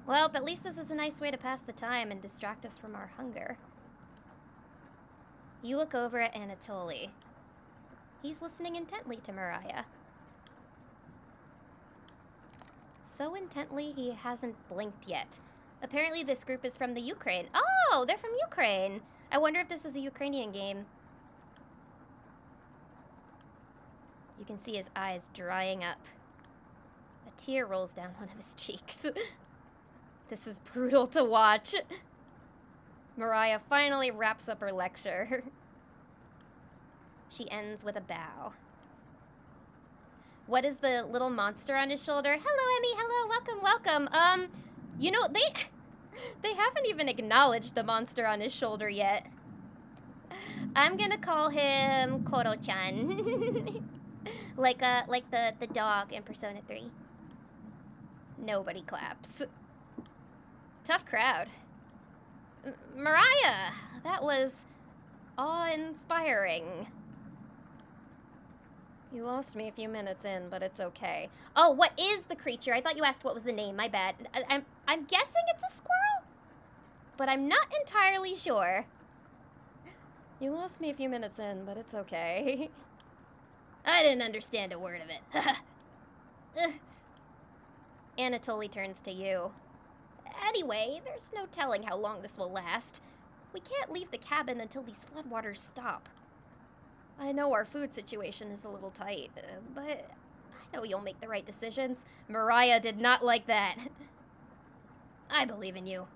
Well, but at least this is a nice way to pass the time and distract us from our hunger. You look over at Anatoly. He's listening intently to Mariah. So intently, he hasn't blinked yet. Apparently, this group is from the Ukraine. Oh, they're from Ukraine. I wonder if this is a Ukrainian game. You can see his eyes drying up. A tear rolls down one of his cheeks. This is brutal to watch. Mariah finally wraps up her lecture. She ends with a bow. What is the little monster on his shoulder? Hello, Emmy. Hello, welcome. You know, they haven't even acknowledged the monster on his shoulder yet. I'm gonna call him Koro-chan. like the dog in Persona 3. Nobody claps. Tough crowd. Mariah, that was awe-inspiring. You lost me a few minutes in, but it's okay. Oh, what is the creature? I thought you asked what was the name. My bad. I'm guessing it's a squirrel, but I'm not entirely sure. You lost me a few minutes in, but it's okay. I didn't understand a word of it. Anatoly turns to you. Anyway, there's no telling how long this will last. We can't leave the cabin until these floodwaters stop. I know our food situation is a little tight, but I know you'll make the right decisions. Mariah did not like that. I believe in you.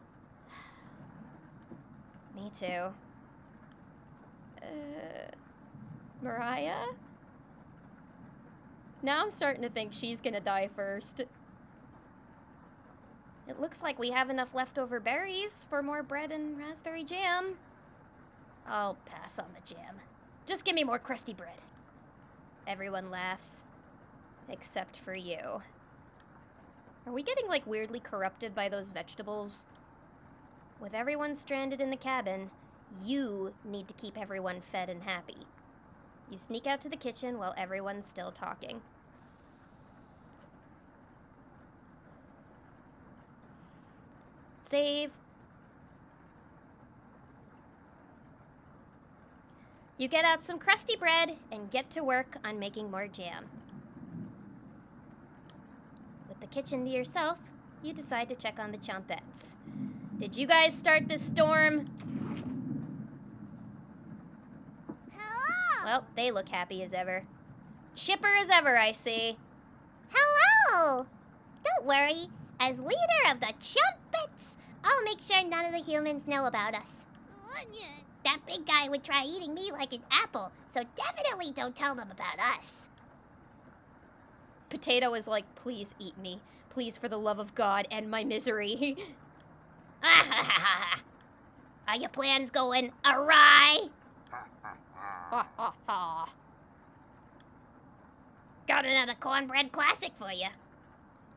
Me too. Mariah? Now I'm starting to think she's gonna die first. It looks like we have enough leftover berries for more bread and raspberry jam. I'll pass on the jam. Just give me more crusty bread. Everyone laughs. Except for you. Are we getting, like, weirdly corrupted by those vegetables? With everyone stranded in the cabin, you need to keep everyone fed and happy. You sneak out to the kitchen while everyone's still talking. Save. You get out some crusty bread and get to work on making more jam. With the kitchen to yourself, you decide to check on the Chompettes. Did you guys start this storm? Hello. Well, they look happy as ever. Chipper as ever, I see. Hello! Don't worry. As leader of the Chumpets, I'll make sure none of the humans know about us. Onion. That big guy would try eating me like an apple, so definitely don't tell them about us. Potato is like, please eat me. Please, for the love of God, end my misery. Are your plans going awry? Ha ha ha. Got another cornbread classic for you.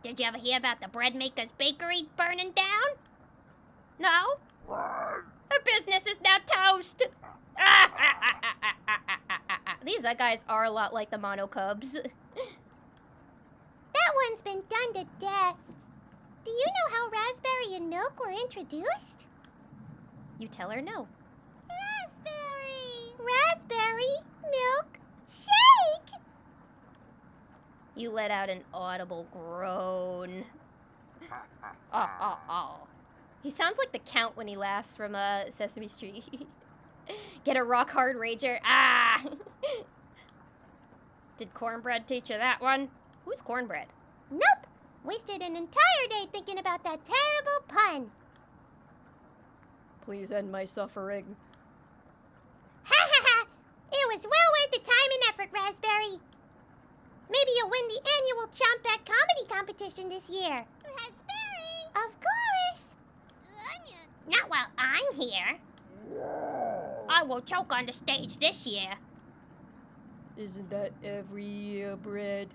Did you ever hear about the bread maker's bakery burning down? No? Her business is now toast. These guys are a lot like the Mono Cubs. That one's been done to death. Do you know how raspberry and milk were introduced? You tell her no. Raspberry. Raspberry milk shake! You let out an audible groan. He sounds like the Count when he laughs from Sesame Street. Get a rock hard rager. Ah! Did Cornbread teach you that one? Who's Cornbread? Nope! Wasted an entire day thinking about that terrible pun. Please end my suffering. Ha ha ha! It was well worth the time and effort, Raspberry. Maybe you'll win the annual Chompette Comedy Competition this year. Raspberry. Of course! Onion. Not while I'm here. I will choke on the stage this year. Isn't that every year, Bread?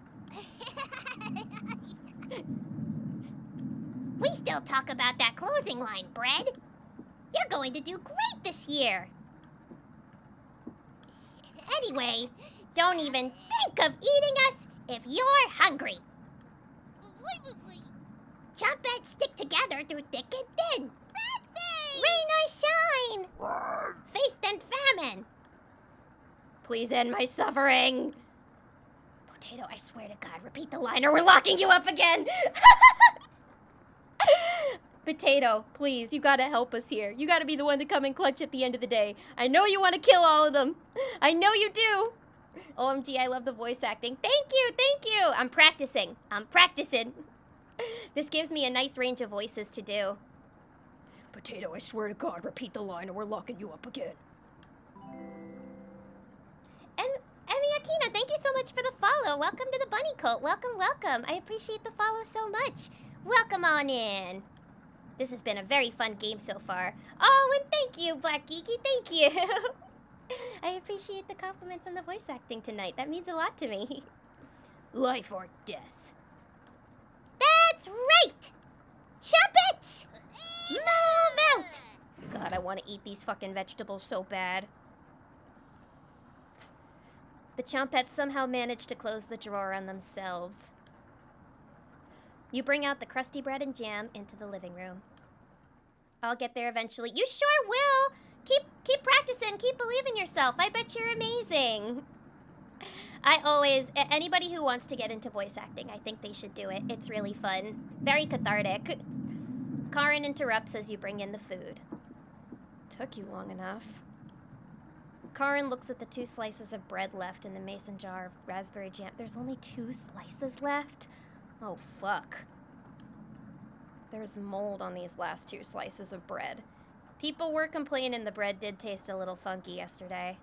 We still talk about that closing line, Bread. You're going to do great this year. Anyway, don't even think of eating us if you're hungry. Chompettes stick together through thick and thin. Raspberry. Rain or shine. Feast and famine. Please end my suffering. Potato, I swear to God, repeat the line or we're locking you up again. Potato, please, you gotta help us here. You gotta be the one to come and clutch at the end of the day. I know you want to kill all of them. I know you do. OMG, I love the voice acting. Thank you, thank you. I'm practicing. This gives me a nice range of voices to do. Potato, I swear to God, repeat the line or we're locking you up again. And Emmy Akina, thank you so much for the follow. Welcome to the Bunny Cult. Welcome, welcome. I appreciate the follow so much. Welcome on in. This has been a very fun game so far. Oh, and thank you, Black Geeky. Thank you. I appreciate the compliments on the voice acting tonight. That means a lot to me. Life or death. That's right! Chumpets! Move out! God, I want to eat these fucking vegetables so bad. The Chompettes somehow managed to close the drawer on themselves. You bring out the crusty bread and jam into the living room. I'll get there eventually. You sure will! Keep practicing, keep believing yourself. I bet you're amazing. Anybody who wants to get into voice acting, I think they should do it. It's really fun. Very cathartic. Karin interrupts as you bring in the food. Took you long enough. Karin looks at the 2 slices of bread left in the mason jar of raspberry jam. There's only 2 slices left? Oh, fuck. There's mold on these last 2 slices of bread. People were complaining the bread did taste a little funky yesterday.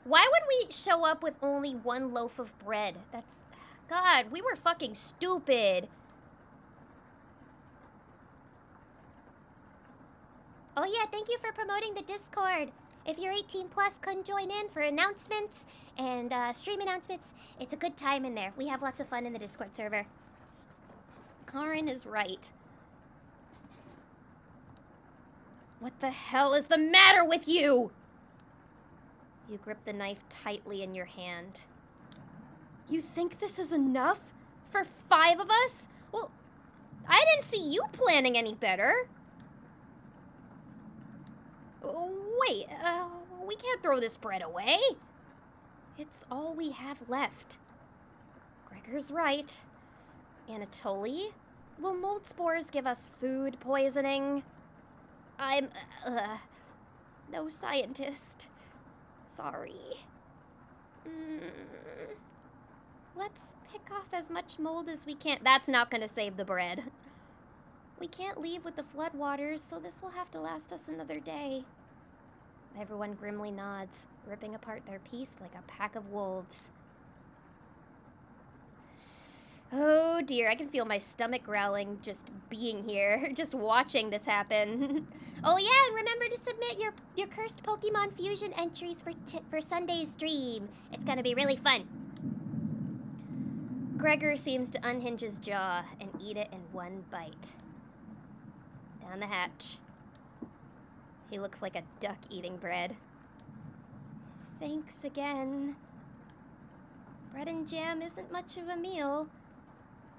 Why would we show up with only one loaf of bread? That's... God, we were fucking stupid. Oh yeah, thank you for promoting the Discord. If you're 18 plus, come join in for announcements and stream announcements. It's a good time in there. We have lots of fun in the Discord server. Karin is right. What the hell is the matter with you? You grip the knife tightly in your hand. You think this is enough? For 5 of us? Well, I didn't see you planning any better. Wait, we can't throw this bread away. It's all we have left. Gregor's right. Anatoly, will mold spores give us food poisoning? I'm, no scientist. Sorry. Let's pick off as much mold as we can. That's not gonna save the bread. We can't leave with the floodwaters, so this will have to last us another day. Everyone grimly nods, ripping apart their piece like a pack of wolves. Oh dear, I can feel my stomach growling just being here, just watching this happen. Oh yeah, and remember to submit your cursed Pokemon Fusion entries for Sunday's stream. It's gonna be really fun. Gregor seems to unhinge his jaw and eat it in one bite. Down the hatch. He looks like a duck eating bread. Thanks again. Bread and jam isn't much of a meal,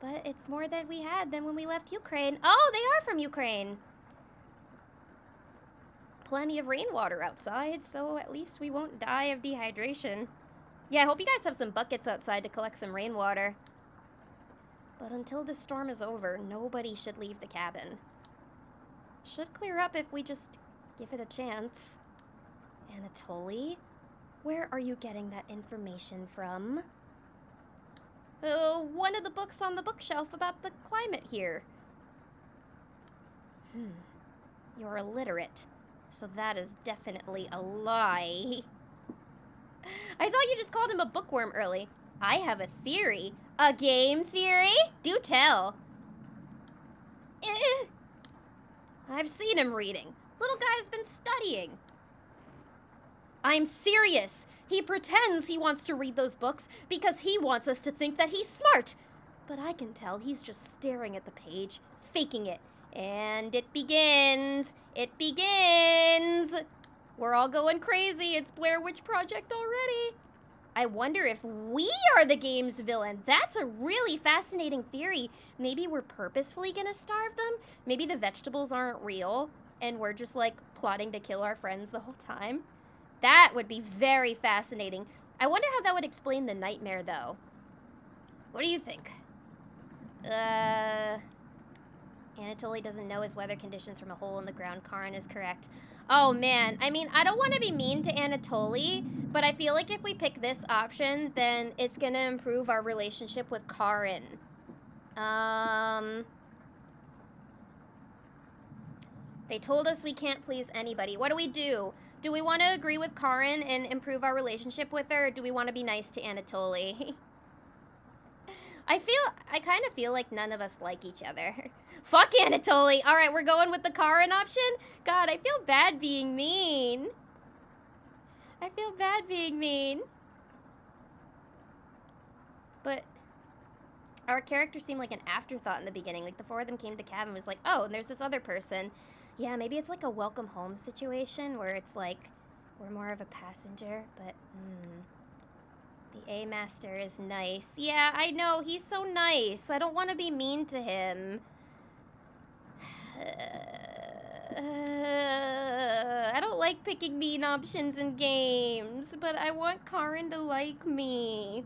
but it's more than we had than when we left Ukraine. Oh, they are from Ukraine. Plenty of rainwater outside, so at least we won't die of dehydration. Yeah, I hope you guys have some buckets outside to collect some rainwater. But until this storm is over, nobody should leave the cabin. Should clear up if we just give it a chance. Anatoly, where are you getting that information from? One of the books on the bookshelf about the climate here. You're illiterate, so that is definitely a lie. I thought you just called him a bookworm early. I have a theory. A game theory? Do tell. I've seen him reading. Little guy's been studying. I'm serious. He pretends he wants to read those books because he wants us to think that he's smart. But I can tell he's just staring at the page, faking it. And it begins. It begins. We're all going crazy. It's Blair Witch Project already. I wonder if we are the game's villain. That's a really fascinating theory. Maybe we're purposefully gonna starve them. Maybe the vegetables aren't real and we're just like plotting to kill our friends the whole time. That would be very fascinating. I wonder how that would explain the nightmare though. What do you think? Anatoly doesn't know his weather conditions from a hole in the ground. Karin is correct. Oh man, I mean, I don't want to be mean to Anatoly, but I feel like if we pick this option, then it's gonna improve our relationship with Karin. They told us we can't please anybody. What do we do? Do we want to agree with Karin and improve our relationship with her, or do we want to be nice to Anatoly? I kind of feel like none of us like each other. Fuck Anatoly. All right, we're going with the Karin option? God, I feel bad being mean. I feel bad being mean. But our character seemed like an afterthought in the beginning. Like, the four of them came to the cabin and was like, oh, and there's this other person. Yeah, maybe it's like a welcome home situation where it's like we're more of a passenger, but the A-Master is nice. Yeah, I know, he's so nice. I don't want to be mean to him. I don't like picking mean options in games, but I want Karin to like me.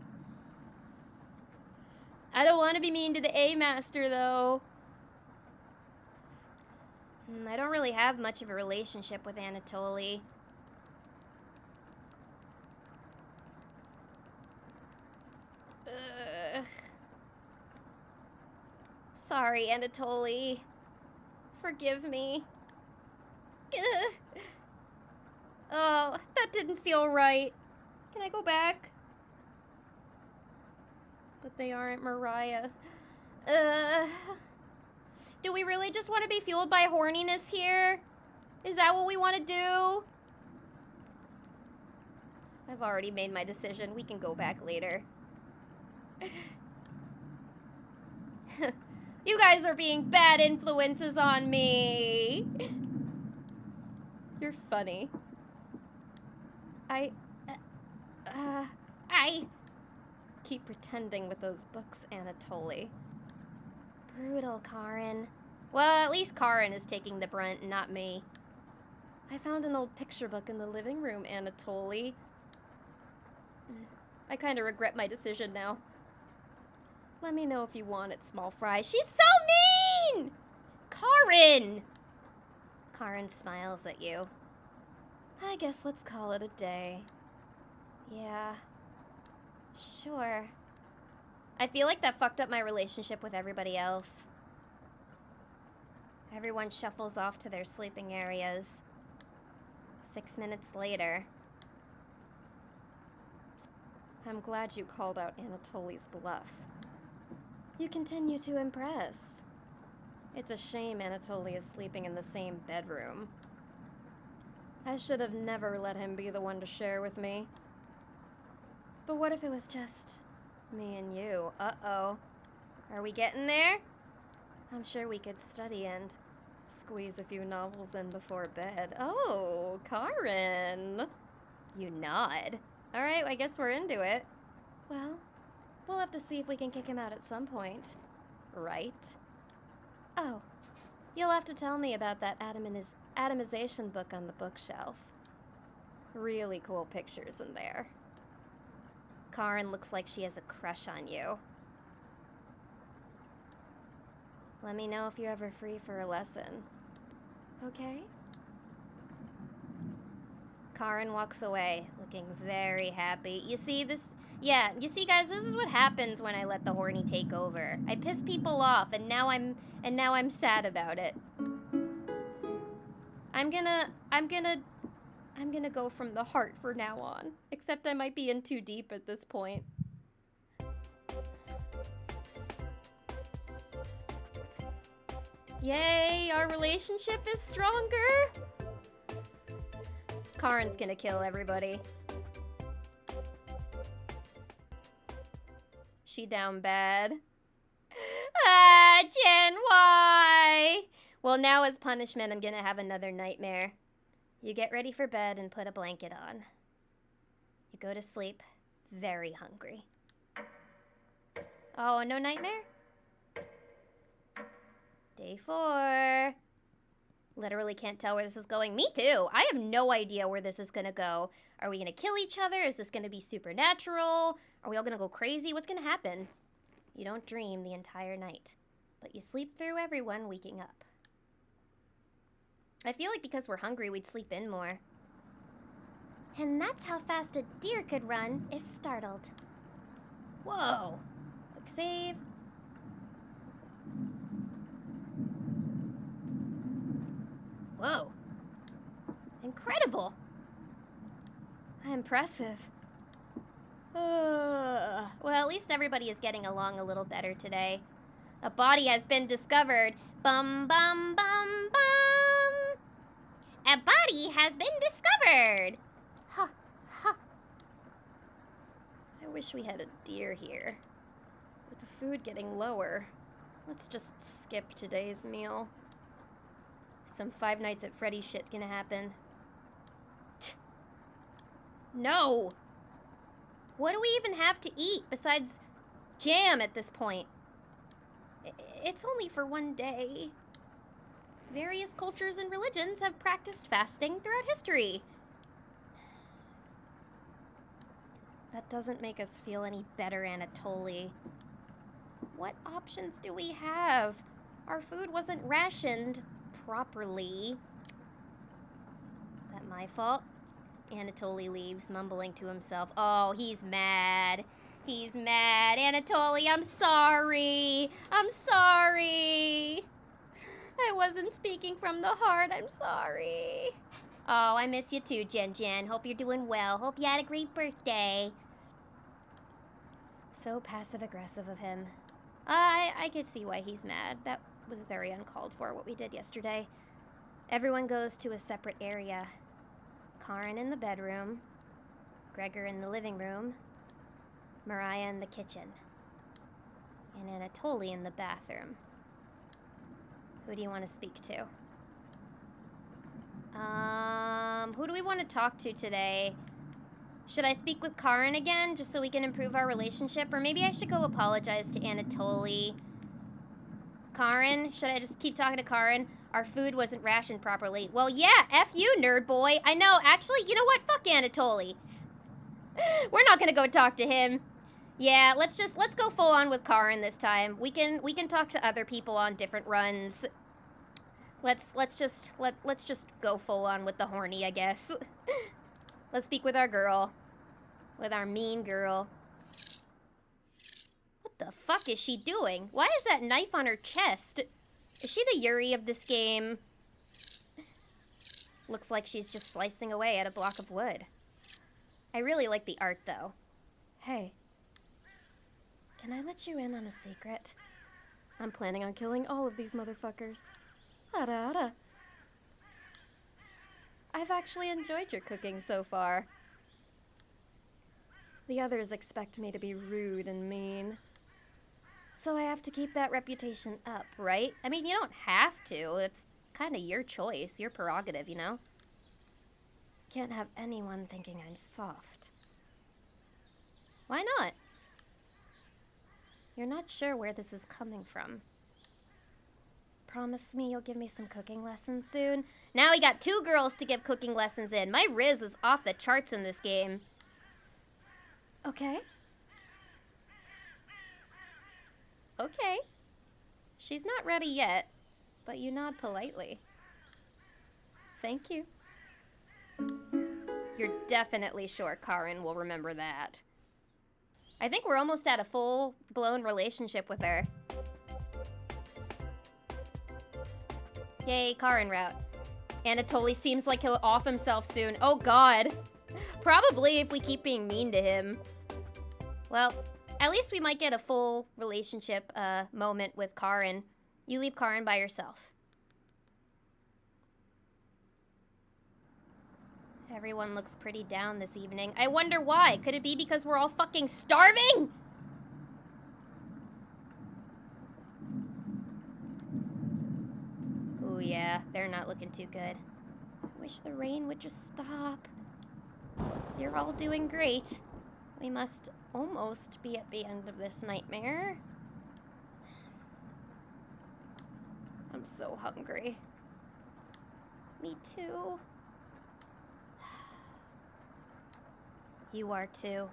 I don't want to be mean to the A-Master, though. I don't really have much of a relationship with Anatoly. Sorry, Anatoly. Forgive me. Oh, that didn't feel right. Can I go back? But they aren't Mariah. Do we really just want to be fueled by horniness here? Is that what we want to do? I've already made my decision. We can go back later. You guys are being bad influences on me. You're funny. I keep pretending with those books, Anatoly. Brutal, Karin. Well, at least Karin is taking the brunt, not me. I found an old picture book in the living room, Anatoly. I kind of regret my decision now. Let me know if you want it, small fry. She's so mean! Karin! Karin smiles at you. I guess let's call it a day. Yeah. Sure. I feel like that fucked up my relationship with everybody else. Everyone shuffles off to their sleeping areas. 6 minutes later. I'm glad you called out Anatoly's bluff. You continue to impress. It's a shame Anatoly is sleeping in the same bedroom. I should have never let him be the one to share with me. But what if it was just me and you? Uh-oh. Are we getting there? I'm sure we could study and squeeze a few novels in before bed. Oh, Karin. You nod. All right, I guess we're into it. Well, we'll have to see if we can kick him out at some point. Right? Oh, you'll have to tell me about that atomization book on the bookshelf. Really cool pictures in there. Karin looks like she has a crush on you. Let me know if you're ever free for a lesson. Okay? Karin walks away, looking very happy. You see this? Yeah, you see, guys, this is what happens when I let the horny take over. I piss people off, and now I'm sad about it. I'm gonna go from the heart for now on. Except I might be in too deep at this point. Yay, our relationship is stronger. Karin's gonna kill everybody. She down bad. Ah, Jen, why? Well, now as punishment, I'm gonna have another nightmare. You get ready for bed and put a blanket on. You go to sleep very hungry. Oh, no nightmare? Day 4. Literally can't tell where this is going. Me too. I have no idea where this is gonna go. Are we gonna kill each other? Is this gonna be supernatural? Are we all gonna go crazy? What's gonna happen? You don't dream the entire night, but you sleep through everyone waking up. I feel like because we're hungry, we'd sleep in more. And that's how fast a deer could run if startled. Whoa. Quick save. Whoa. Incredible. Impressive. Well, at least everybody is getting along a little better today. A body has been discovered. Bum, bum, bum, bum. A body has been discovered. Huh, huh. I wish we had a deer here. With the food getting lower, let's just skip today's meal. Some Five Nights at Freddy's shit gonna happen. No! What do we even have to eat besides jam at this point? It's only for one day. Various cultures and religions have practiced fasting throughout history. That doesn't make us feel any better, Anatoly. What options do we have? Our food wasn't rationed properly. Is that my fault? Anatoly leaves, mumbling to himself. Oh, he's mad. He's mad. Anatoly, I'm sorry. I'm sorry. I wasn't speaking from the heart. I'm sorry. Oh, I miss you too, Jen Jen. Hope you're doing well. Hope you had a great birthday. So passive-aggressive of him. I could see why he's mad. That was very uncalled for, what we did yesterday. Everyone goes to a separate area. Karin in the bedroom, Gregor in the living room, Mariah in the kitchen, and Anatoly in the bathroom. Who do you want to speak to? Who do we want to talk to today? Should I speak with Karin again, just so we can improve our relationship? Or maybe I should go apologize to Anatoly. Karin? Should I just keep talking to Karin? Our food wasn't rationed properly. Well, yeah, F you, nerd boy. I know, actually, you know what? Fuck Anatoly. We're not gonna go talk to him. Yeah, let's go full on with Karin this time. We can talk to other people on different runs. Let's just go full on with the horny, I guess. Let's speak with our girl. With our mean girl. What the fuck is she doing? Why is that knife on her chest? Is she the Yuri of this game? Looks like she's just slicing away at a block of wood. I really like the art, though. Hey. Can I let you in on a secret? I'm planning on killing all of these motherfuckers. Ada, ada. I've actually enjoyed your cooking so far. The others expect me to be rude and mean. So I have to keep that reputation up, right? I mean, you don't have to. It's kind of your choice, your prerogative, you know? Can't have anyone thinking I'm soft. Why not? You're not sure where this is coming from. Promise me you'll give me some cooking lessons soon? Now we got 2 girls to give cooking lessons in. My Riz is off the charts in this game. Okay. Okay. She's not ready yet, but you nod politely. Thank you. You're definitely sure Karin will remember that. I think we're almost at a full-blown relationship with her. Yay, Karin route. Anatoly seems like he'll off himself soon. Oh god. Probably if we keep being mean to him. Well, at least we might get a full relationship moment with Karin. You leave Karin by yourself. Everyone looks pretty down this evening. I wonder why. Could it be because we're all fucking starving? Oh yeah, they're not looking too good. I wish the rain would just stop. You're all doing great. We must almost be at the end of this nightmare. I'm so hungry. Me too. You are too.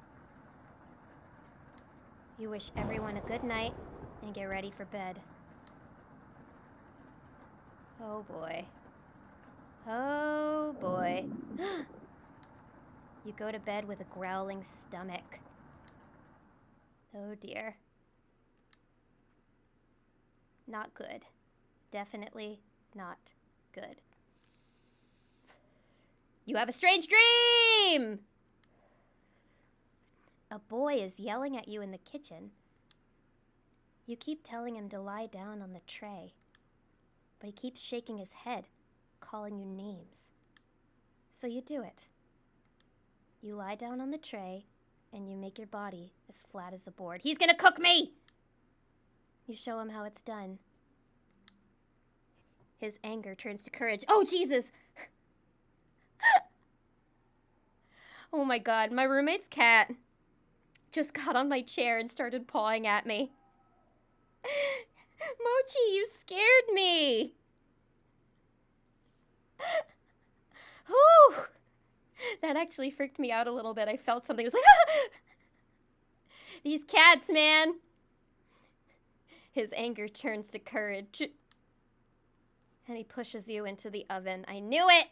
You wish everyone a good night and get ready for bed. Oh boy. Oh boy. You go to bed with a growling stomach. Oh dear. Not good. Definitely not good. You have a strange dream! A boy is yelling at you in the kitchen. You keep telling him to lie down on the tray, but he keeps shaking his head, calling you names. So you do it. You lie down on the tray, and you make your body as flat as a board. He's gonna cook me! You show him how it's done. His anger turns to courage. Oh, Jesus! Oh my god, my roommate's cat just got on my chair and started pawing at me. Mochi, you scared me! Whew! That actually freaked me out a little bit. I felt something. It was like, ah! These cats, man! His anger turns to courage. And he pushes you into the oven. I knew it!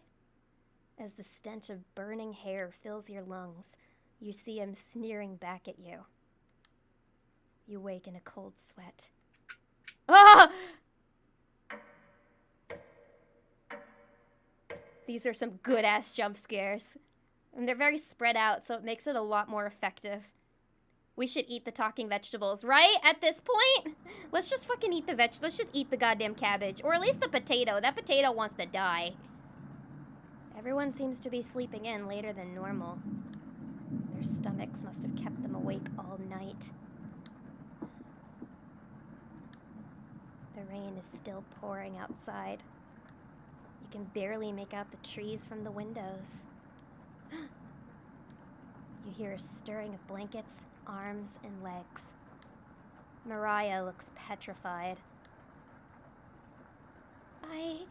As the stench of burning hair fills your lungs, you see him sneering back at you. You wake in a cold sweat. Ah! These are some good-ass jump scares. And they're very spread out, so it makes it a lot more effective. We should eat the talking vegetables, right? At this point? Let's just fucking eat the vegetables. Let's just eat the goddamn cabbage. Or at least the potato. That potato wants to die. Everyone seems to be sleeping in later than normal. Their stomachs must have kept them awake all night. The rain is still pouring outside. You can barely make out the trees from the windows. You hear a stirring of blankets, arms, and legs. Mariah looks petrified. I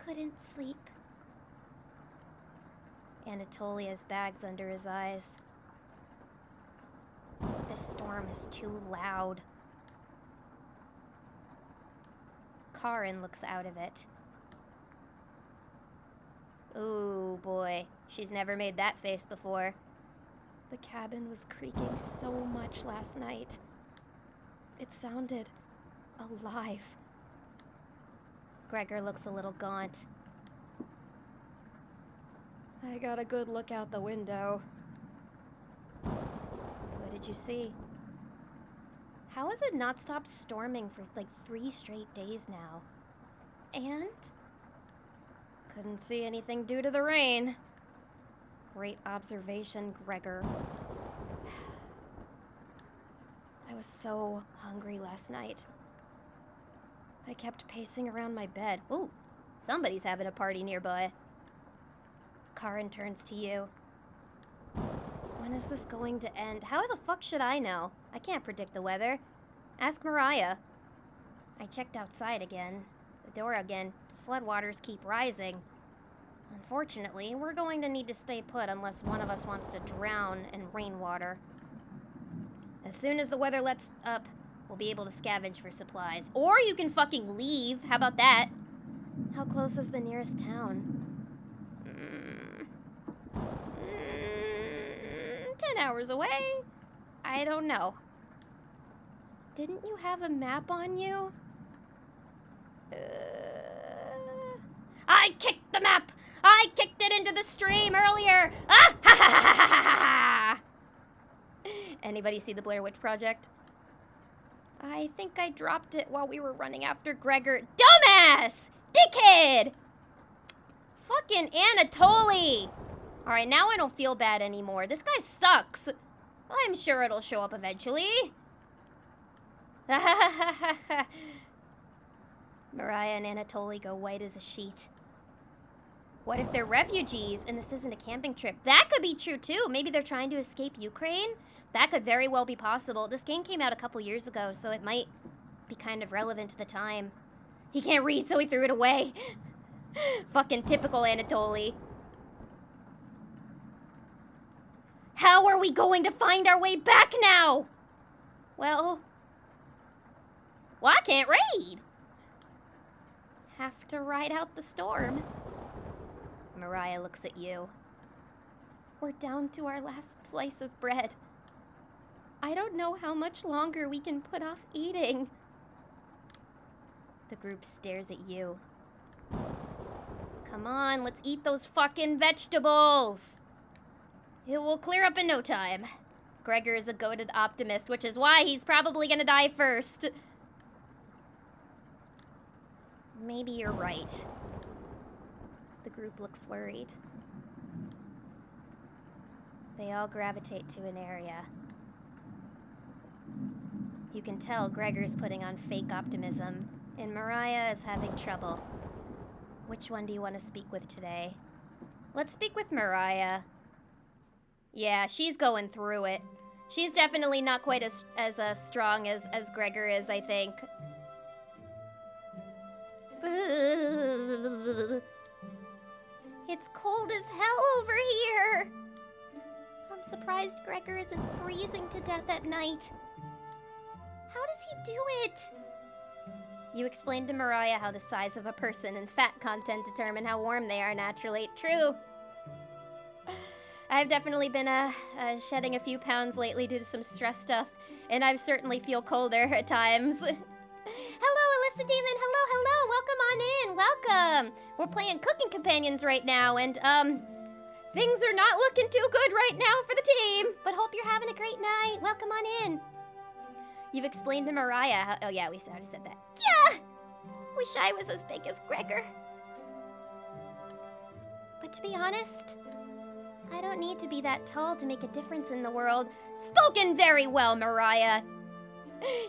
couldn't sleep. Anatolia's bags under his eyes. This storm is too loud. Karin looks out of it. Ooh, boy. She's never made that face before. The cabin was creaking so much last night. It sounded alive. Gregor looks a little gaunt. I got a good look out the window. What did you see? How has it not stopped storming for like 3 straight days now? And? Couldn't see anything due to the rain. Great observation, Gregor. I was so hungry last night. I kept pacing around my bed. Ooh, somebody's having a party nearby. Karin turns to you. When is this going to end? How the fuck should I know? I can't predict the weather. Ask Mariah. I checked outside again. The door again. The floodwaters keep rising. Unfortunately, we're going to need to stay put unless one of us wants to drown in rainwater. As soon as the weather lets up, we'll be able to scavenge for supplies. Or you can fucking leave. How about that? How close is the nearest town? 10 hours away? I don't know. Didn't you have a map on you? I kicked the map! I kicked it into the stream earlier! Ah! Ha ha ha ha ha ha! Anybody see the Blair Witch Project? I think I dropped it while we were running after Gregor. Dumbass! Dickhead! Fucking Anatoly! Alright, now I don't feel bad anymore. This guy sucks. I'm sure it'll show up eventually. Mariah and Anatoly go white as a sheet. What if they're refugees and this isn't a camping trip? That could be true too. Maybe they're trying to escape Ukraine? That could very well be possible. This game came out a couple years ago, so it might be kind of relevant to the time. He can't read, so he threw it away. Fucking typical Anatoly. How are we going to find our way back now? Well, I can't read. Have to ride out the storm. Mariah looks at you. We're down to our last slice of bread. I don't know how much longer we can put off eating. The group stares at you. Come on, let's eat those fucking vegetables. It will clear up in no time. Gregor is a goated optimist, which is why he's probably gonna die first. Maybe you're right. The group looks worried. They all gravitate to an area. You can tell Gregor's putting on fake optimism, and Mariah is having trouble. Which one do you want to speak with today? Let's speak with Mariah. Yeah, she's going through it. She's definitely not quite as strong as Gregor is, I think. It's cold as hell over here. I'm surprised Gregor isn't freezing to death at night. How does he do it? You explained to Mariah how the size of a person and fat content determine how warm they are naturally. True. I've definitely been shedding a few pounds lately due to some stress stuff, and I certainly feel colder at times. Hello, Dusty Demon, hello, welcome on in, welcome. We're playing Cooking Companions right now, and things are not looking too good right now for the team, but hope you're having a great night. Welcome on in. You've explained to Mariah how, oh yeah, we already said that. Yeah! Wish I was as big as Gregor. But to be honest, I don't need to be that tall to make a difference in the world. Spoken very well, Mariah.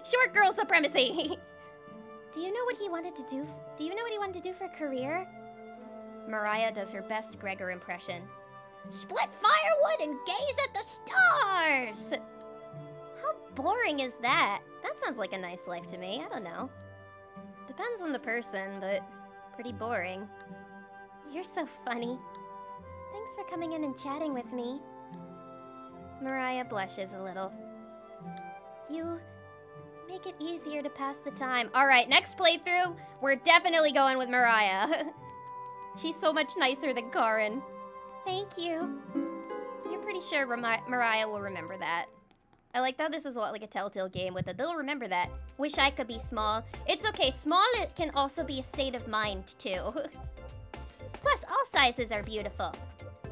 Short girl supremacy. Do you know what he wanted to do? Do you know what he wanted to do for a career? Mariah does her best Gregor impression. Split firewood and gaze at the stars! How boring is that? That sounds like a nice life to me. I don't know. Depends on the person, but pretty boring. You're so funny. Thanks for coming in and chatting with me. Mariah blushes a little. You make it easier to pass the time. All right, next playthrough, we're definitely going with Mariah. She's so much nicer than Karin. Thank you. You're pretty sure Mariah will remember that. I like how this is a lot like a Telltale game with it. They'll remember that. Wish I could be small. It's okay, small it can also be a state of mind too. Plus, all sizes are beautiful.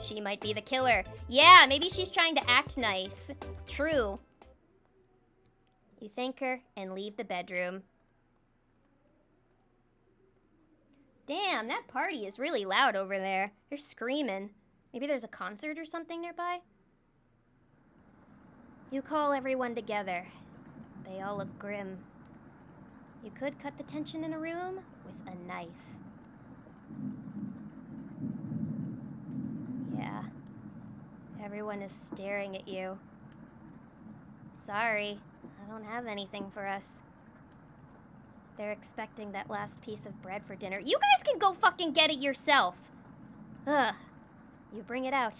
She might be the killer. Yeah, maybe she's trying to act nice. True. You thank her and leave the bedroom. Damn, that party is really loud over there. They're screaming. Maybe there's a concert or something nearby? You call everyone together. They all look grim. You could cut the tension in a room with a knife. Yeah. Everyone is staring at you. Sorry, I don't have anything for us. They're expecting that last piece of bread for dinner. You guys can go fucking get it yourself! Ugh. You bring it out.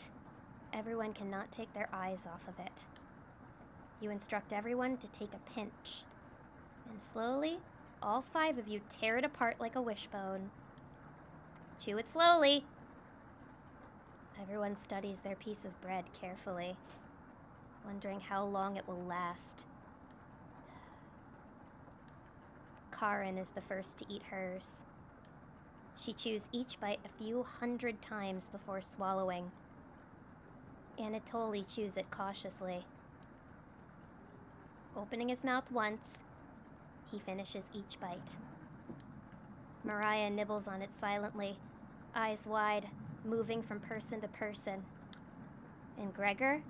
Everyone cannot take their eyes off of it. You instruct everyone to take a pinch. And slowly, all 5 of you tear it apart like a wishbone. Chew it slowly. Everyone studies their piece of bread carefully, wondering how long it will last. Karin is the first to eat hers. She chews each bite a few hundred times before swallowing. Anatoly chews it cautiously. Opening his mouth once, he finishes each bite. Mariah nibbles on it silently, eyes wide, moving from person to person. And Gregor?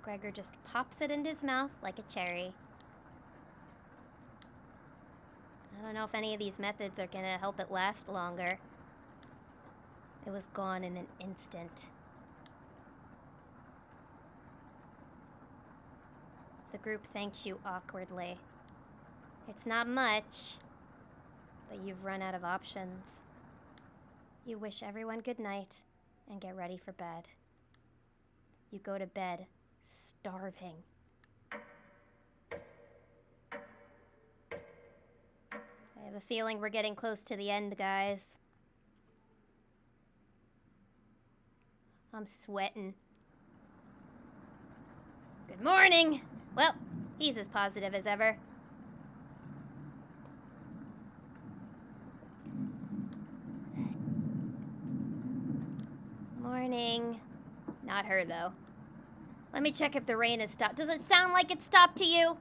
Gregor just pops it into his mouth like a cherry. I don't know if any of these methods are gonna help it last longer. It was gone in an instant. The group thanks you awkwardly. It's not much, but you've run out of options. You wish everyone good night and get ready for bed. You go to bed starving. I have a feeling we're getting close to the end, guys. I'm sweating. Good morning! Well, he's as positive as ever. Morning. Not her, though. Let me check if the rain has stopped. Does it sound like it stopped to you?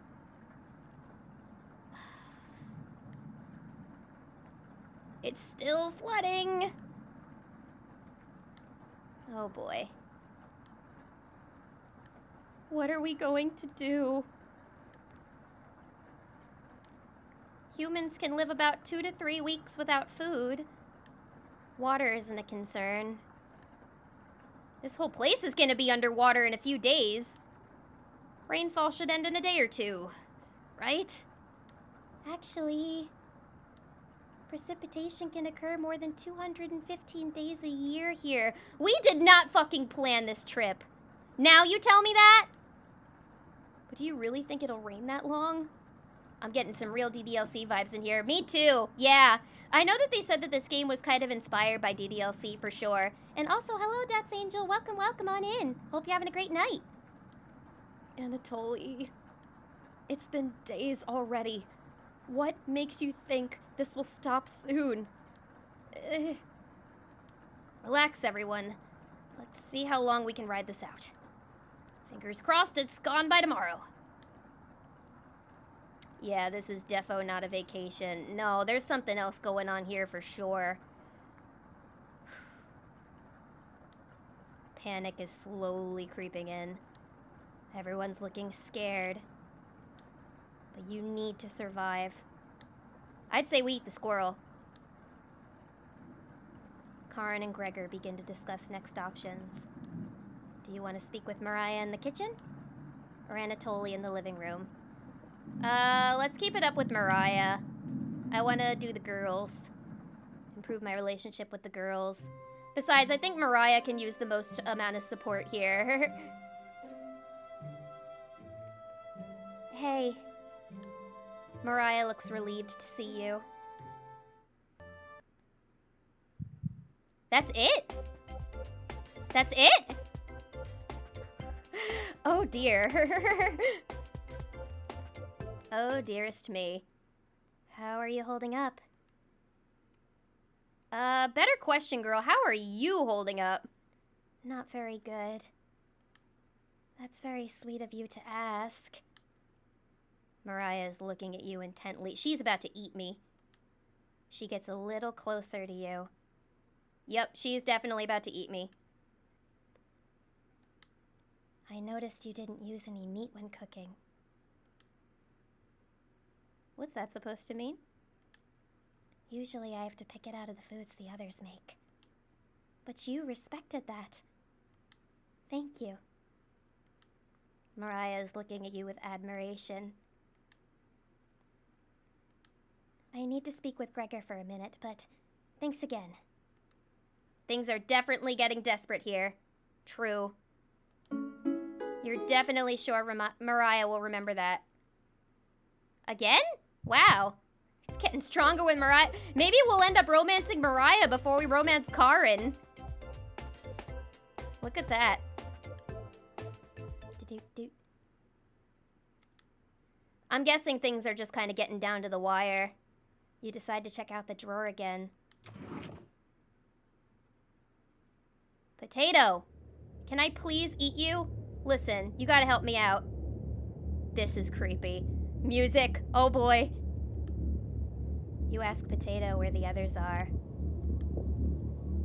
It's still flooding. Oh boy. What are we going to do? Humans can live about 2 to 3 weeks without food. Water isn't a concern. This whole place is gonna be underwater in a few days. Rainfall should end in a day or 2, right? Actually, precipitation can occur more than 215 days a year here. We did not fucking plan this trip. Now you tell me that? But do you really think it'll rain that long? I'm getting some real DDLC vibes in here. Me too, yeah. I know that they said that this game was kind of inspired by DDLC for sure. And also, hello, Death's Angel. Welcome, welcome on in. Hope you're having a great night. Anatoly, it's been days already. What makes you think this will stop soon? Relax, everyone. Let's see how long we can ride this out. Fingers crossed it's gone by tomorrow. Yeah, this is defo not a vacation. No, there's something else going on here for sure. Panic is slowly creeping in. Everyone's looking scared. But you need to survive. I'd say we eat the squirrel. Karin and Gregor begin to discuss next options. Do you want to speak with Mariah in the kitchen? Or Anatoly in the living room? Let's keep it up with Mariah. I want to do the girls. Improve my relationship with the girls. Besides, I think Mariah can use the most amount of support here. Hey. Mariah looks relieved to see you. That's it? That's it? Oh dear. Oh, dearest me. How are you holding up? Better question, girl. How are you holding up? Not very good. That's very sweet of you to ask. Mariah is looking at you intently. She's about to eat me. She gets a little closer to you. Yep, she's definitely about to eat me. I noticed you didn't use any meat when cooking. What's that supposed to mean? Usually I have to pick it out of the foods the others make. But you respected that. Thank you. Mariah is looking at you with admiration. I need to speak with Gregor for a minute, but thanks again. Things are definitely getting desperate here. True. You're definitely sure Mariah will remember that. Again? Wow. It's getting stronger with Mariah. Maybe we'll end up romancing Mariah before we romance Karin. Look at that. I'm guessing things are just kind of getting down to the wire. You decide to check out the drawer again. Potato, can I please eat you? Listen, you gotta help me out. This is creepy. Music, oh boy. You ask Potato where the others are.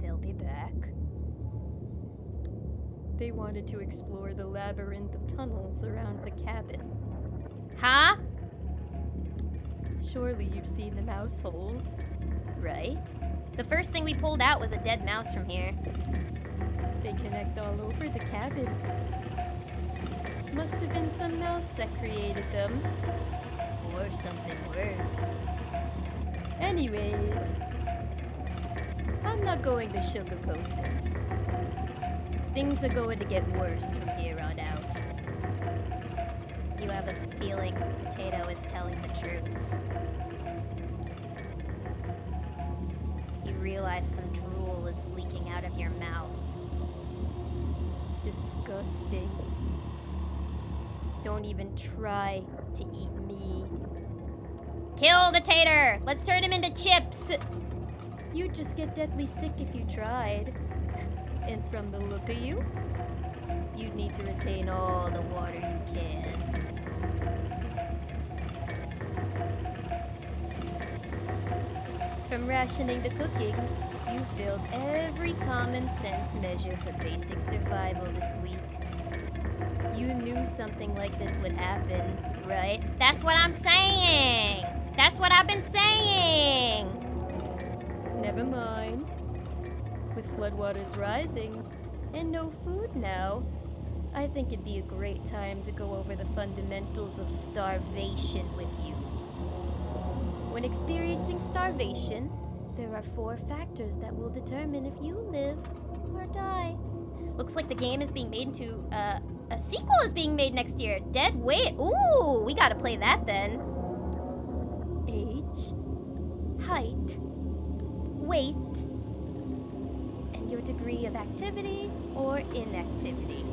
They'll be back. They wanted to explore the labyrinth of tunnels around the cabin. Huh? Surely you've seen the mouse holes, right? The first thing we pulled out was a dead mouse from here. They connect all over the cabin. Must have been some mouse that created them. Or something worse. Anyways, I'm not going to sugarcoat this. Things are going to get worse from here on out. You have a feeling Potato is telling the truth. You realize some drool is leaking out of your mouth. Disgusting. Don't even try to eat me. Kill the tater! Let's turn him into chips! You'd just get deadly sick if you tried. And from the look of you, you'd need to retain all the water you can. From rationing to cooking, you failed every common sense measure for basic survival this week. You knew something like this would happen, right? That's what I'm saying! That's what I've been saying! Never mind. With floodwaters rising and no food now, I think it'd be a great time to go over the fundamentals of starvation with you. When experiencing starvation, there are 4 factors that will determine if you live or die. Looks like the game is being made into, a sequel is being made next year. Dead Weight. Ooh, we gotta play that then. Age, height, weight, and your degree of activity or inactivity.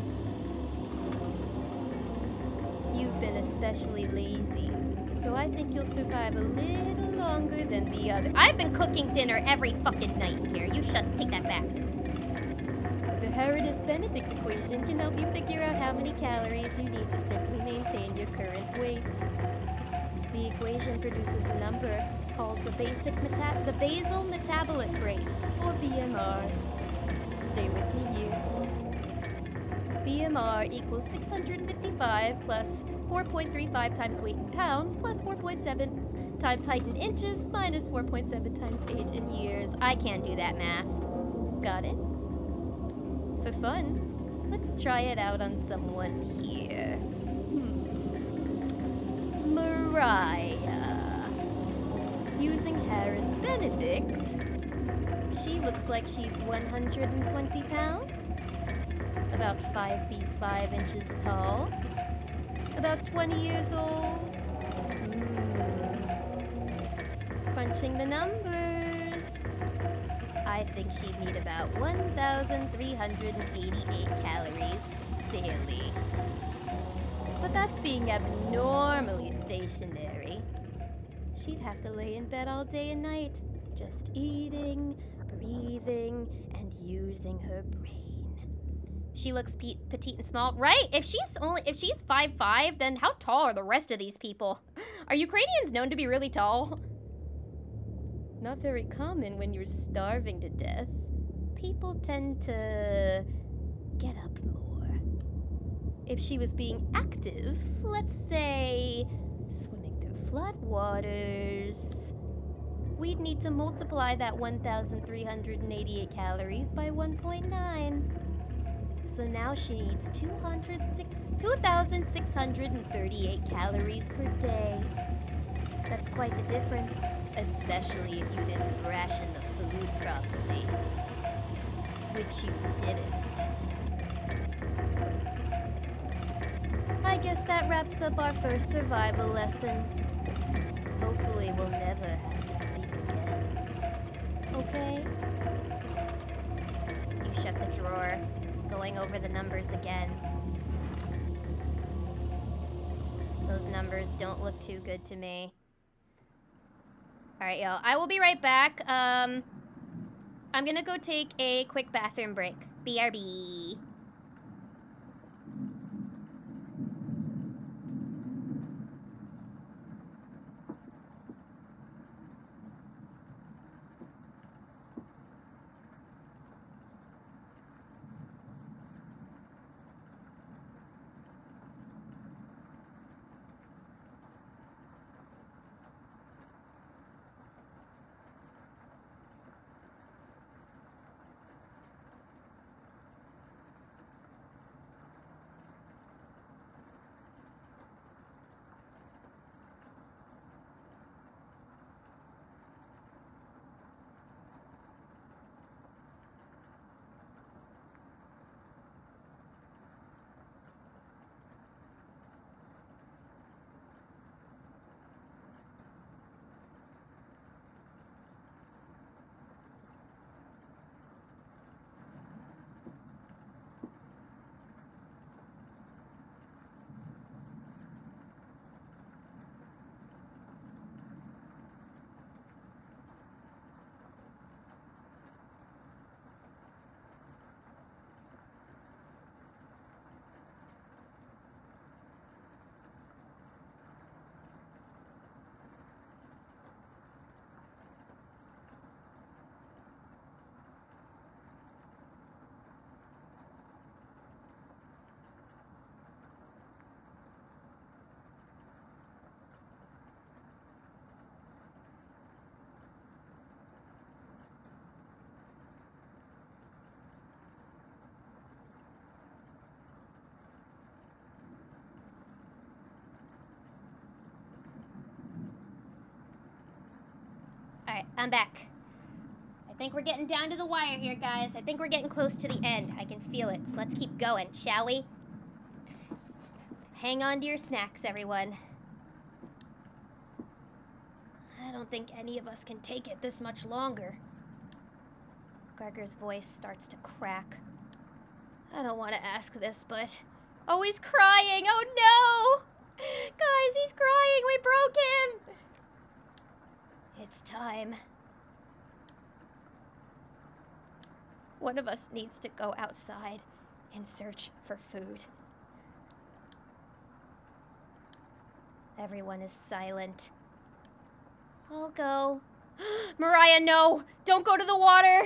You've been especially lazy, so I think you'll survive a little longer than the other. I've been cooking dinner every fucking night in here. You take that back. The Herodis-Benedict equation can help you figure out how many calories you need to simply maintain your current weight. The equation produces a number called the basal metabolic rate, or BMR. Stay with me here. BMR equals 655 plus 4.35 times weight in pounds plus 4.7 times height in inches minus 4.7 times age in years. I can't do that math. Got it? For fun, let's try it out on someone here. Mariah. Using Harris-Benedict, she looks like she's 120 pounds, about 5 feet 5 inches tall, about 20 years old. Crunching the numbers, I think she'd need about 1,388 calories daily. But that's being abnormally stationary. She'd have to lay in bed all day and night, just eating, breathing, and using her brain. She looks petite and small, right? If she's 5'5", then how tall are the rest of these people? Are Ukrainians known to be really tall? Not very common when you're starving to death. People tend to get up more. If she was being active, let's say swimming through flood waters, we'd need to multiply that 1,388 calories by 1.9. So now she needs 2,638 calories per day. That's quite the difference, especially if you didn't ration the food properly. Which you didn't. I guess that wraps up our first survival lesson. Hopefully we'll never have to speak again. Okay? You shut the drawer, going over the numbers again. Those numbers don't look too good to me. Alright, y'all. I will be right back. I'm gonna go take a quick bathroom break. BRB. Alright, I'm back. I think we're getting down to the wire here, guys. I think we're getting close to the end. I can feel it. So let's keep going, shall we? Hang on to your snacks, everyone. I don't think any of us can take it this much longer. Gregor's voice starts to crack. I don't want to ask this, but... Oh, he's crying! Oh, no! Guys, he's crying. We broke him. It's time. One of us needs to go outside and search for food. Everyone is silent. I'll go. Mariah, no! Don't go to the water!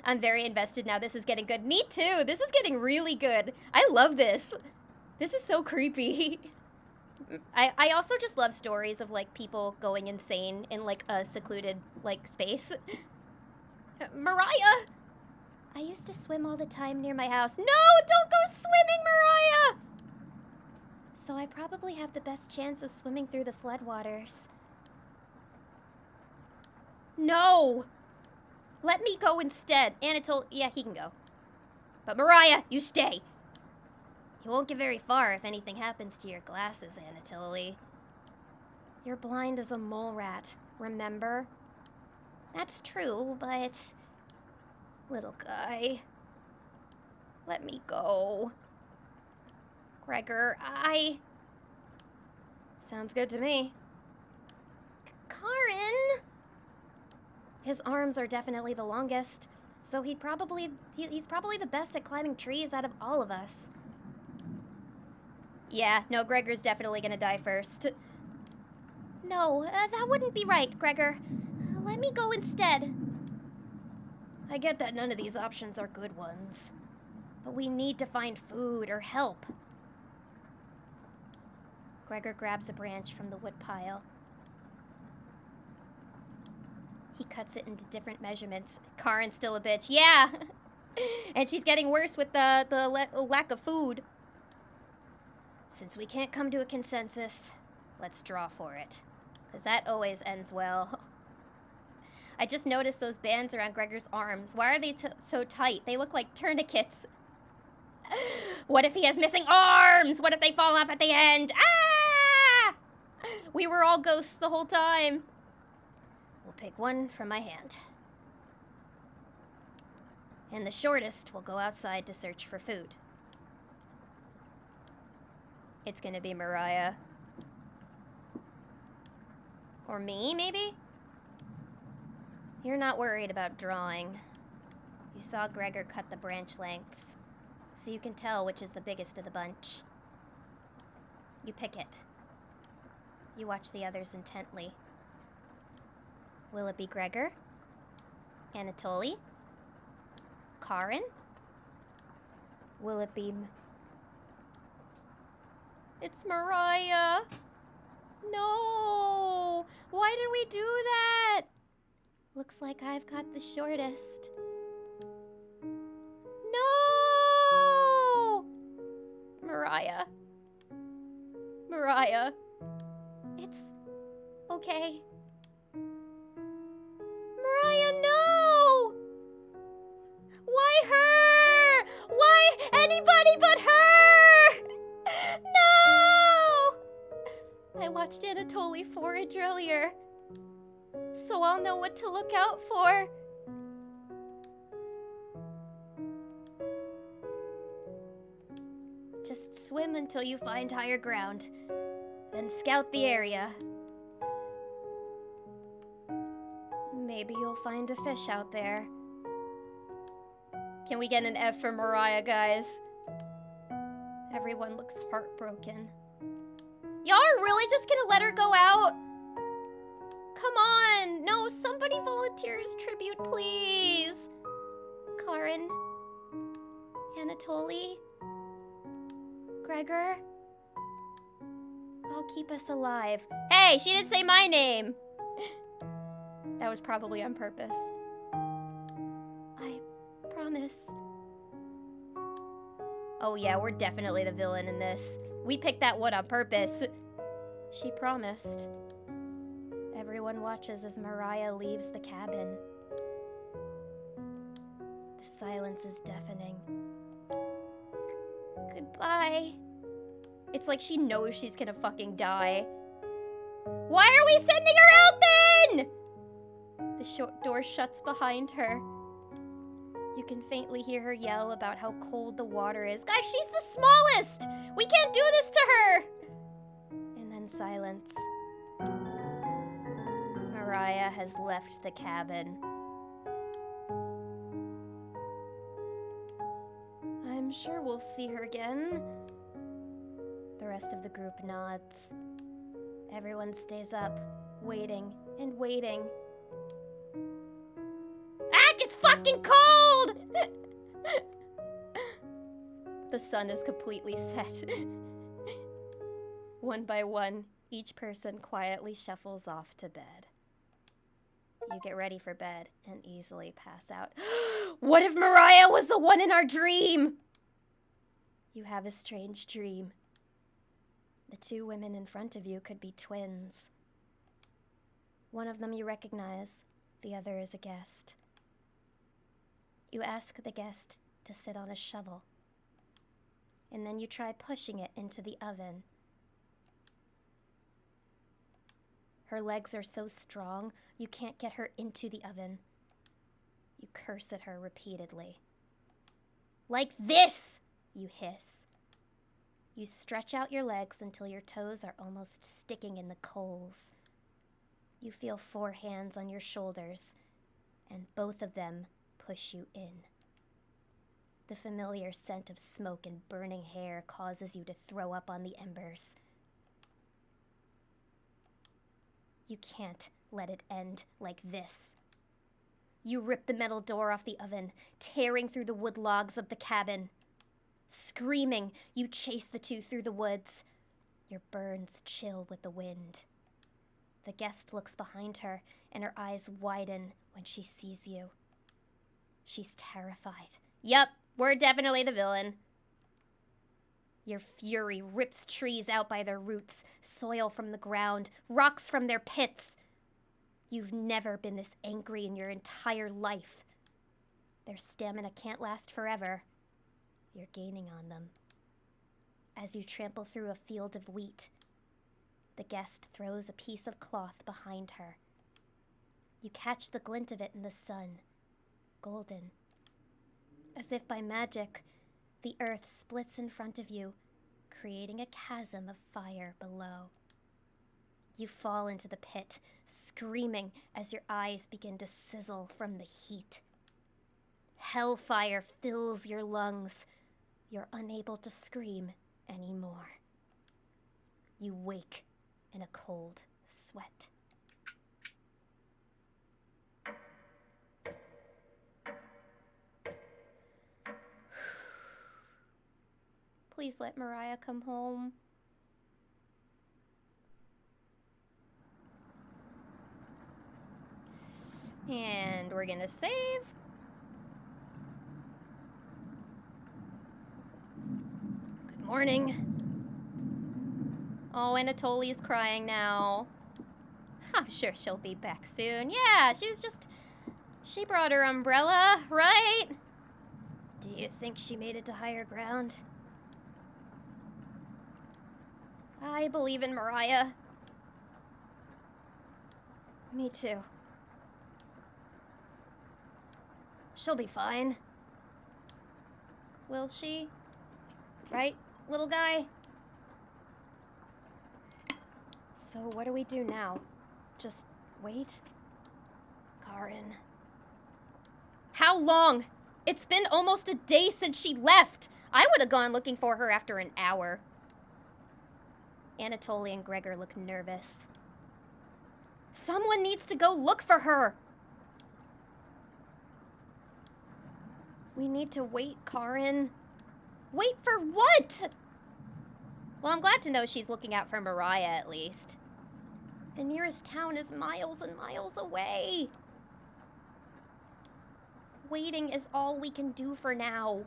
I'm very invested now. This is getting good. Me too. This is getting really good. I love this. This is so creepy. I also just love stories of, like, people going insane in, like, a secluded, like, space. Mariah! I used to swim all the time near my house. No! Don't go swimming, Mariah! So I probably have the best chance of swimming through the floodwaters. No! Let me go instead. Anatole, yeah, he can go. But Mariah, you stay. You won't get very far if anything happens to your glasses, Anatoly. You're blind as a mole rat, remember? That's true, but... Little guy. Let me go. Gregor, Sounds good to me. Karin! His arms are definitely the longest, so he's probably the best at climbing trees out of all of us. Yeah, no, Gregor's definitely gonna die first. No, that wouldn't be right, Gregor. Let me go instead. I get that none of these options are good ones, but we need to find food or help. Gregor grabs a branch from the wood pile. He cuts it into different measurements. Karin's still a bitch. Yeah! And she's getting worse with the lack of food. Since we can't come to a consensus, let's draw for it. Because that always ends well. I just noticed those bands around Gregor's arms. Why are they so tight? They look like tourniquets. What if he has missing arms? What if they fall off at the end? Ah! We were all ghosts the whole time. We'll pick one from my hand. And the shortest will go outside to search for food. It's gonna be Mariah. Or me, maybe? You're not worried about drawing. You saw Gregor cut the branch lengths, so you can tell which is the biggest of the bunch. You pick it. You watch the others intently. Will it be Gregor? Anatoly? Karin? Will it be... It's Mariah! No! Why did we do that? Looks like I've got the shortest. No! Mariah. Mariah. It's okay. Mariah, no! Why her? Why anybody but her? No! I watched Anatoly forage earlier, so I'll know what to look out for. Just swim until you find higher ground, then scout the area. Maybe you'll find a fish out there. Can we get an F for Mariah, guys? Everyone looks heartbroken. Y'all are really just gonna let her go out? Come on! No, somebody volunteers tribute, please! Karin? Anatoly? Gregor? I'll keep us alive. Hey, she didn't say my name! That was probably on purpose. I promise. Oh yeah, we're definitely the villain in this. We picked that one on purpose. She promised. Everyone watches as Mariah leaves the cabin. The silence is deafening. Goodbye. It's like she knows she's gonna fucking die. Why are we sending her out then? The door shuts behind her. You can faintly hear her yell about how cold the water is. Guys, she's the smallest! We can't do this to her! in silence. Mariah has left the cabin. I'm sure we'll see her again. The rest of the group nods. Everyone stays up, waiting and waiting. Ah, it's fucking cold! The sun is completely set. One by one, each person quietly shuffles off to bed. You get ready for bed and easily pass out. What if Mariah was the one in our dream? You have a strange dream. The two women in front of you could be twins. One of them you recognize, the other is a guest. You ask the guest to sit on a shovel, and then you try pushing it into the oven. Her legs are so strong, you can't get her into the oven. You curse at her repeatedly. Like this, you hiss. You stretch out your legs until your toes are almost sticking in the coals. You feel 4 hands on your shoulders, and both of them push you in. The familiar scent of smoke and burning hair causes you to throw up on the embers. You can't let it end like this. You rip the metal door off the oven, tearing through the wood logs of the cabin. Screaming, you chase the two through the woods. Your burns chill with the wind. The guest looks behind her, and her eyes widen when she sees you. She's terrified. Yup, we're definitely the villain. Your fury rips trees out by their roots, soil from the ground, rocks from their pits. You've never been this angry in your entire life. Their stamina can't last forever. You're gaining on them. As you trample through a field of wheat, the guest throws a piece of cloth behind her. You catch the glint of it in the sun, golden. As if by magic, the earth splits in front of you, creating a chasm of fire below. You fall into the pit, screaming as your eyes begin to sizzle from the heat. Hellfire fills your lungs. You're unable to scream anymore. You wake in a cold sweat. Please let Mariah come home. And we're gonna save. Good morning. Oh, Anatolia's crying now. I'm sure she'll be back soon. Yeah, she brought her umbrella, right? Do you think she made it to higher ground? I believe in Mariah. Me too. She'll be fine. Will she? Right, little guy? So what do we do now? Just wait? Karin. How long? It's been almost a day since she left. I would have gone looking for her after an hour. Anatoly and Gregor look nervous. Someone needs to go look for her. We need to wait, Karin. Wait for what? Well, I'm glad to know she's looking out for Mariah at least. The nearest town is miles and miles away. Waiting is all we can do for now.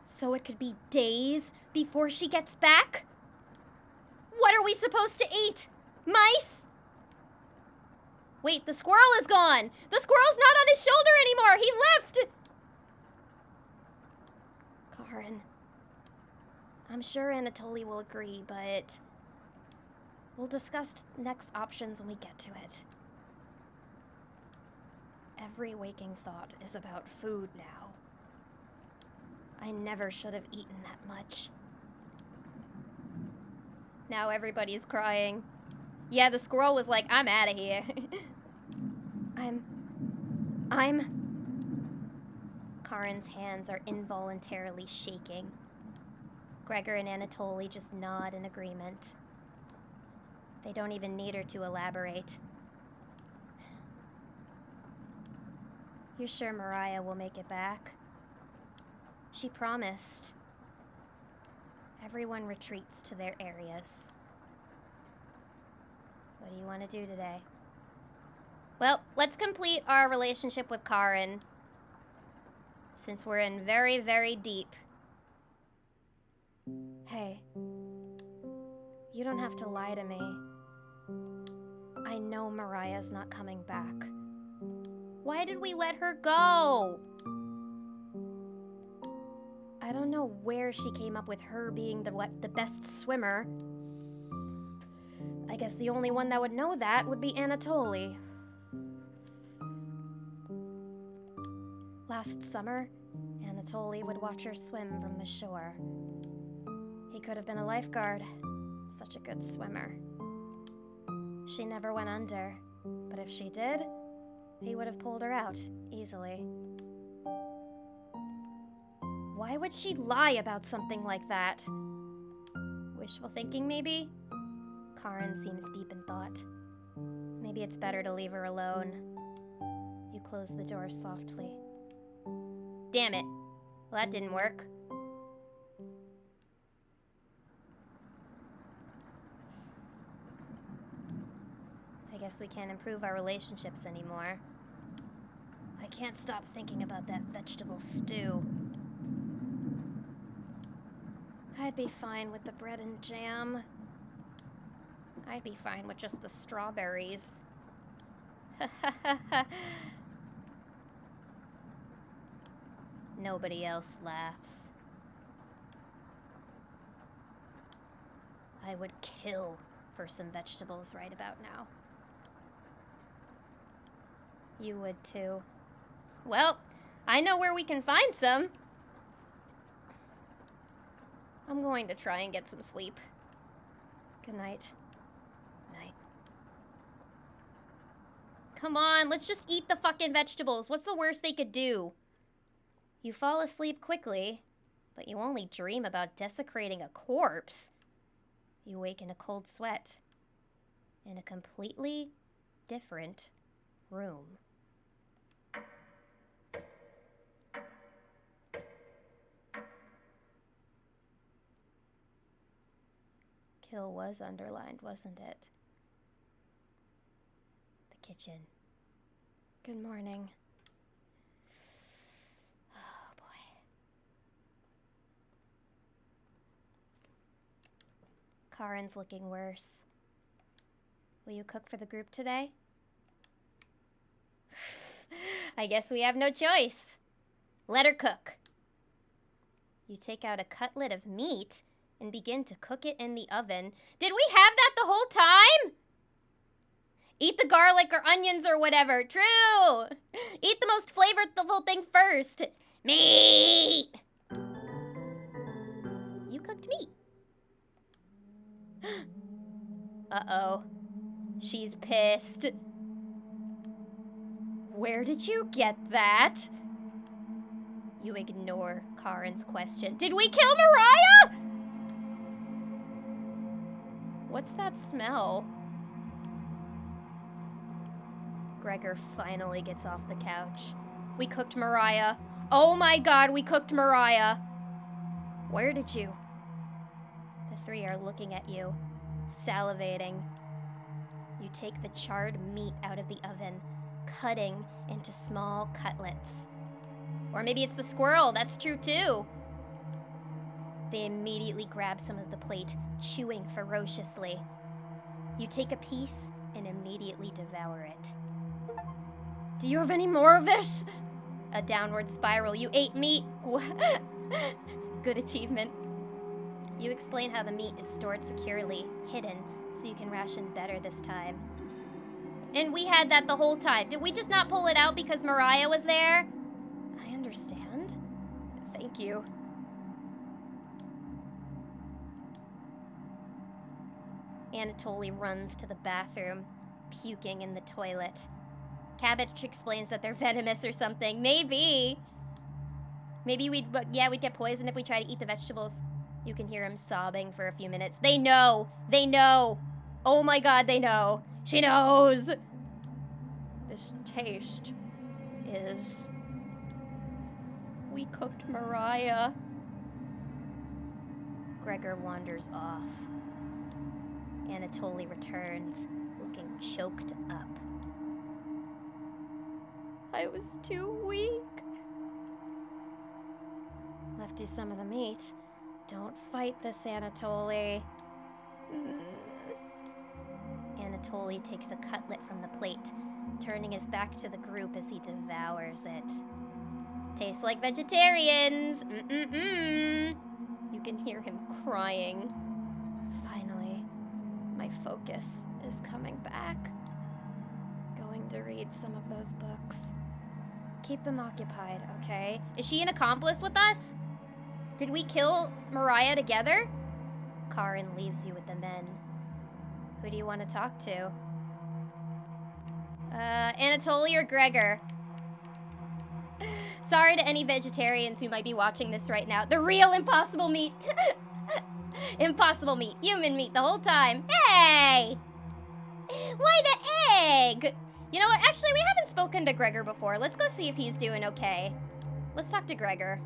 So it could be days before she gets back? What are we supposed to eat? Mice? Wait, the squirrel is gone. The squirrel's not on his shoulder anymore. He left. Karin, I'm sure Anatoly will agree, but we'll discuss next options when we get to it. Every waking thought is about food now. I never should have eaten that much. Now everybody's crying. Yeah, the squirrel was like, I'm out of here. I'm... Karin's hands are involuntarily shaking. Gregor and Anatoly just nod in agreement. They don't even need her to elaborate. You're sure Mariah will make it back? She promised. Everyone retreats to their areas. What do you want to do today? Well, let's complete our relationship with Karin. Since we're in very, very deep. Hey. You don't have to lie to me. I know Mariah's not coming back. Why did we let her go? I don't know where she came up with her being the best swimmer. I guess the only one that would know that would be Anatoly. Last summer, Anatoly would watch her swim from the shore. He could have been a lifeguard. Such a good swimmer. She never went under, but if she did, he would have pulled her out easily. Why would she lie about something like that? Wishful thinking, maybe? Karin seems deep in thought. Maybe it's better to leave her alone. You close the door softly. Damn it. Well, that didn't work. I guess we can't improve our relationships anymore. I can't stop thinking about that vegetable stew. I'd be fine with the bread and jam. I'd be fine with just the strawberries. Nobody else laughs. I would kill for some vegetables right about now. You would too. Well, I know where we can find some. I'm going to try and get some sleep. Good night. Night. Come on, let's just eat the fucking vegetables. What's the worst they could do? You fall asleep quickly, but you only dream about desecrating a corpse. You wake in a cold sweat in a completely different room. Kill was underlined, wasn't it? The kitchen. Good morning. Oh boy. Karin's looking worse. Will you cook for the group today? I guess we have no choice. Let her cook. You take out a cutlet of meat and begin to cook it in the oven. Did we have that the whole time? Eat the garlic or onions or whatever. True. Eat the most flavorful thing first. Meat. You cooked meat. Uh-oh. She's pissed. Where did you get that? You ignore Karin's question. Did we kill Mariah? What's that smell? Gregor finally gets off the couch. We cooked Mariah. Oh my god, we cooked Mariah. Where did you? The three are looking at you, salivating. You take the charred meat out of the oven, cutting into small cutlets. Or maybe it's the squirrel, that's true too. They immediately grab some of the plate, chewing ferociously. You take a piece and immediately devour it. Do you have any more of this? A downward spiral. You ate meat. Good achievement. You explain how the meat is stored securely, hidden, so you can ration better this time. And we had that the whole time. Did we just not pull it out because Mariah was there? I understand. Thank you. Anatoly runs to the bathroom, puking in the toilet. Cabbage explains that they're venomous or something. Maybe we'd get poisoned if we try to eat the vegetables. You can hear him sobbing for a few minutes. They know. They know. Oh my god, they know. She knows. This taste is... We cooked Mariah. Gregor wanders off. Anatoly returns, looking choked up. I was too weak. Left you some of the meat. Don't fight this, Anatoly. Anatoly takes a cutlet from the plate, turning his back to the group as he devours it. Tastes like vegetarians. You can hear him crying. Finally, my focus is coming back. Going to read some of those books. Keep them occupied, okay? Is she an accomplice with us? Did we kill Mariah together? Karin leaves you with the men. Who do you want to talk to? Anatoly or Gregor? Sorry to any vegetarians who might be watching this right now. The real impossible meat. Impossible meat. Human meat the whole time. Hey! Why the egg? You know what? Actually, we haven't spoken to Gregor before. Let's go see if he's doing okay. Let's talk to Gregor.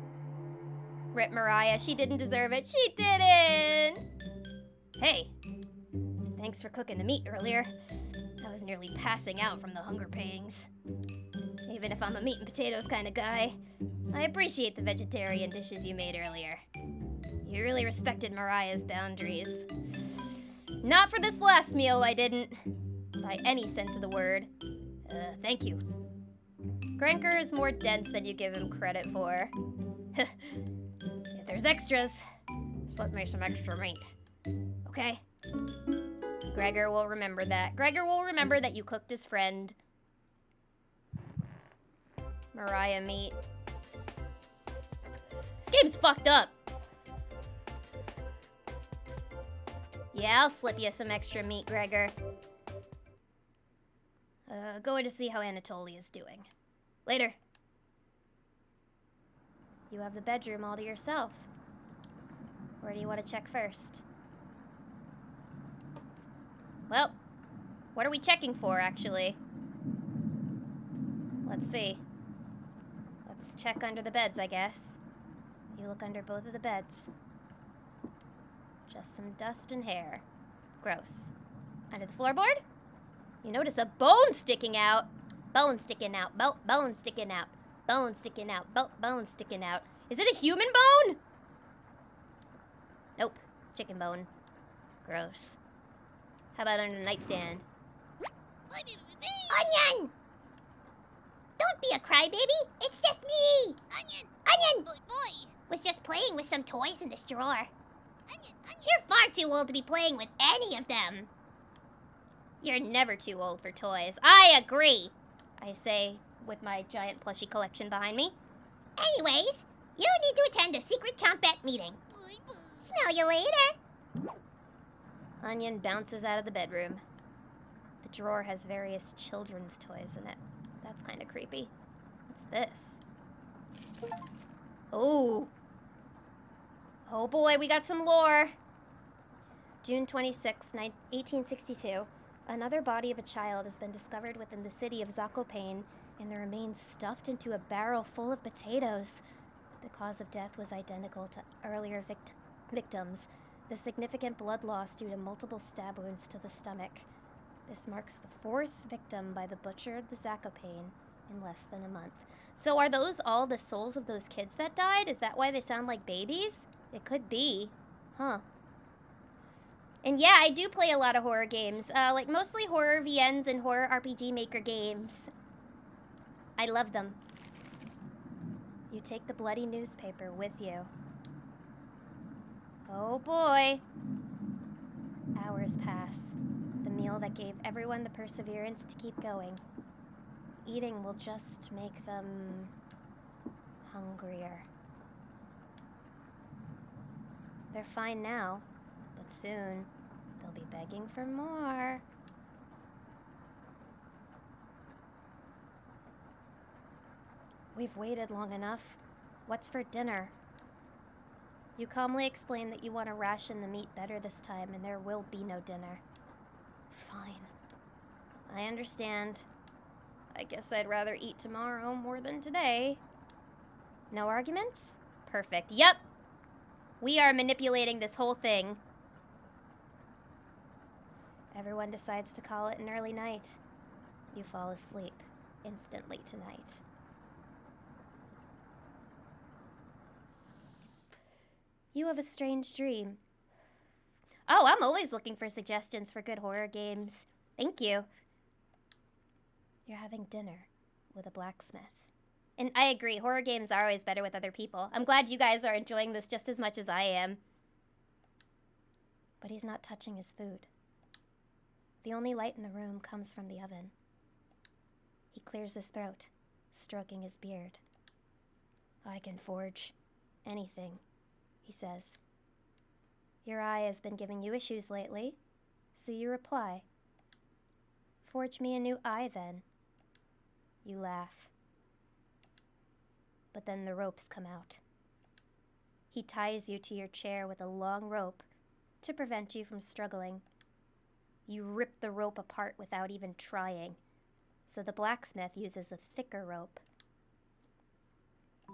Rip Mariah. She didn't deserve it. She didn't! Hey. Thanks for cooking the meat earlier. I was nearly passing out from the hunger pangs. Even if I'm a meat and potatoes kind of guy, I appreciate the vegetarian dishes you made earlier. You really respected Mariah's boundaries. Not for this last meal, I didn't. By any sense of the word. Thank you. Gregor is more dense than you give him credit for. If there's extras, slip me some extra meat. Okay? Gregor will remember that. Gregor will remember that you cooked his friend. Mariah meat. This game's fucked up. Yeah, I'll slip you some extra meat, Gregor. Going to see how Anatoly is doing. Later. You have the bedroom all to yourself. Where do you want to check first? Well, what are we checking for, actually? Let's see. Let's check under the beds, I guess. You look under both of the beds. Just some dust and hair. Gross. Under the floorboard? You notice a bone sticking out. Bone sticking out. Bone sticking out. Bone sticking out. Bone sticking out. Is it a human bone? Nope. Chicken bone. Gross. How about under the nightstand? Onion! Don't be a crybaby. It's just me. Onion. Onion. Boy. Was just playing with some toys in this drawer. Onion. You're far too old to be playing with any of them. You're never too old for toys. I agree, I say with my giant plushie collection behind me. Anyways, you need to attend a secret chompette meeting. Smell you later. Onion bounces out of the bedroom. The drawer has various children's toys in it. That's kind of creepy. What's this? Oh. Oh boy, we got some lore. June 26, 1862. Another body of a child has been discovered within the city of Zakopane, and the remains stuffed into a barrel full of potatoes. The cause of death was identical to earlier victims. The significant blood loss due to multiple stab wounds to the stomach. This marks the fourth victim by the butcher of the Zakopane in less than a month. So are those all the souls of those kids that died? Is that why they sound like babies? It could be. Huh. And yeah, I do play a lot of horror games. Like mostly horror VNs and horror RPG Maker games. I love them. You take the bloody newspaper with you. Oh boy. Hours pass. The meal that gave everyone the perseverance to keep going. Eating will just make them hungrier. They're fine now, but soon they'll be begging for more. We've waited long enough. What's for dinner? You calmly explain that you want to ration the meat better this time and there will be no dinner. Fine. I understand. I guess I'd rather eat tomorrow more than today. No arguments? Perfect. Yep! We are manipulating this whole thing. Everyone decides to call it an early night. You fall asleep instantly tonight. You have a strange dream. Oh, I'm always looking for suggestions for good horror games. Thank you. You're having dinner with a blacksmith. And I agree, horror games are always better with other people. I'm glad you guys are enjoying this just as much as I am. But he's not touching his food. The only light in the room comes from the oven. He clears his throat, stroking his beard. I can forge anything, he says. Your eye has been giving you issues lately, so you reply. Forge me a new eye, then. You laugh. But then the ropes come out. He ties you to your chair with a long rope to prevent you from struggling. You rip the rope apart without even trying, so the blacksmith uses a thicker rope.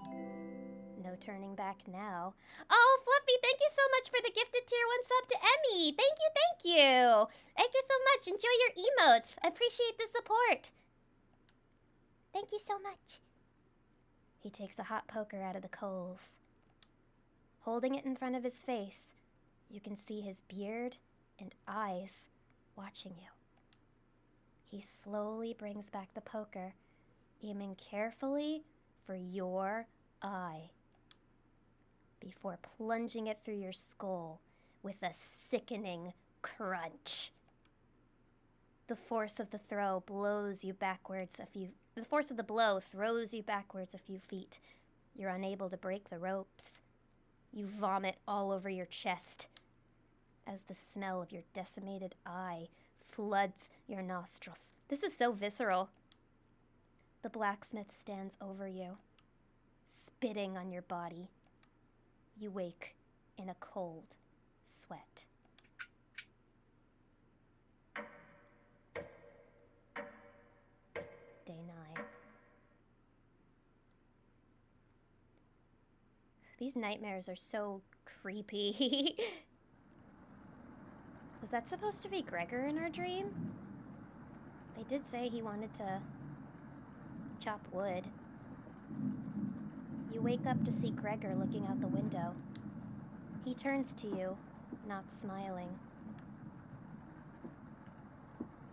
No turning back now. Oh, Fluffy, thank you so much for the gifted tier 1 sub to Emmy. Thank you, thank you. Thank you so much. Enjoy your emotes. I appreciate the support. Thank you so much. He takes a hot poker out of the coals. Holding it in front of his face, you can see his beard and eyes watching you. He slowly brings back the poker, aiming carefully for your eye, before plunging it through your skull with a sickening crunch. The force of the throw blows you backwards a few... The force of the blow throws you backwards a few feet. You're unable to break the ropes. You vomit all over your chest as the smell of your decimated eye floods your nostrils. This is so visceral. The blacksmith stands over you, spitting on your body. You wake in a cold sweat. Day 9. These nightmares are so creepy. Was that supposed to be Gregor in our dream? They did say he wanted to chop wood. You wake up to see Gregor looking out the window. He turns to you, not smiling.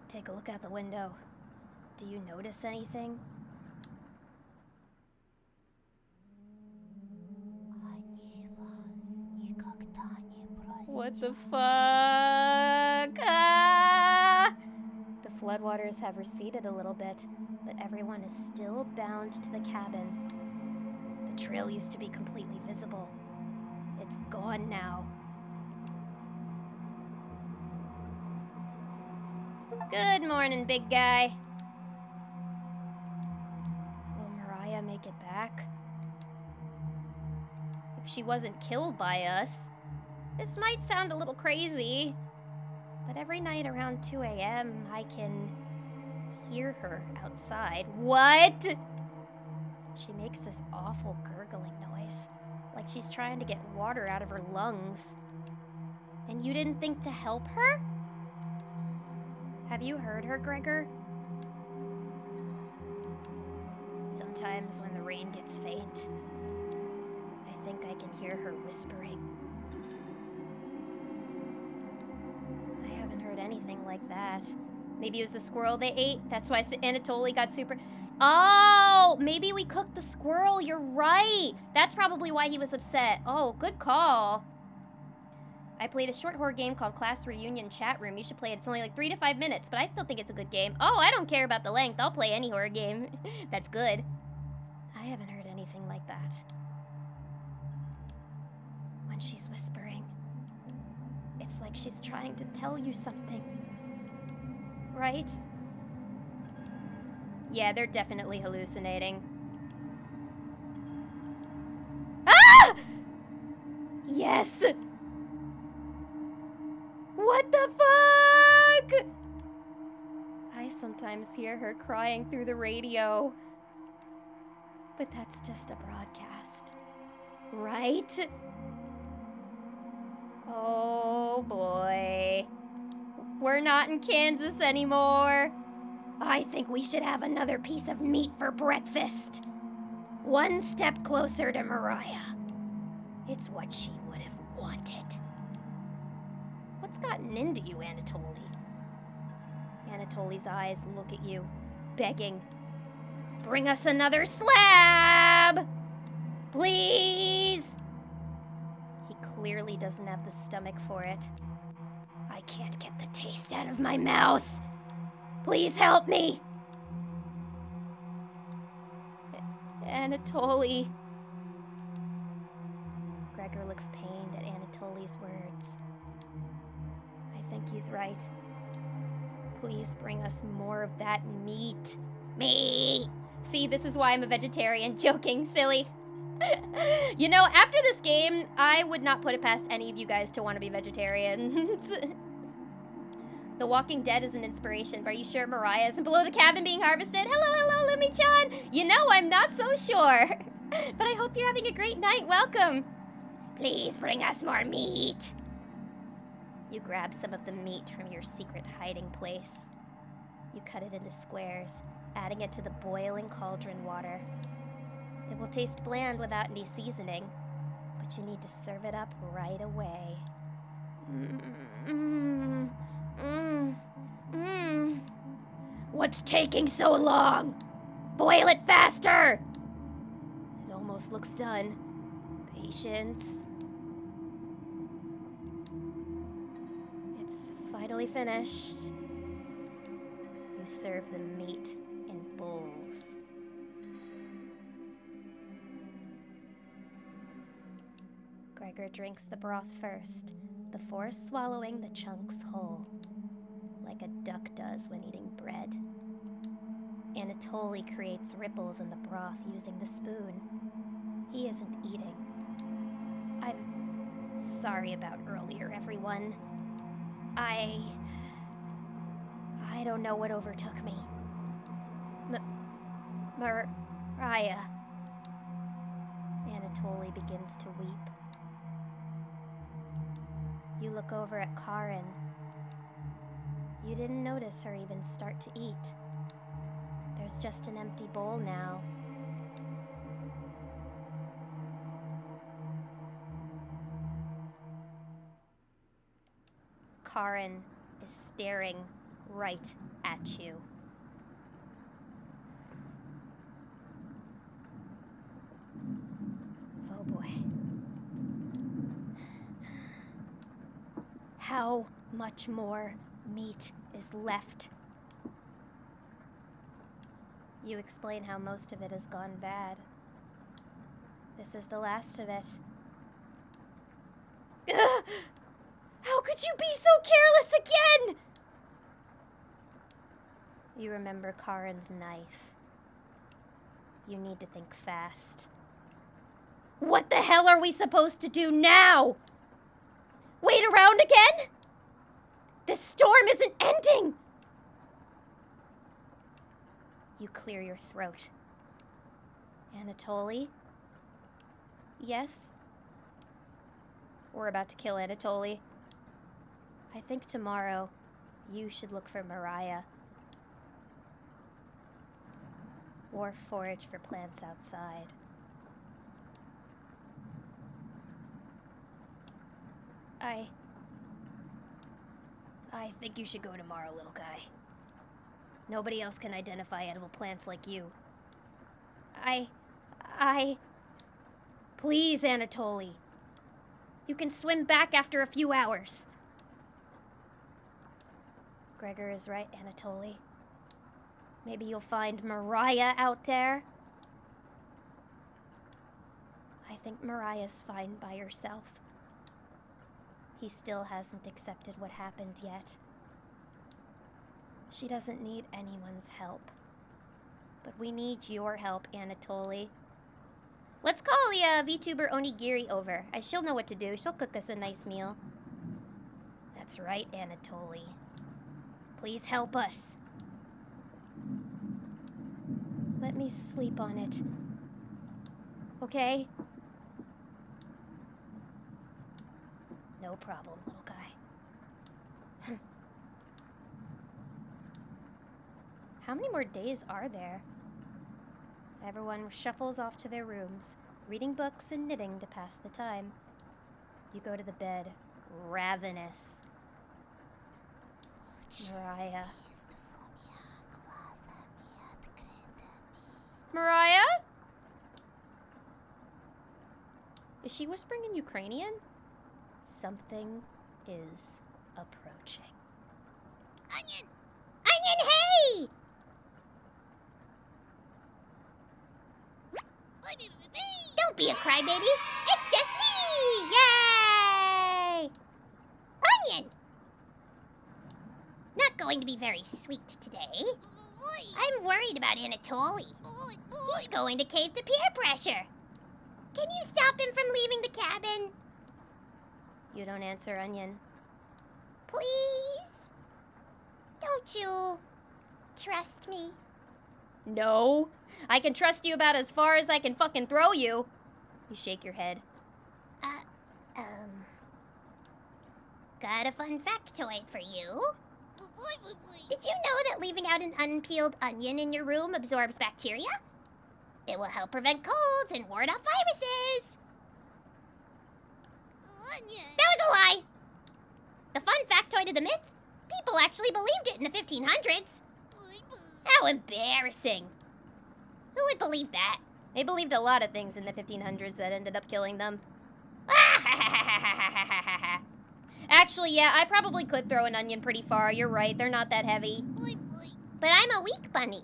Take a look out the window. Do you notice anything? What the fuck? Ah! The floodwaters have receded a little bit, but everyone is still bound to the cabin. The trail used to be completely visible. It's gone now. Good morning, big guy. Will Mariah make it back? If she wasn't killed by us. This might sound a little crazy, but every night around 2 a.m. I can hear her outside. What? She makes this awful gurgling noise, like she's trying to get water out of her lungs. And you didn't think to help her? Have you heard her, Gregor? Sometimes when the rain gets faint, I think I can hear her whispering. I haven't heard anything like that. Maybe it was the squirrel they ate. That's why Anatoly got super... Oh, maybe we cooked the squirrel. You're right. That's probably why he was upset. Oh, good call. I played a short horror game called Class Reunion Chat Room. You should play it. It's only like 3 to 5 minutes, but I still think it's a good game. Oh, I don't care about the length. I'll play any horror game. That's good. I haven't heard anything like that. When she's whispering, It's like she's trying to tell you something. Right? Yeah, they're definitely hallucinating. Ah! Yes! What the fuck? I sometimes hear her crying through the radio. But that's just a broadcast. Right? Oh boy. We're not in Kansas anymore. I think we should have another piece of meat for breakfast. One step closer to Mariah. It's what she would have wanted. What's gotten into you, Anatoly? Anatoly's eyes look at you, begging. Bring us another slab! Please! He clearly doesn't have the stomach for it. I can't get the taste out of my mouth. Please help me! Anatoly. Gregor looks pained at Anatoly's words. I think he's right. Please bring us more of that meat. Meat! See, this is why I'm a vegetarian. Joking, silly. You know, after this game, I would not put it past any of you guys to want to be vegetarians. The Walking Dead is an inspiration, but are you sure Mariah isn't below the cabin being harvested? Hello, Lumi-chan! You know, I'm not so sure. But I hope you're having a great night. Welcome. Please bring us more meat. You grab some of the meat from your secret hiding place. You cut it into squares, adding it to the boiling cauldron water. It will taste bland without any seasoning, but you need to serve it up right away. What's taking so long? Boil it faster! It almost looks done. Patience. It's finally finished. You serve the meat in bowls. Gregor drinks the broth first, before swallowing the chunks whole, like a duck does when eating bread. Anatoly creates ripples in the broth using the spoon. He isn't eating. I'm sorry about earlier, everyone. I don't know what overtook me. Mariah. Anatoly begins to weep. You look over at Karin. You didn't notice her even start to eat. There's just an empty bowl now. Karin is staring right at you. Oh boy. How much more meat is left? You explain how most of it has gone bad. This is the last of it. Ugh! How could you be so careless again? You remember Karin's knife. You need to think fast. What the hell are we supposed to do now? Wait around again? This storm isn't ending! You clear your throat. Anatoly? Yes? We're about to kill Anatoly. I think tomorrow you should look for Mariah. Or forage for plants outside. I think you should go tomorrow, little guy. Nobody else can identify edible plants like you. Please, Anatoly. You can swim back after a few hours. Gregor is right, Anatoly. Maybe you'll find Mariah out there. I think Mariah's fine by herself. He still hasn't accepted what happened yet. She doesn't need anyone's help. But we need your help, Anatoly. Let's call the VTuber Onigiri over. She'll know what to do. She'll cook us a nice meal. That's right, Anatoly. Please help us. Let me sleep on it. Okay? No problem, little guy. How many more days are there? Everyone shuffles off to their rooms, reading books and knitting to pass the time. You go to the bed, ravenous. Mariah. Mariah? Is she whispering in Ukrainian? Something is approaching. Onion! Onion, hey! Don't be a crybaby. It's just me! Yay! Onion! Not going to be very sweet today. I'm worried about Anatoly. He's going to cave to peer pressure. Can you stop him from leaving the cabin? You don't answer, Onion. Please? Don't you trust me? No. I can trust you about as far as I can fucking throw you. You shake your head. Got a fun factoid for you. Did you know that leaving out an unpeeled onion in your room absorbs bacteria? It will help prevent colds and ward off viruses. That was a lie. The fun factoid of the myth? People actually believed it in the 1500s. How embarrassing. Who would believe that? They believed a lot of things in the 1500s that ended up killing them. Actually, yeah, I probably could throw an onion pretty far. You're right, they're not that heavy. But I'm a weak bunny.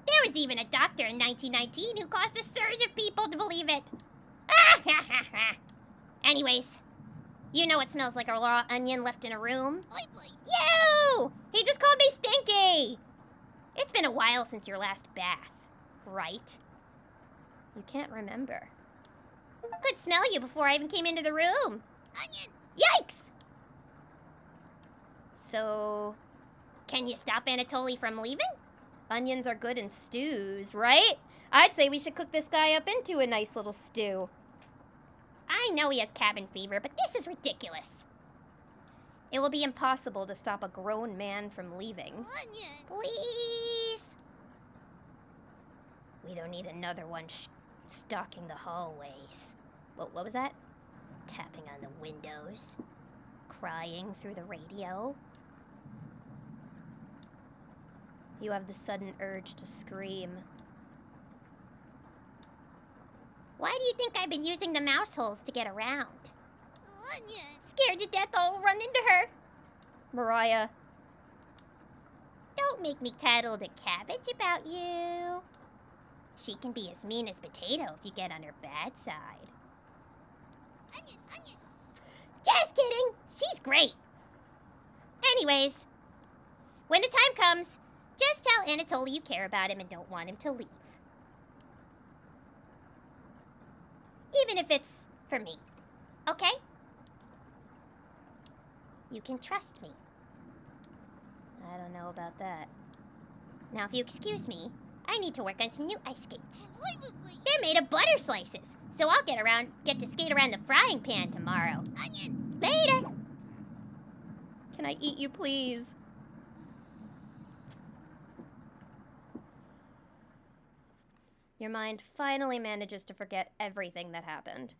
There was even a doctor in 1919 who caused a surge of people to believe it. Anyways, you know what smells like a raw onion left in a room? You! He just called me stinky! It's been a while since your last bath, right? You can't remember. Could smell you before I even came into the room. Onion! Yikes! So, can you stop Anatoly from leaving? onions are good in stews, right? I'd say we should cook this guy up into a nice little stew. I know he has cabin fever, but this is ridiculous. It will be impossible to stop a grown man from leaving. Onion! Please? We don't need another one stalking the hallways. What was that? Tapping on the windows. Crying through the radio. You have the sudden urge to scream. Why do you think I've been using the mouse holes to get around? Onion! Scared to death I'll run into her. Mariah. Don't make me tattle to Cabbage about you. She can be as mean as Potato if you get on her bad side. Onion, onion. Just kidding. She's great. Anyways, when the time comes, just tell Anatoly you care about him and don't want him to leave. Even if it's for me. Okay? You can trust me. I don't know about that. Now, if you excuse me, I need to work on some new ice skates. They're made of butter slices, so I'll get to skate around the frying pan tomorrow. Onion! Later! Can I eat you, please? Your mind finally manages to forget everything that happened.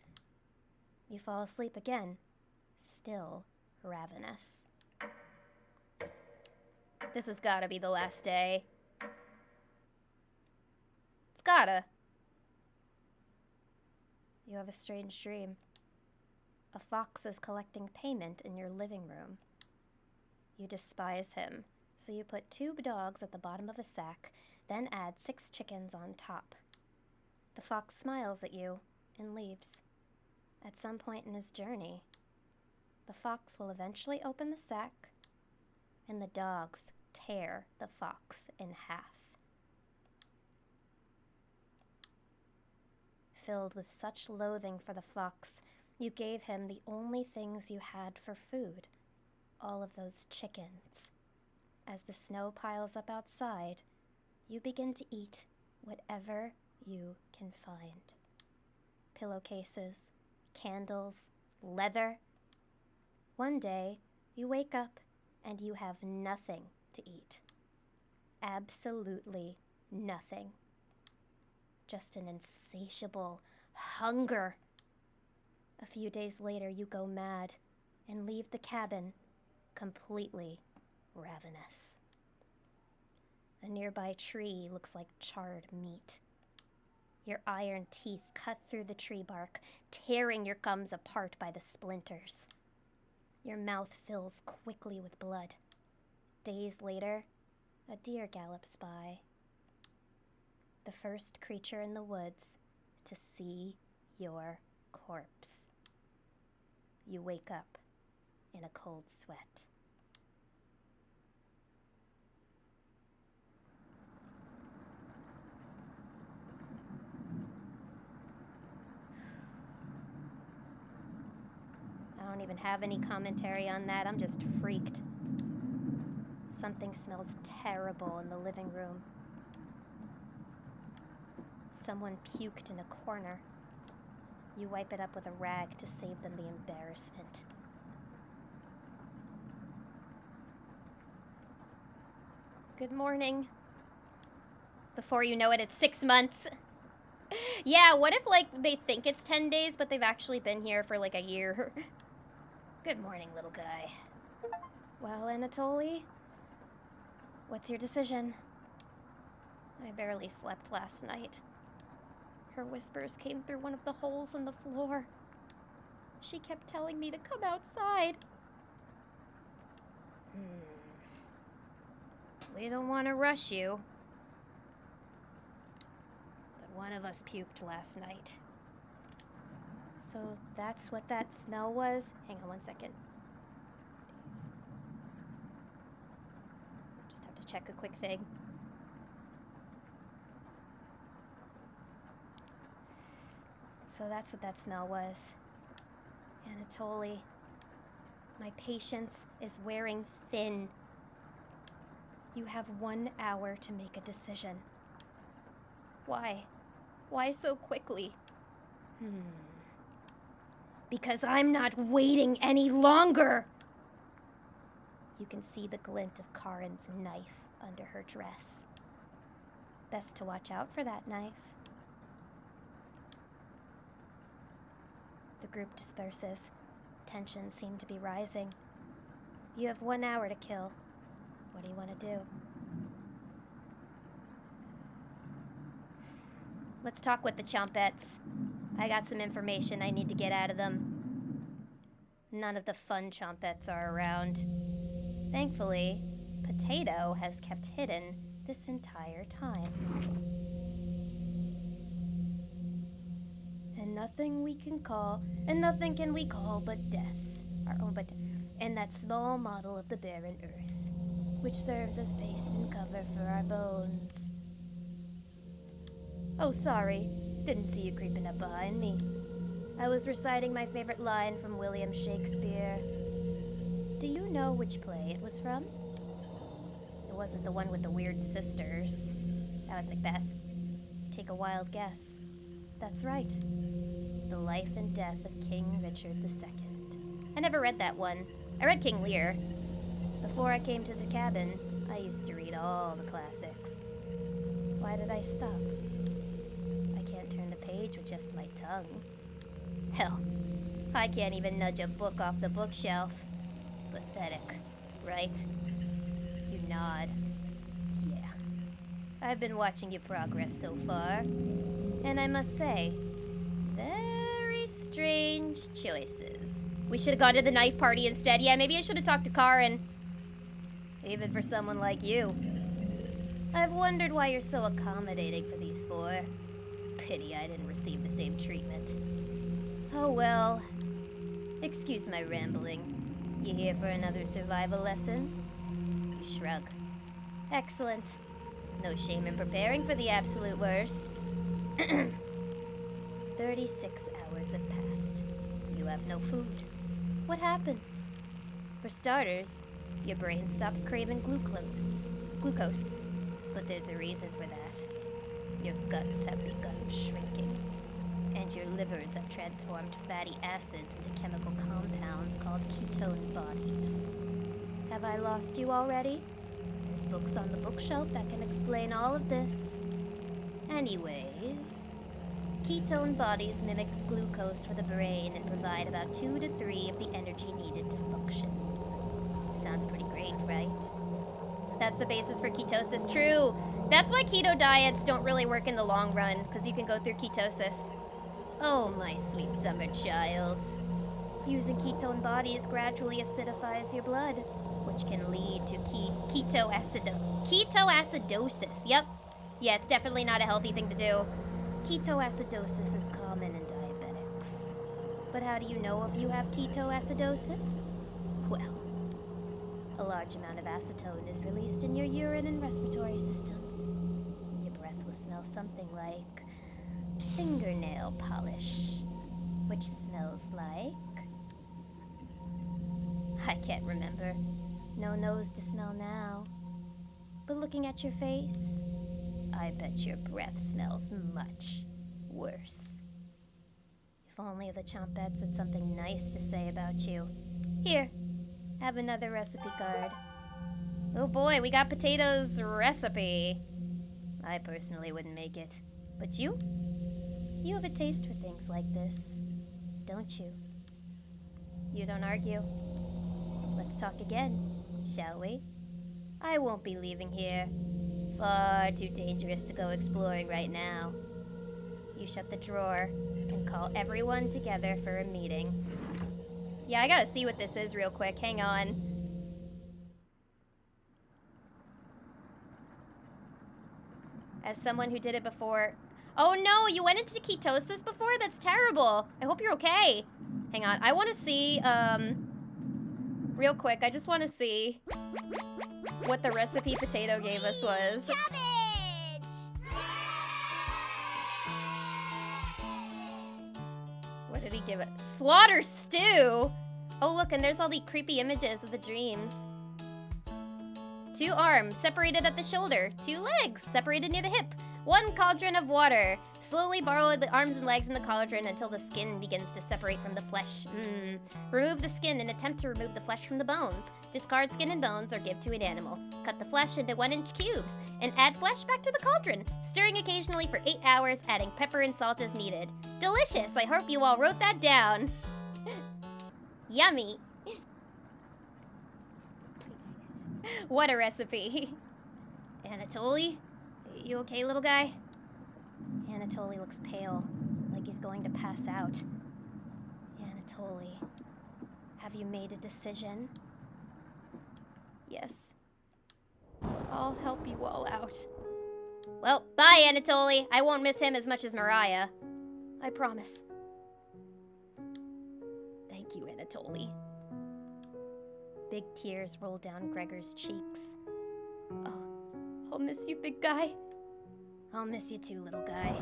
You fall asleep again, still ravenous. This has gotta be the last day. It's gotta. You have a strange dream. A fox is collecting payment in your living room. You despise him, so you put 2 dogs at the bottom of a sack, then add 6 chickens on top. The fox smiles at you and leaves. At some point in his journey, the fox will eventually open the sack, and the dogs tear the fox in half. Filled with such loathing for the fox, you gave him the only things you had for food, all of those chickens. As the snow piles up outside, you begin to eat whatever you can find. Pillowcases, candles, leather. One day, you wake up and you have nothing to eat. Absolutely nothing. Just an insatiable hunger. A few days later, you go mad and leave the cabin completely ravenous. A nearby tree looks like charred meat. Your iron teeth cut through the tree bark, tearing your gums apart by the splinters. Your mouth fills quickly with blood. Days later, a deer gallops by. The first creature in the woods to see your corpse. You wake up in a cold sweat. I don't even have any commentary on that. I'm just freaked. Something smells terrible in the living room. Someone puked in a corner. You wipe it up with a rag to save them the embarrassment. Good morning. Before you know it, it's 6 months. Yeah, what if, like, they think it's 10 days, but they've actually been here for, like, a year? Good morning, little guy. Well, Anatoly, what's your decision? I barely slept last night. Her whispers came through one of the holes in the floor. She kept telling me to come outside. We don't want to rush you. But one of us puked last night. So that's what that smell was? Hang on one second. Just have to check a quick thing. So that's what that smell was. Anatoly, my patience is wearing thin. You have 1 hour to make a decision. Why? Why so quickly? Because I'm not waiting any longer! You can see the glint of Karin's knife under her dress. Best to watch out for that knife. The group disperses. Tensions seem to be rising. You have 1 hour to kill. What do you want to do? Let's talk with the Chompettes. I got some information I need to get out of them. None of the fun Chompettes are around. Thankfully, Potato has kept hidden this entire time. And nothing can we call but death. And that small model of the barren earth, which serves as base and cover for our bones. Oh, sorry. Didn't see you creeping up behind me. I was reciting my favorite line from William Shakespeare. Do you know which play it was from? It wasn't the one with the weird sisters. That was Macbeth. Take a wild guess. That's right. The Life and Death of King Richard II. I never read that one. I read King Lear. Before I came to the cabin, I used to read all the classics. Why did I stop? I can't turn the page with just my tongue. Hell, I can't even nudge a book off the bookshelf. Pathetic, right? You nod. Yeah. I've been watching your progress so far, and I must say, very strange choices. We should have gone to the knife party instead. Yeah, maybe I should have talked to Karin. Even for someone like you. I've wondered why you're so accommodating for these four. Pity I didn't receive the same treatment. Oh well. Excuse my rambling. You here for another survival lesson? You shrug. Excellent. No shame in preparing for the absolute worst. 36 hours have passed. You have no food. What happens? For starters, your brain stops craving glucose. But there's a reason for that. Your guts have begun shrinking, and your livers have transformed fatty acids into chemical compounds called ketone bodies. Have I lost you already? There's books on the bookshelf that can explain all of this. Anyways, ketone bodies mimic glucose for the brain and provide about 2 to 3 of the energy needed to function. Sounds pretty great, right? That's the basis for ketosis. True. That's why keto diets don't really work in the long run, because you can go through ketosis. Oh, my sweet summer child. Using ketone bodies gradually acidifies your blood, which can lead to ketoacidosis. Yep. Yeah, it's definitely not a healthy thing to do. Ketoacidosis is common in diabetics. But how do you know if you have ketoacidosis? Well, a large amount of acetone is released in your urine and respiratory system. Your breath will smell something like fingernail polish, which smells like... I can't remember. No nose to smell now. But looking at your face, I bet your breath smells much worse. If only the Chompette had something nice to say about you. Here, have another recipe card. Oh boy, we got Potato's recipe. I personally wouldn't make it. But you? You have a taste for things like this, don't you? You don't argue. Let's talk again, shall we? I won't be leaving here. Far too dangerous to go exploring right now. You shut the drawer and call everyone together for a meeting. Yeah, I gotta see what this is real quick. Hang on. As someone who did it before... Oh no, you went into ketosis before? That's terrible. I hope you're okay. Hang on, I want to see, real quick, I just want to see what the recipe Potato gave us was. Cabbage! What did he give it? Slaughter stew! Oh look, and there's all the creepy images of the dreams. 2 arms, separated at the shoulder. 2 legs, separated near the hip. 1 cauldron of water. Slowly borrow the arms and legs in the cauldron until the skin begins to separate from the flesh. Remove the skin and attempt to remove the flesh from the bones. Discard skin and bones or give to an animal. Cut the flesh into 1-inch cubes and add flesh back to the cauldron, stirring occasionally for 8 hours, adding pepper and salt as needed. Delicious! I hope you all wrote that down. Yummy! What a recipe. Anatoly? You okay, little guy? Anatoly looks pale, like he's going to pass out. Anatoly, have you made a decision? Yes. I'll help you all out. Well, bye, Anatoly. I won't miss him as much as Mariah. I promise. Thank you, Anatoly. Big tears roll down Gregor's cheeks. Oh, I'll miss you, big guy. I'll miss you too, little guy.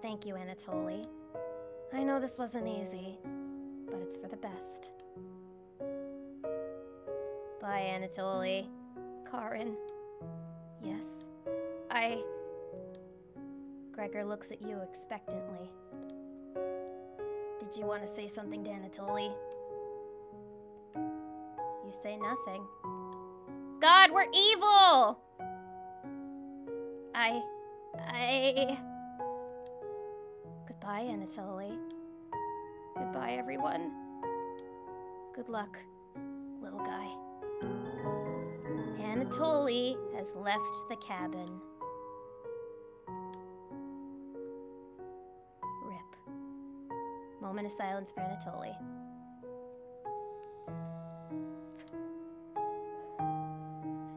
Thank you, Anatoly. I know this wasn't easy, but it's for the best. Bye, Anatoly. Karin. Yes. Gregor looks at you expectantly. Did you want to say something to Anatoly? You say nothing. God, we're evil! Goodbye, Anatoly. Goodbye, everyone. Good luck, little guy. Anatoly has left the cabin. Rip. Moment of silence for Anatoly.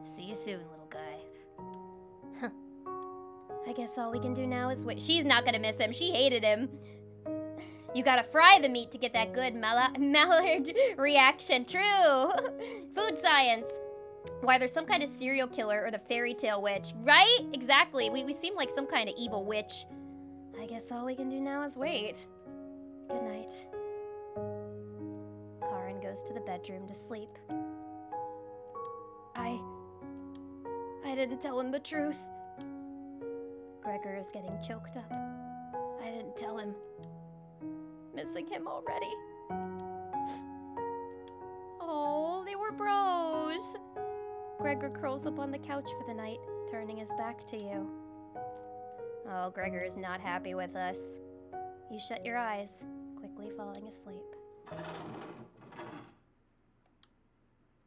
See you soon, little guy. Huh. I guess all we can do now is wait. She's not gonna miss him. She hated him. You gotta fry the meat to get that good Mallard reaction. True. Food science. Why, there's some kind of serial killer or the fairy tale witch. Right? Exactly. We seem like some kind of evil witch. I guess all we can do now is wait. Good night. Karin goes to the bedroom to sleep. I didn't tell him the truth. Gregor is getting choked up. I didn't tell him. Missing him already. Oh, they were bros. Gregor curls up on the couch for the night, turning his back to you. Oh, Gregor is not happy with us. You shut your eyes, quickly falling asleep.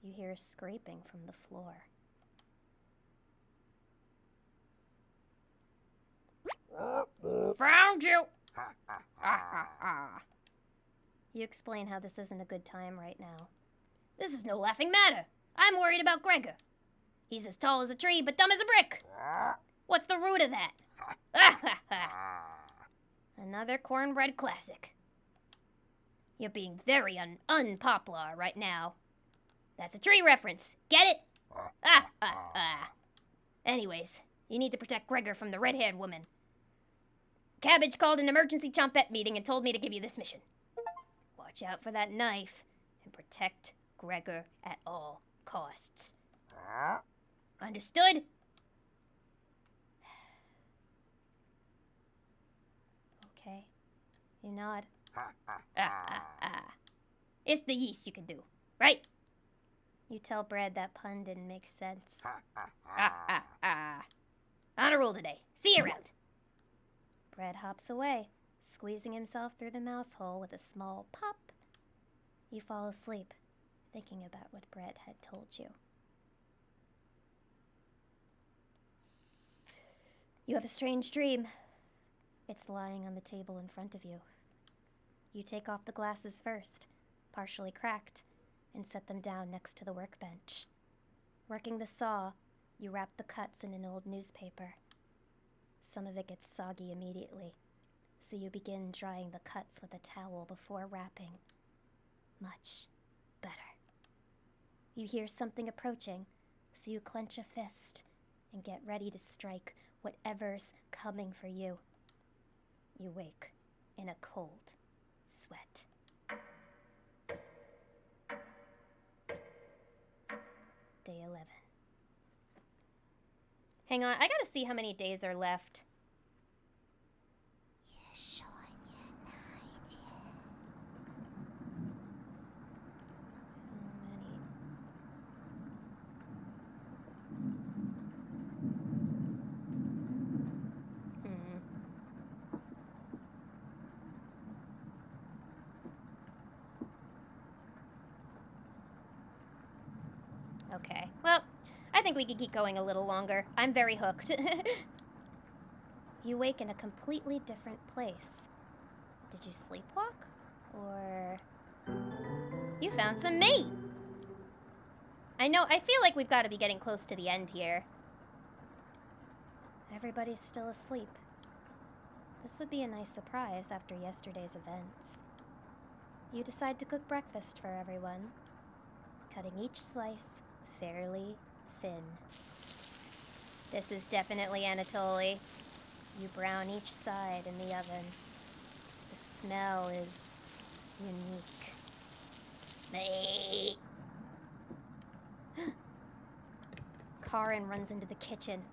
You hear scraping from the floor. Found you! You explain how this isn't a good time right now. This is no laughing matter. I'm worried about Gregor. He's as tall as a tree, but dumb as a brick. What's the root of that? Another cornbread classic. You're being very unpopular right now. That's a tree reference. Get it? Anyways, you need to protect Gregor from the red-haired woman. Cabbage called an emergency chompette meeting and told me to give you this mission. Watch out for that knife and protect Gregor at all costs. Understood? Okay. You nod. It's the yeast you can do, right? You tell Brad that pun didn't make sense. On a roll today. See you around. Brad hops away, squeezing himself through the mouse hole with a small pop. You fall asleep, thinking about what Brad had told you. You have a strange dream. It's lying on the table in front of you. You take off the glasses first, partially cracked, and set them down next to the workbench. Working the saw, you wrap the cuts in an old newspaper. Some of it gets soggy immediately, so you begin drying the cuts with a towel before wrapping. Much better. You hear something approaching, so you clench a fist and get ready to strike whatever's coming for you. You wake in a cold sweat. Day 11. Hang on, I gotta see how many days are left. Okay, well, I think we could keep going a little longer. I'm very hooked. You wake in a completely different place. Did you sleepwalk? Or you found some meat? I feel like we've got to be getting close to the end here. Everybody's still asleep. This would be a nice surprise after yesterday's events. You decide to cook breakfast for everyone, cutting each slice fairly thin. This is definitely Anatoly. You brown each side in the oven. The smell is unique. Karin runs into the kitchen.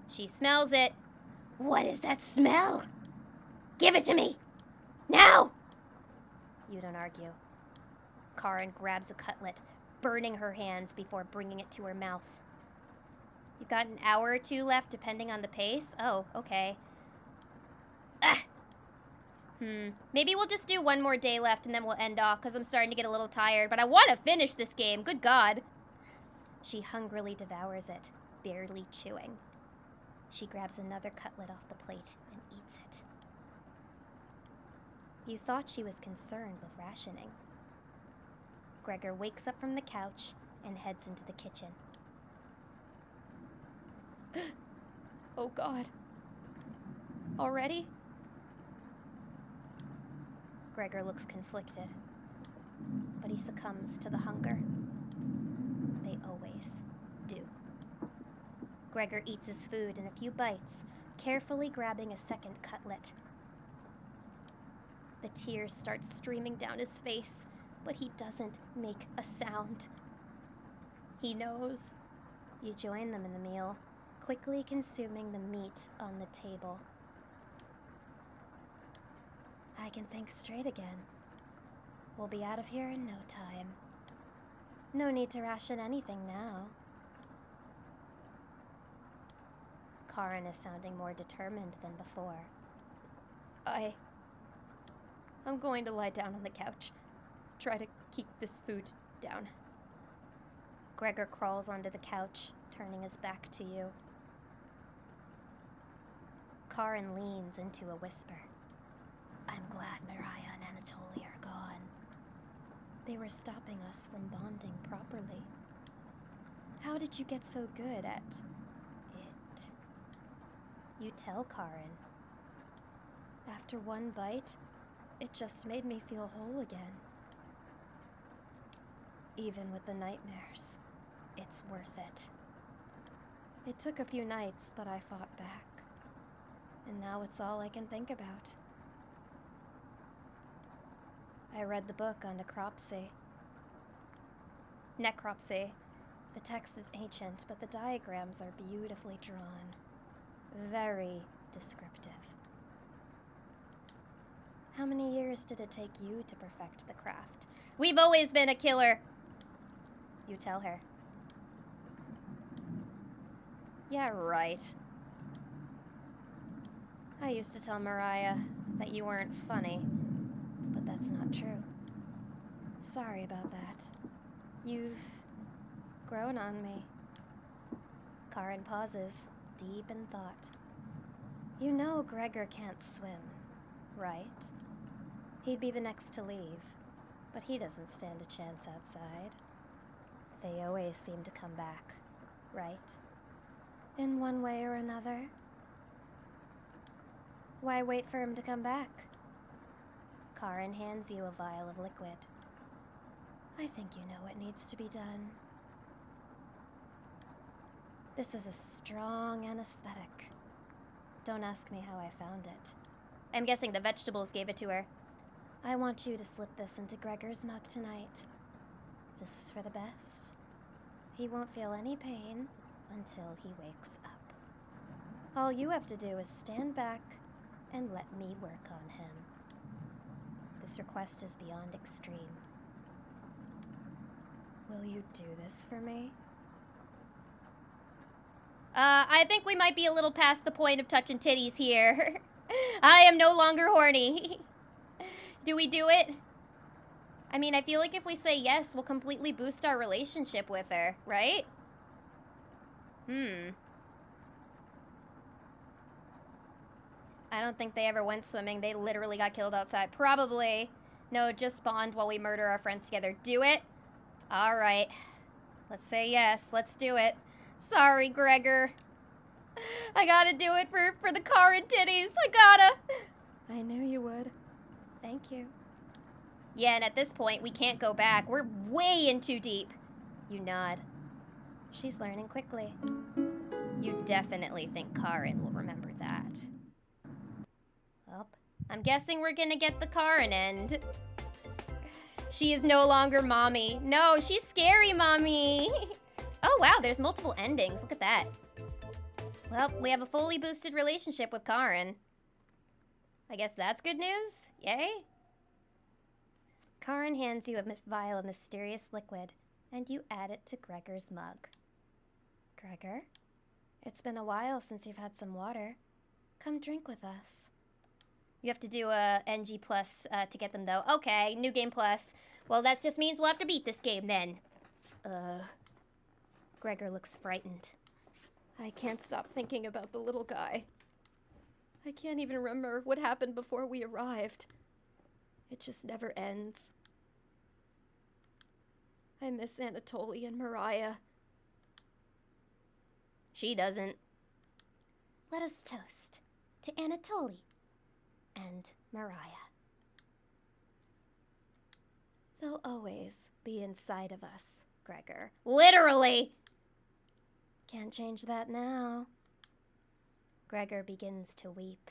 She smells it. What is that smell? Give it to me! Now! You don't argue. Karin grabs a cutlet, burning her hands before bringing it to her mouth. You've got an hour or two left, depending on the pace. Oh, okay. Maybe we'll just do one more day left and then we'll end off, because I'm starting to get a little tired. But I want to finish this game. Good God. She hungrily devours it, barely chewing. She grabs another cutlet off the plate and eats it. You thought she was concerned with rationing. Gregor wakes up from the couch and heads into the kitchen. Oh God. Already? Gregor looks conflicted, but he succumbs to the hunger. They always do. Gregor eats his food in a few bites, carefully grabbing a second cutlet. The tears start streaming down his face, but he doesn't make a sound. He knows. You join them in the meal, quickly consuming the meat on the table. I can think straight again. We'll be out of here in no time. No need to ration anything now. Karin is sounding more determined than before. I'm going to lie down on the couch. Try to keep this food down. Gregor crawls onto the couch, turning his back to you. Karin leans into a whisper. I'm glad Mariah and Anatoly are gone. They were stopping us from bonding properly. How did you get so good at it? You tell Karin. After one bite, it just made me feel whole again. Even with the nightmares, it's worth it. It took a few nights, but I fought back. And now it's all I can think about. I read the book on necropsy. Necropsy. The text is ancient, but the diagrams are beautifully drawn. Very descriptive. How many years did it take you to perfect the craft? We've always been a killer. You tell her. Yeah, right. I used to tell Mariah that you weren't funny, but that's not true. Sorry about that. You've grown on me. Karin pauses, deep in thought. You know Gregor can't swim, right? He'd be the next to leave, but he doesn't stand a chance outside. They always seem to come back, right? In one way or another. Why wait for him to come back? Karin hands you a vial of liquid. I think you know what needs to be done. This is a strong anesthetic. Don't ask me how I found it. I'm guessing the vegetables gave it to her. I want you to slip this into Gregor's mug tonight. This is for the best. He won't feel any pain until he wakes up. All you have to do is stand back and let me work on him. This request is beyond extreme. Will you do this for me? I think we might be a little past the point of touching titties here. I am no longer horny. Do we do it? I mean, I feel like if we say yes, we'll completely boost our relationship with her, right? I don't think they ever went swimming. They literally got killed outside. Probably. No, just bond while we murder our friends together. Do it? All right. Let's say yes. Let's do it. Sorry, Gregor. I gotta do it for the Karin titties. I gotta. I knew you would. Thank you. Yeah, and at this point, we can't go back. We're way in too deep. You nod. She's learning quickly. You definitely think Karin will remember that. Well, I'm guessing we're gonna get the Karin end. She is no longer mommy. No, she's scary mommy. Oh, wow, there's multiple endings. Look at that. Well, we have a fully boosted relationship with Karin. I guess that's good news? Yay? Karin hands you a vial of mysterious liquid, and you add it to Gregor's mug. Gregor, it's been a while since you've had some water. Come drink with us. You have to do a NG plus to get them, though. Okay, new game plus. Well, that just means we'll have to beat this game, then. Gregor looks frightened. I can't stop thinking about the little guy. I can't even remember what happened before we arrived. It just never ends. I miss Anatoly and Mariah. She doesn't. Let us toast to Anatoly and Mariah. They'll always be inside of us, Gregor. Literally! Can't change that now. Gregor begins to weep.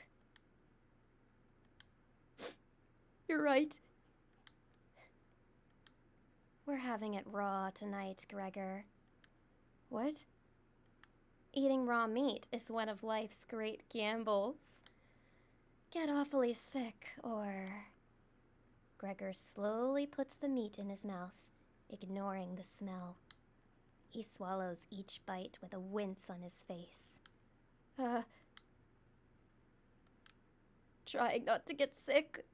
You're right. We're having it raw tonight, Gregor. What? Eating raw meat is one of life's great gambles. Get awfully sick, or... Gregor slowly puts the meat in his mouth, ignoring the smell. He swallows each bite with a wince on his face. Trying not to get sick.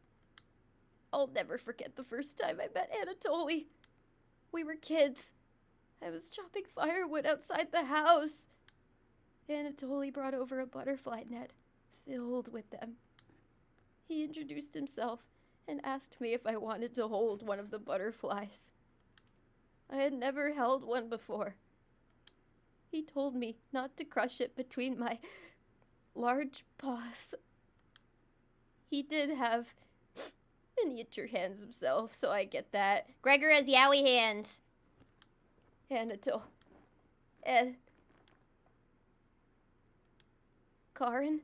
I'll never forget the first time I met Anatoly. We were kids. I was chopping firewood outside the house. Anatoly brought over a butterfly net filled with them. He introduced himself and asked me if I wanted to hold one of the butterflies. I had never held one before. He told me not to crush it between my large paws. He did have miniature hands himself, so I get that. Gregor has yowie hands. Anatole. And... Karin?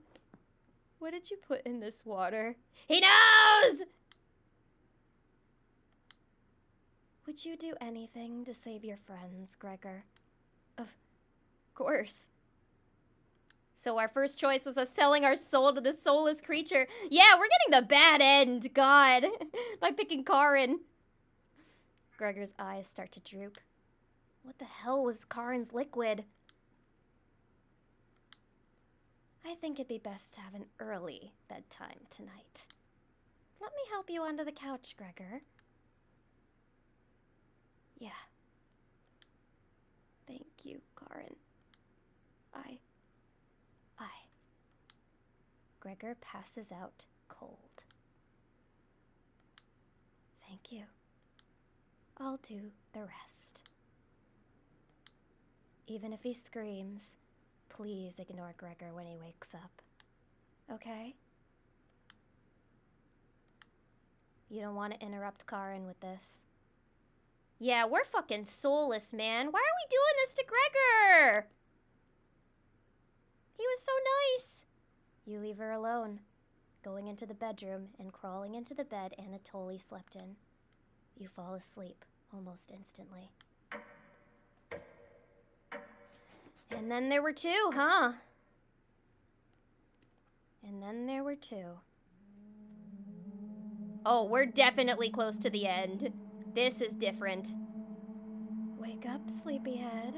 What did you put in this water? He knows! Would you do anything to save your friends, Gregor? Of course. So our first choice was us selling our soul to this soulless creature. Yeah, we're getting the bad end, God, by picking Karin. Gregor's eyes start to droop. What the hell was Karin's liquid? I think it'd be best to have an early bedtime tonight. Let me help you onto the couch, Gregor. Yeah. Thank you, Karin. Gregor passes out cold. Thank you. I'll do the rest. Even if he screams, please ignore Gregor when he wakes up. Okay? You don't want to interrupt Karin with this. Yeah, we're fucking soulless, man. Why are we doing this to Gregor? He was so nice. You leave her alone, going into the bedroom and crawling into the bed Anatoly slept in. You fall asleep almost instantly. And then there were two, huh? And then there were two. Oh, we're definitely close to the end. This is different. Wake up, sleepyhead.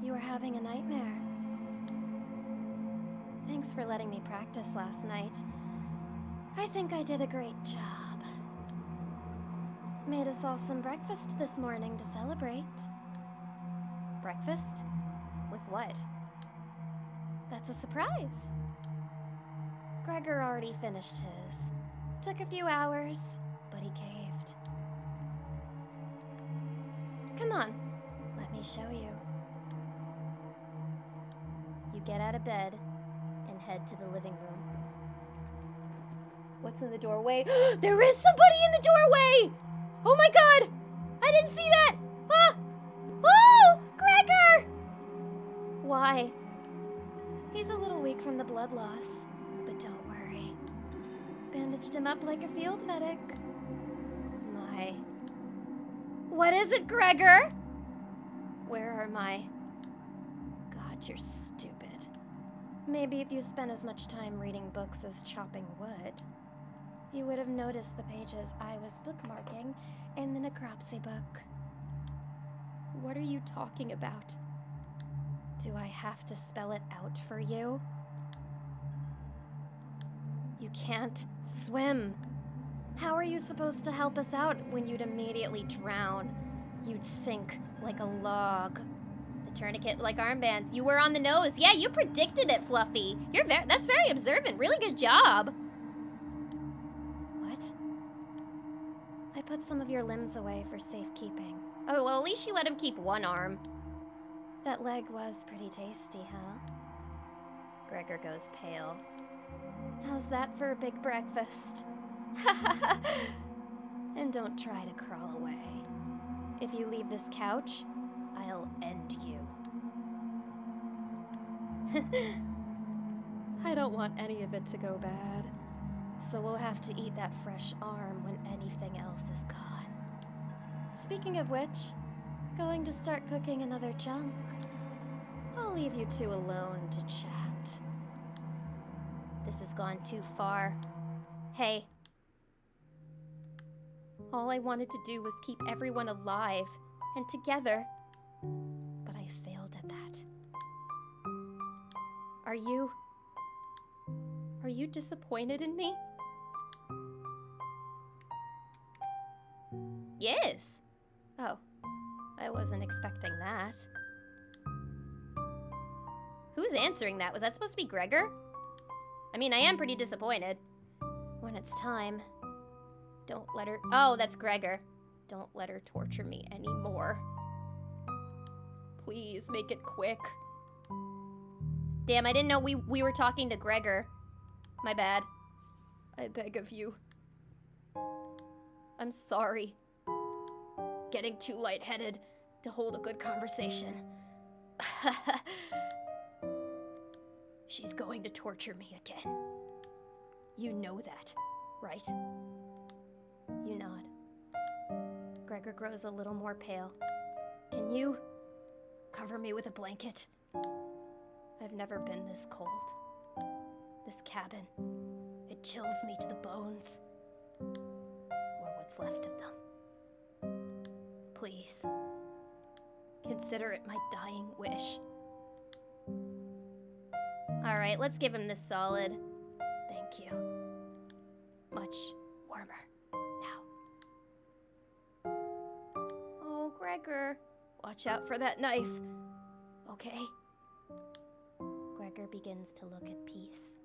You were having a nightmare. Thanks for letting me practice last night. I think I did a great job. Made us all some breakfast this morning to celebrate. Breakfast? With what? That's a surprise. Gregor already finished his. Took a few hours, but he caved. Come on, let me show you. You get out of bed and head to the living room. What's in the doorway? There is somebody in the doorway! Oh my god! I didn't see that! Ah! Oh! Gregor! Why? He's a little weak from the blood loss, but don't worry. Bandaged him up like a field medic. My... What is it, Gregor? Where are my... God, you're stupid. Maybe if you spent as much time reading books as chopping wood, you would have noticed the pages I was bookmarking in the necropsy book. What are you talking about? Do I have to spell it out for you? You can't swim. How are you supposed to help us out when you'd immediately drown? You'd sink like a log. The tourniquet like armbands. You were on the nose. Yeah, you predicted it, Fluffy. That's very observant. Really good job. What? I put some of your limbs away for safekeeping. Oh, well, at least you let him keep one arm. That leg was pretty tasty, huh? Gregor goes pale. How's that for a big breakfast? And don't try to crawl away. If you leave this couch, I'll end you. I don't want any of it to go bad, so we'll have to eat that fresh arm when anything else is gone. Speaking of which, going to start cooking another chunk. I'll leave you two alone to chat. This has gone too far. Hey. All I wanted to do was keep everyone alive and together, but I failed at that. Are you disappointed in me? Yes. Oh, I wasn't expecting that. Who's answering that? Was that supposed to be Gregor? I mean, I am pretty disappointed. When it's time, don't let her... Oh, that's Gregor. Don't let her torture me anymore. Please, make it quick. Damn, I didn't know we were talking to Gregor. My bad. I beg of you. I'm sorry. Getting too lightheaded to hold a good conversation. She's going to torture me again. You know that, right? You nod. Gregor grows a little more pale. Can you cover me with a blanket? I've never been this cold. This cabin, it chills me to the bones. Or what's left of them. Please, consider it my dying wish. Alright, let's give him this solid. Thank you. Much warmer now. Oh, Gregor, watch out for that knife. Okay? Gregor begins to look at Peace.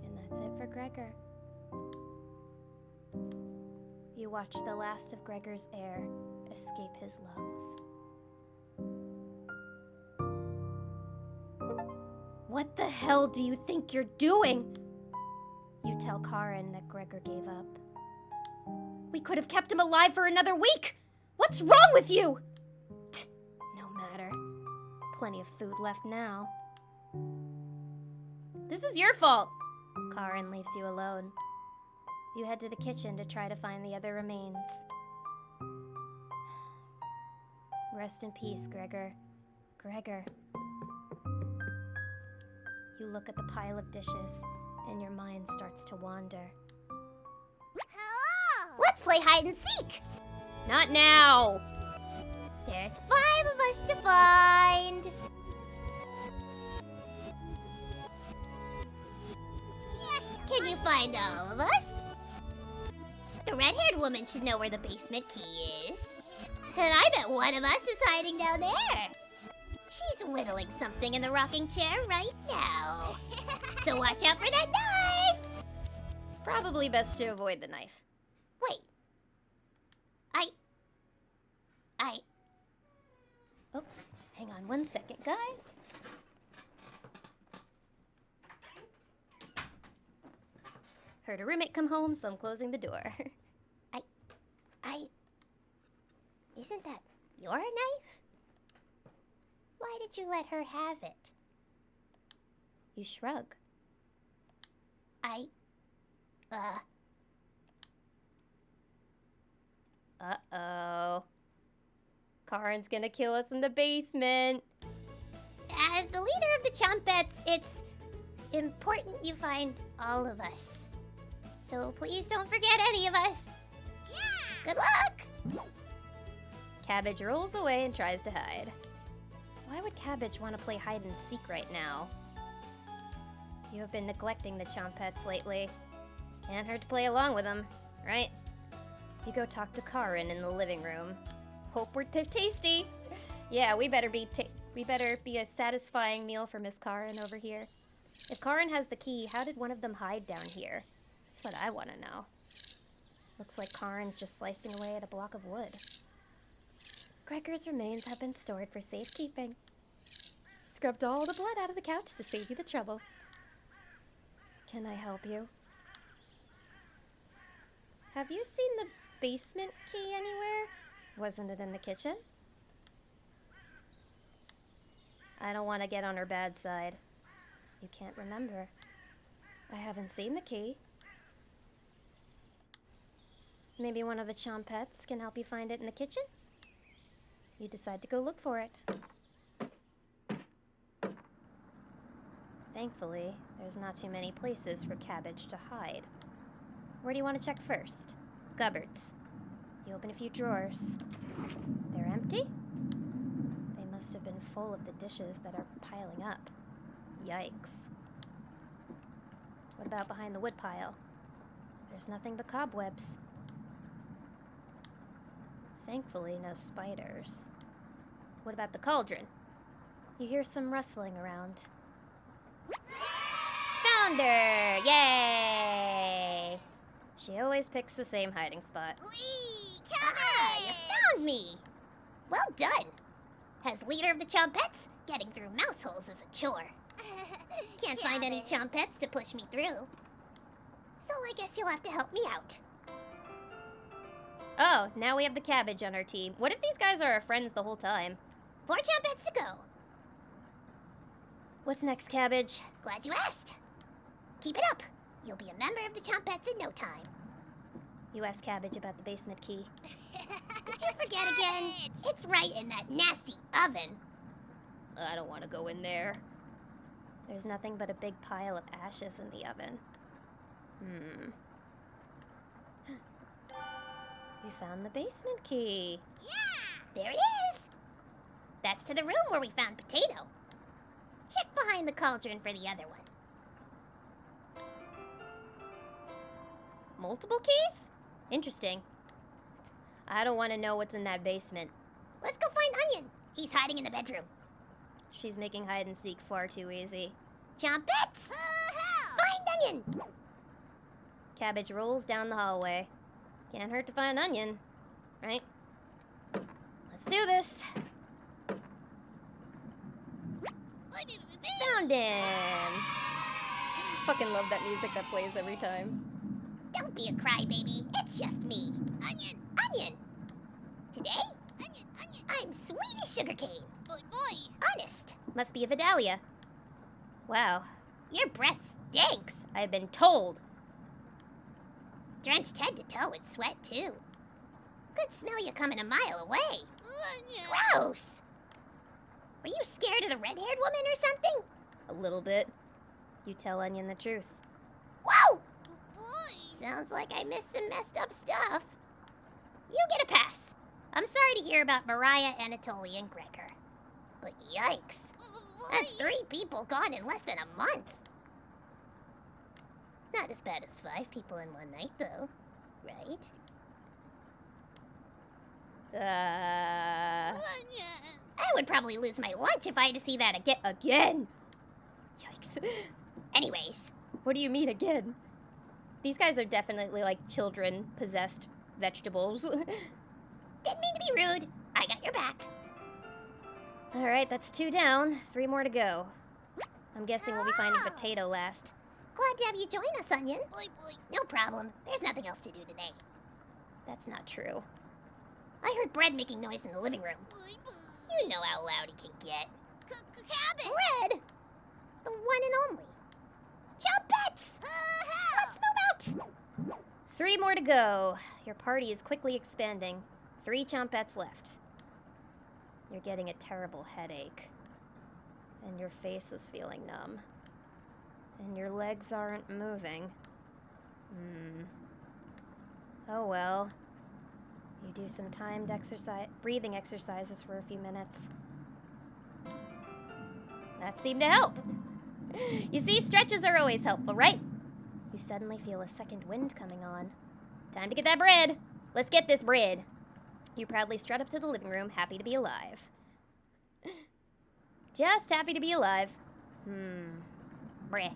And that's it for Gregor. You watch the last of Gregor's air escape his lungs. What the hell do you think you're doing? You tell Karin that Gregor gave up. We could have kept him alive for another week! What's wrong with you? No matter. Plenty of food left now. This is your fault! Karin leaves you alone. You head to the kitchen to try to find the other remains. Rest in peace, Gregor. Gregor. You look at the pile of dishes, and your mind starts to wander. Hello! Let's play hide and seek! Not now! There's 5 of us to find! Can you find all of us? The red-haired woman should know where the basement key is. And I bet one of us is hiding down there. She's whittling something in the rocking chair right now. So watch out for that knife! Probably best to avoid the knife. Wait. Oh, hang on 1 second, guys. Heard a roommate come home, so I'm closing the door. Isn't that your knife? Why did you let her have it? You shrug. Uh-oh. Karin's gonna kill us in the basement. As the leader of the Chompettes, it's important you find all of us. So please don't forget any of us. Yeah! Good luck! Cabbage rolls away and tries to hide. Why would Cabbage want to play hide and seek right now? You have been neglecting the Chompettes lately. Can't hurt to play along with them, right? You go talk to Karin in the living room. Hope we're tasty. Yeah, we better be a satisfying meal for Miss Karin over here. If Karin has the key, how did one of them hide down here? That's what I want to know. Looks like Karin's just slicing away at a block of wood. Gregor's remains have been stored for safekeeping. Scrubbed all the blood out of the couch to save you the trouble. Can I help you? Have you seen the basement key anywhere? Wasn't it in the kitchen? I don't want to get on her bad side. You can't remember. I haven't seen the key. Maybe one of the Chompettes can help you find it in the kitchen? You decide to go look for it. Thankfully, there's not too many places for Cabbage to hide. Where do you want to check first? Cupboards. You open a few drawers. They're empty? They must have been full of the dishes that are piling up. Yikes. What about behind the wood pile? There's nothing but cobwebs. Thankfully, no spiders. What about the cauldron? You hear some rustling around. Found her! Yay! She always picks the same hiding spot. Whee! Ah, you found me! Well done! As leader of the Chompettes, getting through mouse holes is a chore. Can't find any Chompettes to push me through. So I guess you'll have to help me out. Oh, now we have the Cabbage on our team. What if these guys are our friends the whole time? 4 Chompettes to go. What's next, Cabbage? Glad you asked. Keep it up. You'll be a member of the Chompettes in no time. You asked Cabbage about the basement key. Did you forget again? It's right in that nasty oven. I don't want to go in there. There's nothing but a big pile of ashes in the oven. You found the basement key. Yeah, there it is. That's to the room where we found Potato. Check behind the cauldron for the other one. Multiple keys? Interesting. I don't want to know what's in that basement. Let's go find Onion. He's hiding in the bedroom. She's making hide and seek far too easy. Chompettes! Find Onion! Cabbage rolls down the hallway. Can't hurt to find Onion, right? Let's do this. Found him! Fucking love that music that plays every time. Don't be a crybaby. It's just me. Onion! Onion! Today? Onion, onion. I'm sweet as sugarcane. Boy. Honest. Must be a Vidalia. Wow, Your breath stinks. I've been told. Drenched head to toe in sweat, too. Could smell you coming a mile away. Gross! Were you scared of the red-haired woman or something? A little bit. You tell Onion the truth. Whoa! Sounds like I missed some messed up stuff. You get a pass. I'm sorry to hear about Mariah, Anatoly, and Gregor. But yikes. That's 3 people gone in less than a month. Not as bad as 5 people in one night, though. Right? I would probably lose my lunch if I had to see that again. Yikes. Anyways, What do you mean again? These guys are definitely like children possessed vegetables. didn't mean to be rude. I got your back. Alright, that's 2 down. 3 more to go. I'm guessing we'll be finding Potato last. Glad to have you join us, Onion. No problem. There's nothing else to do today. That's not true. I heard Bread making noise in the living room. You know how loud he can get. Cabbage! Bread! The one and only. Chompettes! Let's move out! 3 more to go. Your party is quickly expanding. 3 Chompettes left. You're getting a terrible headache. And your face is feeling numb. And your legs aren't moving. Oh well. You do some timed breathing exercises for a few minutes. That seemed to help. You see, stretches are always helpful, right? You suddenly feel a second wind coming on. Time to get that bread. Let's get this bread. You proudly strut up to the living room, happy to be alive. Just happy to be alive. Breh.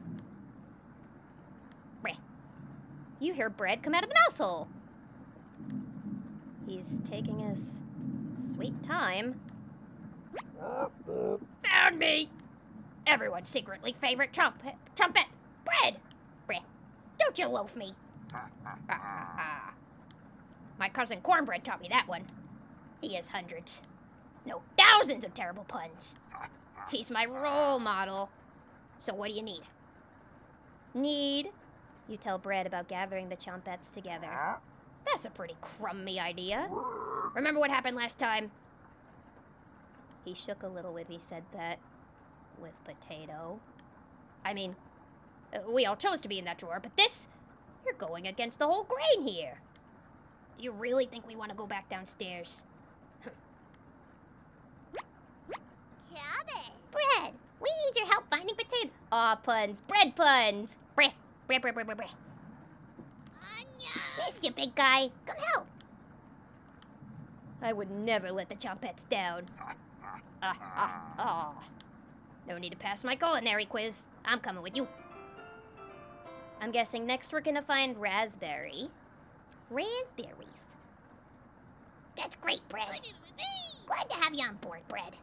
You hear Bread come out of the mouse hole. He's taking his sweet time. Found me! Everyone's secretly favorite trumpet, Bread! Bread, don't you loaf me. My cousin Cornbread taught me that one. He has hundreds, no, thousands of terrible puns. He's my role model. So what do you need? Need? You tell Bread about gathering the Chompettes together. That's a pretty crummy idea. Remember what happened last time? He shook a little when he said that. With Potato. I mean, we all chose to be in that drawer, but this, you're going against the whole grain here. Do you really think we want to go back downstairs? Cabbage. Bread, we need your help finding Potato. Aw, puns. Bread puns! Bread. Onion. Missed you, big guy. Come help. I would never let the Chompettes down. No need to pass my culinary quiz. I'm coming with you. I'm guessing next we're gonna find Raspberry. Raspberries. That's great, Bread. Glad to have you on board, Bread.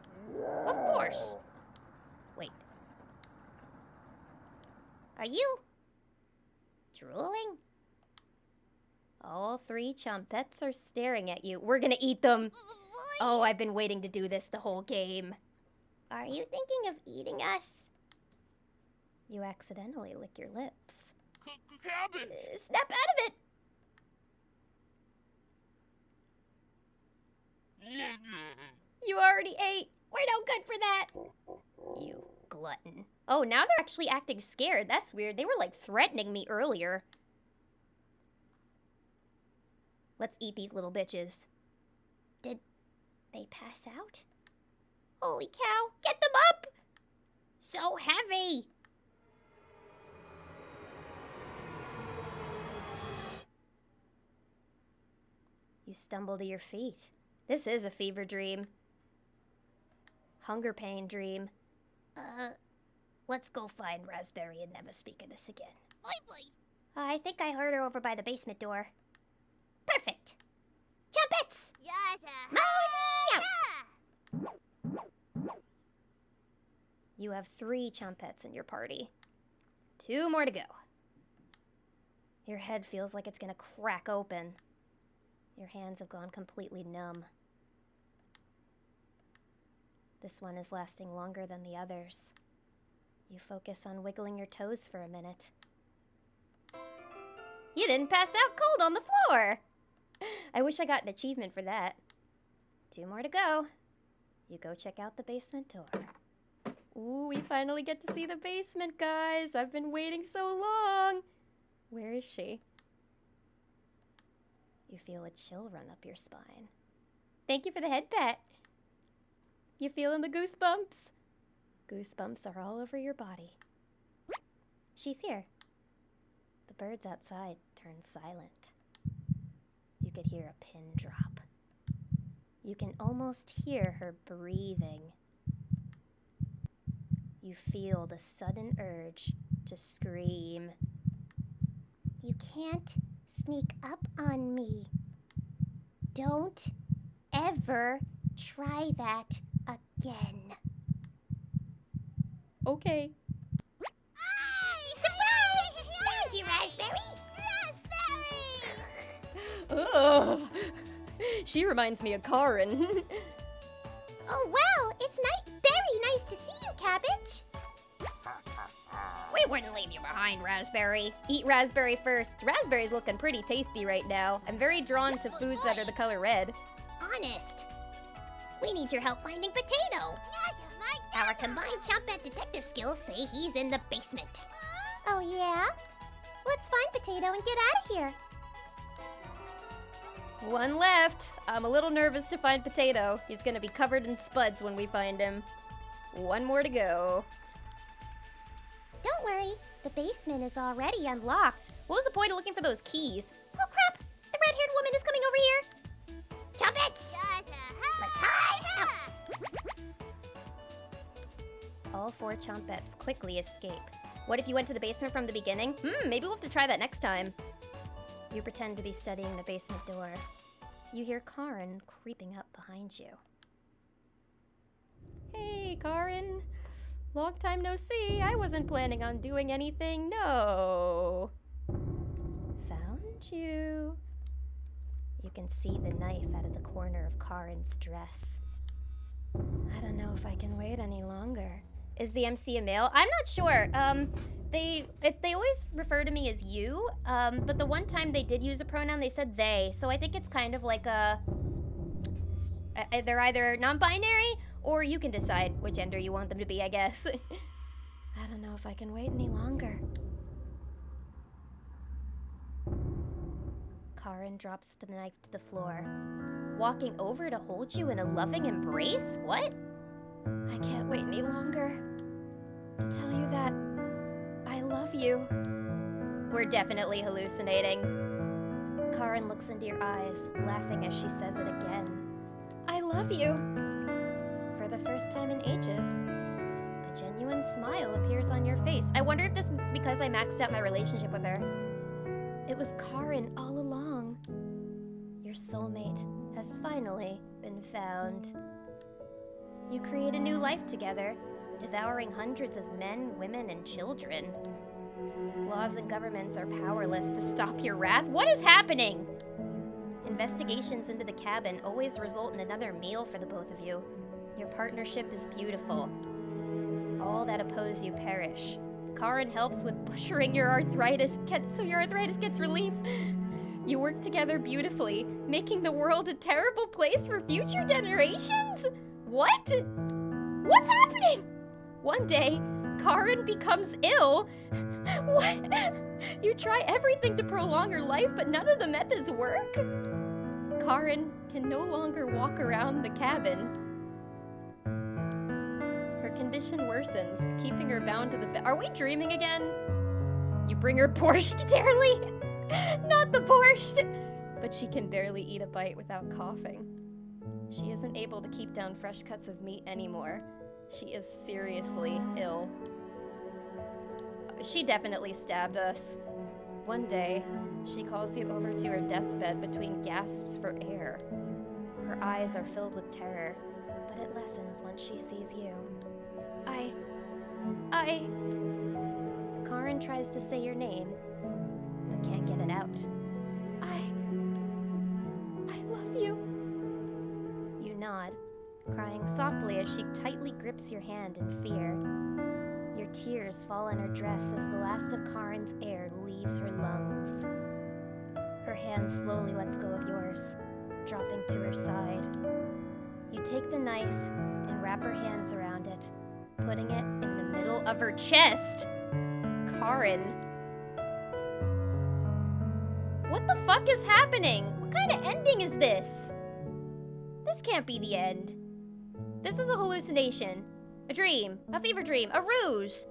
Of course. Wait. Are you Drooling? All 3 Chompettes are staring at you. We're gonna eat them. Oh, I've been waiting to do this the whole game. Are you thinking of eating us? You accidentally lick your lips. Cabbage! Snap out of it! You already ate. We're no good for that. You glutton. Oh, now they're actually acting scared. That's weird. They were like threatening me earlier. Let's eat these little bitches. Did they pass out? Holy cow, get them up! So heavy. You stumble to your feet. This is a fever dream. Hunger pain dream. Let's go find Raspberry and never speak of this again. I think I heard her over by the basement door. Perfect. Chompettes! You have 3 Chompettes in your party. 2 more to go. Your head feels like it's gonna crack open. Your hands have gone completely numb. This one is lasting longer than the others. You focus on wiggling your toes for a minute. You didn't pass out cold on the floor! I wish I got an achievement for that. 2 more to go. You go check out the basement door. Ooh, we finally get to see the basement, guys. I've been waiting so long. Where is she? You feel a chill run up your spine. Thank you for the head pat. You feeling the goosebumps? Goosebumps are all over your body. She's here. The birds outside turn silent. You could hear a pin drop. You can almost hear her breathing. You feel the sudden urge to scream. You can't sneak up on me. Don't ever try that again. Okay. Surprise! Found you, Raspberry! Raspberry! Ugh. She reminds me of Karin. Oh, wow! It's very nice to see you, Cabbage! We wouldn't leave you behind, Raspberry. Eat Raspberry first. Raspberry's looking pretty tasty right now. I'm very drawn to foods that are the color red. Honest. We need your help finding Potato. Our combined Chompette detective skills say he's in the basement. Oh, yeah? Let's find Potato and get out of here. 1 left. I'm a little nervous to find Potato. He's gonna be covered in spuds when we find him. 1 more to go. Don't worry, the basement is already unlocked. What was the point of looking for those keys? Oh crap! The red-haired woman is coming over here. Chompettes! Let's hide! All 4 Chompettes quickly escape. What if you went to the basement from the beginning? Maybe we'll have to try that next time. You pretend to be studying the basement door. you hear Karin creeping up behind you. Hey, Karin. Long time no see. I wasn't planning on doing anything, no. Found you. You can see the knife out of the corner of Karin's dress. I don't know if I can wait any longer. Is the MC a male? I'm not sure. They always refer to me as you, but the one time they did use a pronoun, they said they. So I think it's kind of like they're either non-binary, or you can decide what gender you want them to be, I guess. I don't know if I can wait any longer. Karin drops the knife to the floor, walking over to hold you in a loving embrace? What? I can't wait any longer to tell you that I love you. We're definitely hallucinating. Karin looks into your eyes, laughing as she says it again. I love you. For the first time in ages, a genuine smile appears on your face. I wonder if this is because I maxed out my relationship with her. It was Karin all along. Your soulmate has finally been found. You create a new life together, devouring hundreds of men, women, and children. Laws and governments are powerless to stop your wrath. What is happening? Investigations into the cabin always result in another meal for the both of you. Your partnership is beautiful. All that oppose you perish. Karin helps with butchering your arthritis so your arthritis gets relief. You work together beautifully, making the world a terrible place for future generations? What? What's happening? One day, Karin becomes ill. What? You try everything to prolong her life, but none of the methods work? Karin can no longer walk around the cabin. Her condition worsens, keeping her bound to the bed. Are we dreaming again? You bring her borscht dearly? Not the borscht! But she can barely eat a bite without coughing. She isn't able to keep down fresh cuts of meat anymore. She is seriously ill. She definitely stabbed us. One day, she calls you over to her deathbed between gasps for air. Her eyes are filled with terror, but it lessens once she sees you. Karin tries to say your name, but can't get it out. I love you. You nod, crying softly as she tightly grips your hand in fear. Your tears fall on her dress as the last of Karin's air leaves her lungs. Her hand slowly lets go of yours, dropping to her side. You take the knife and wrap her hands around it, putting it in the middle of her chest. Karin. What the fuck is happening? What kind of ending is this? This can't be the end. This is a hallucination. A dream. A fever dream. A ruse.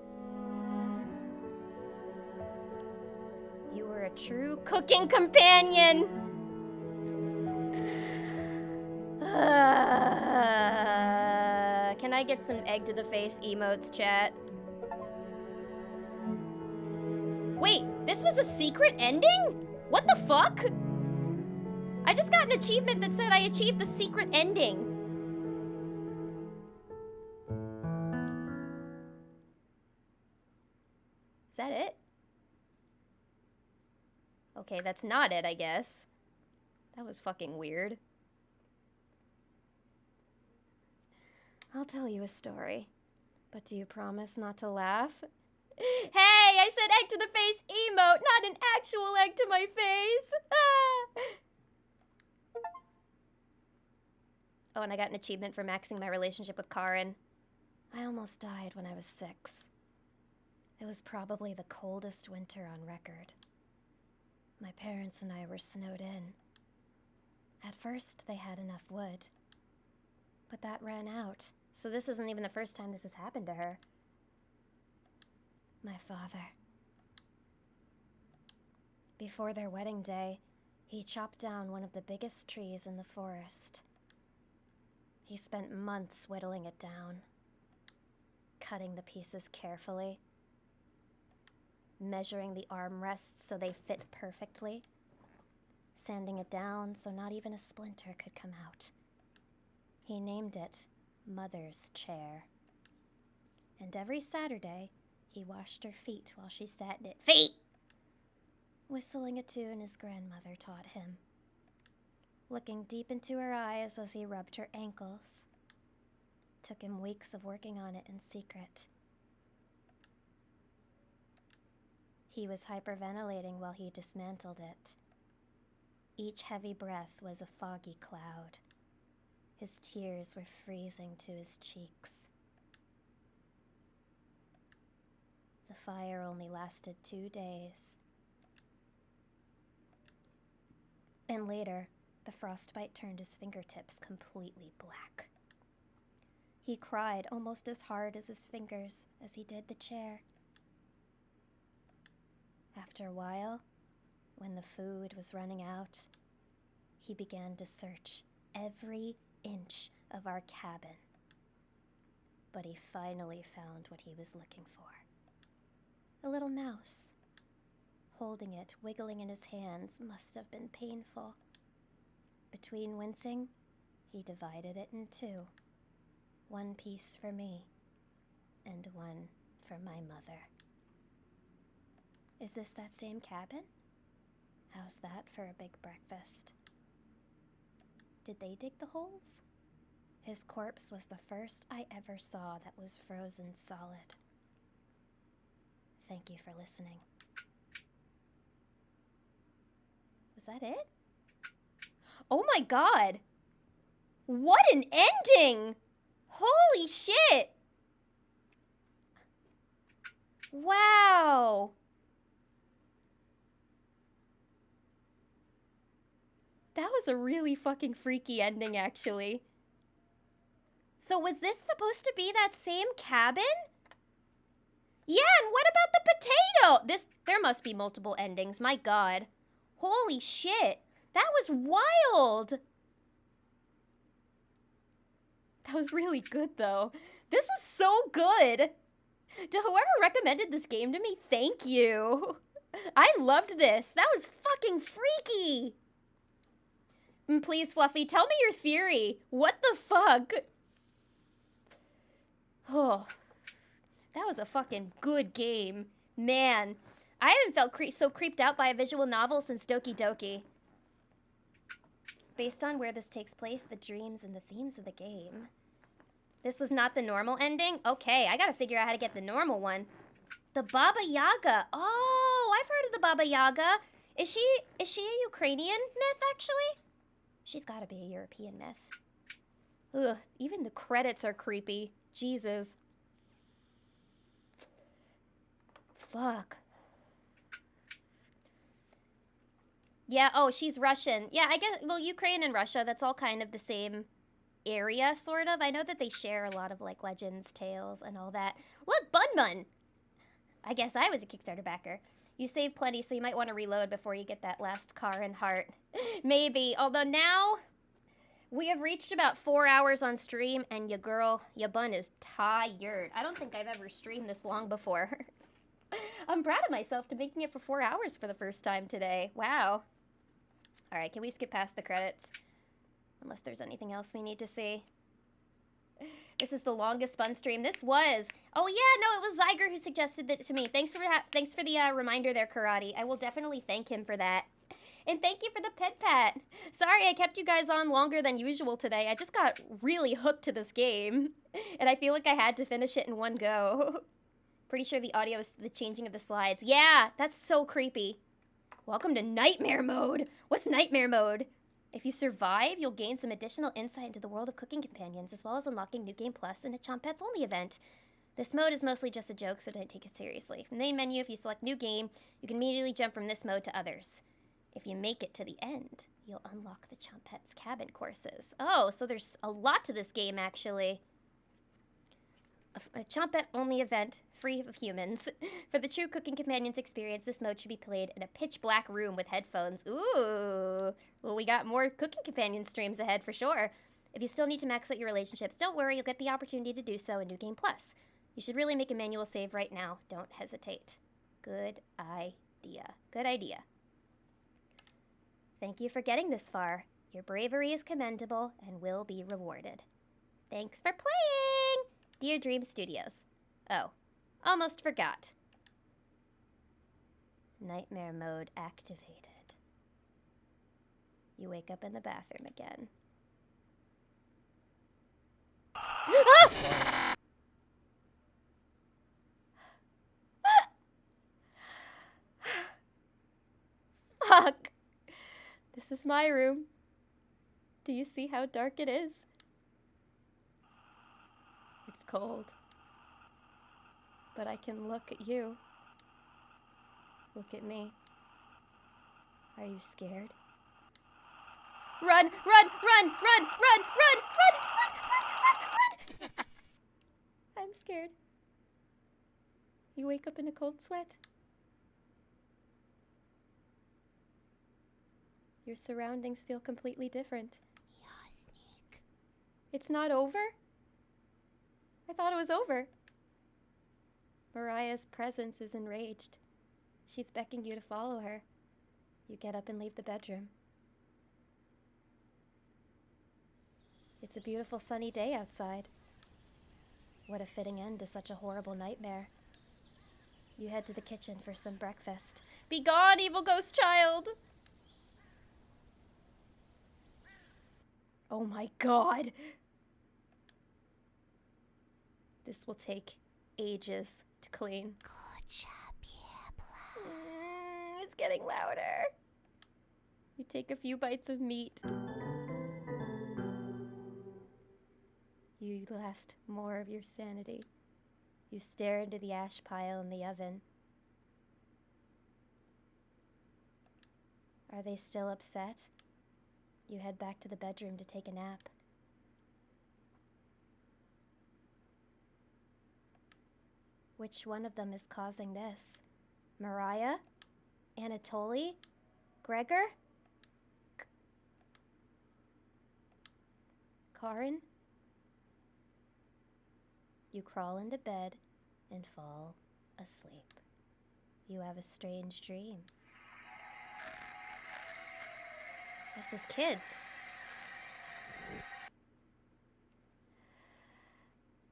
You were a true cooking companion. Can I get some egg to the face emotes, chat? Wait, this was a secret ending? What the fuck? I just got an achievement that said I achieved the secret ending. Is that it? Okay, that's not it, I guess. That was fucking weird. I'll tell you a story. But do you promise not to laugh? Hey, I said egg to the face emote, not an actual egg to my face. Ah. Oh, and I got an achievement for maxing my relationship with Karin. I almost died when I was 6. It was probably the coldest winter on record. My parents and I were snowed in. At first, they had enough wood. But that ran out, so this isn't even the first time this has happened to her. My father. Before their wedding day, he chopped down one of the biggest trees in the forest. He spent months whittling it down, cutting the pieces carefully, measuring the armrests so they fit perfectly. sanding it down so not even a splinter could come out. He named it Mother's Chair. And every Saturday, he washed her feet while she sat in it. Feet! Whistling a tune his grandmother taught him. Looking deep into her eyes as he rubbed her ankles. Took him weeks of working on it in secret. He was hyperventilating while he dismantled it. Each heavy breath was a foggy cloud. His tears were freezing to his cheeks. The fire only lasted 2 days. And later, the frostbite turned his fingertips completely black. He cried almost as hard as his fingers as he did the chair. After a while, when the food was running out, he began to search every inch of our cabin. But he finally found what he was looking for. A little mouse. Holding it, wiggling in his hands, must have been painful. Between wincing, he divided it in 2. 1 piece for me, and 1 for my mother. Is this that same cabin? How's that for a big breakfast? Did they dig the holes? His corpse was the first I ever saw that was frozen solid. Thank you for listening. Was that it? Oh my god! What an ending! Holy shit! Wow! That was a really fucking freaky ending, actually. So was this supposed to be that same cabin? Yeah, and what about the potato? There must be multiple endings, my god. Holy shit. That was wild. That was really good, though. This was so good. To whoever recommended this game to me, thank you. I loved this. That was fucking freaky. Please, Fluffy, tell me your theory. What the fuck? Oh, that was a fucking good game. Man, I haven't felt so creeped out by a visual novel since Doki Doki. Based on where this takes place, the dreams and the themes of the game. This was not the normal ending? Okay, I gotta figure out how to get the normal one. The Baba Yaga. Oh, I've heard of the Baba Yaga. Is she a Ukrainian myth, actually? She's gotta be a European myth. Ugh, even the credits are creepy. Jesus. Fuck. Yeah, oh, she's Russian. Yeah, I guess, well, Ukraine and Russia, that's all kind of the same area, sort of. I know that they share a lot of, like, legends, tales, and all that. Look, Bun Bun! I guess I was a Kickstarter backer. You save plenty, so you might want to reload before you get that last car and heart. Maybe. Although now, we have reached about 4 hours on stream, and your bun is tired. I don't think I've ever streamed this long before. I'm proud of myself to making it for 4 hours for the first time today. Wow. Alright, can we skip past the credits? Unless there's anything else we need to see. This is the longest Bun stream. This was. Oh yeah, no, it was Zyger who suggested that to me. Thanks for the reminder there, Karate. I will definitely thank him for that. And thank you for the pet pat. Sorry I kept you guys on longer than usual today. I just got really hooked to this game. And I feel like I had to finish it in one go. Pretty sure the audio is the changing of the slides. Yeah, that's so creepy. Welcome to Nightmare Mode. What's Nightmare Mode? If you survive, you'll gain some additional insight into the world of Cooking Companions, as well as unlocking New Game Plus and a Chompets Only event. This mode is mostly just a joke, so don't take it seriously. From the main menu, if you select New Game, you can immediately jump from this mode to others. If you make it to the end, you'll unlock the Chompets Cabin courses. Oh, so there's a lot to this game, actually. A Chompet Only event, free of humans. For the true Cooking Companions experience, this mode should be played in a pitch black room with headphones. Ooh. Well, we got more Cooking Companion streams ahead for sure. If you still need to max out your relationships, don't worry, you'll get the opportunity to do so in New Game Plus. You should really make a manual save right now. Don't hesitate. Good idea. Good idea. Thank you for getting this far. Your bravery is commendable and will be rewarded. Thanks for playing! Dear Dream Studios. Oh, almost forgot. Nightmare mode activated. You wake up in the bathroom again. Ah! Fuck! This is my room. Do you see how dark it is? It's cold. But I can look at you. Look at me. Are you scared? Run, run, run, run, run, run, run, run, run, run! I'm scared. You wake up in a cold sweat. Your surroundings feel completely different. Yeah, Sneak. It's not over? I thought it was over. Mariah's presence is enraged. She's beckoning you to follow her. You get up and leave the bedroom. It's a beautiful sunny day outside. What a fitting end to such a horrible nightmare. You head to the kitchen for some breakfast. Be gone, evil ghost child! Oh my god! This will take ages to clean. Good job, yeah, It's getting louder. You take a few bites of meat. You last more of your sanity. You stare into the ash pile in the oven. Are they still upset? You head back to the bedroom to take a nap. Which one of them is causing this? Mariah? Anatoly? Gregor? Karin? You crawl into bed and fall asleep. You have a strange dream. This is kids.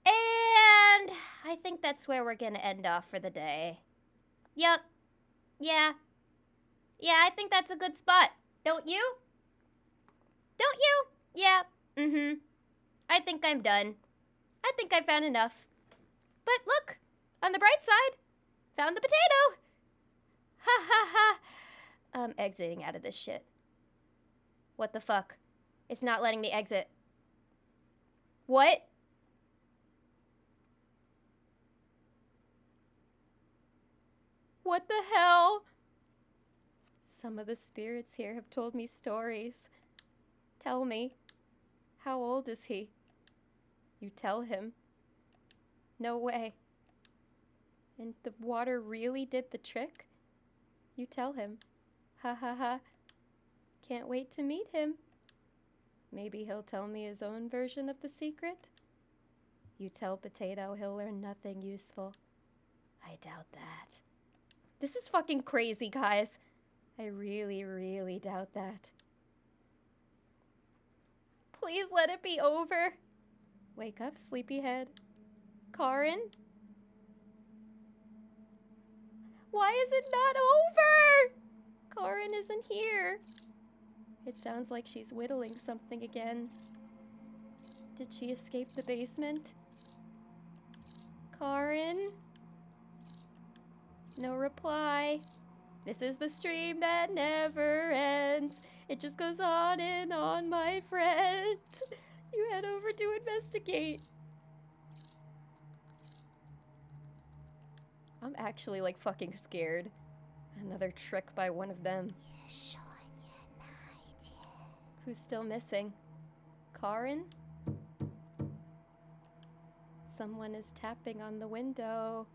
And I think that's where we're gonna end off for the day. Yup. Yeah. Yeah, I think that's a good spot. Don't you? Don't you? Yeah. Mm-hmm. I think I'm done. I think I found enough. But look, on the bright side, found the potato. Ha ha ha. I'm exiting out of this shit. What the fuck? It's not letting me exit. What? What the hell? Some of the spirits here have told me stories. Tell me, how old is he? You tell him. No way. And the water really did the trick? You tell him. Ha ha ha. Can't wait to meet him. Maybe he'll tell me his own version of the secret. You tell Potato he'll learn nothing useful. I doubt that. This is fucking crazy, guys. I really, really doubt that. Please let it be over. Wake up, sleepyhead. Karin? Why is it not over? Karin isn't here. It sounds like she's whittling something again. Did she escape the basement? Karin? No reply. This is the stream that never ends. It just goes on and on, my friends. You head over to investigate. I'm actually like fucking scared. Another trick by one of them. Who's still missing? Karin? Someone is tapping on the window.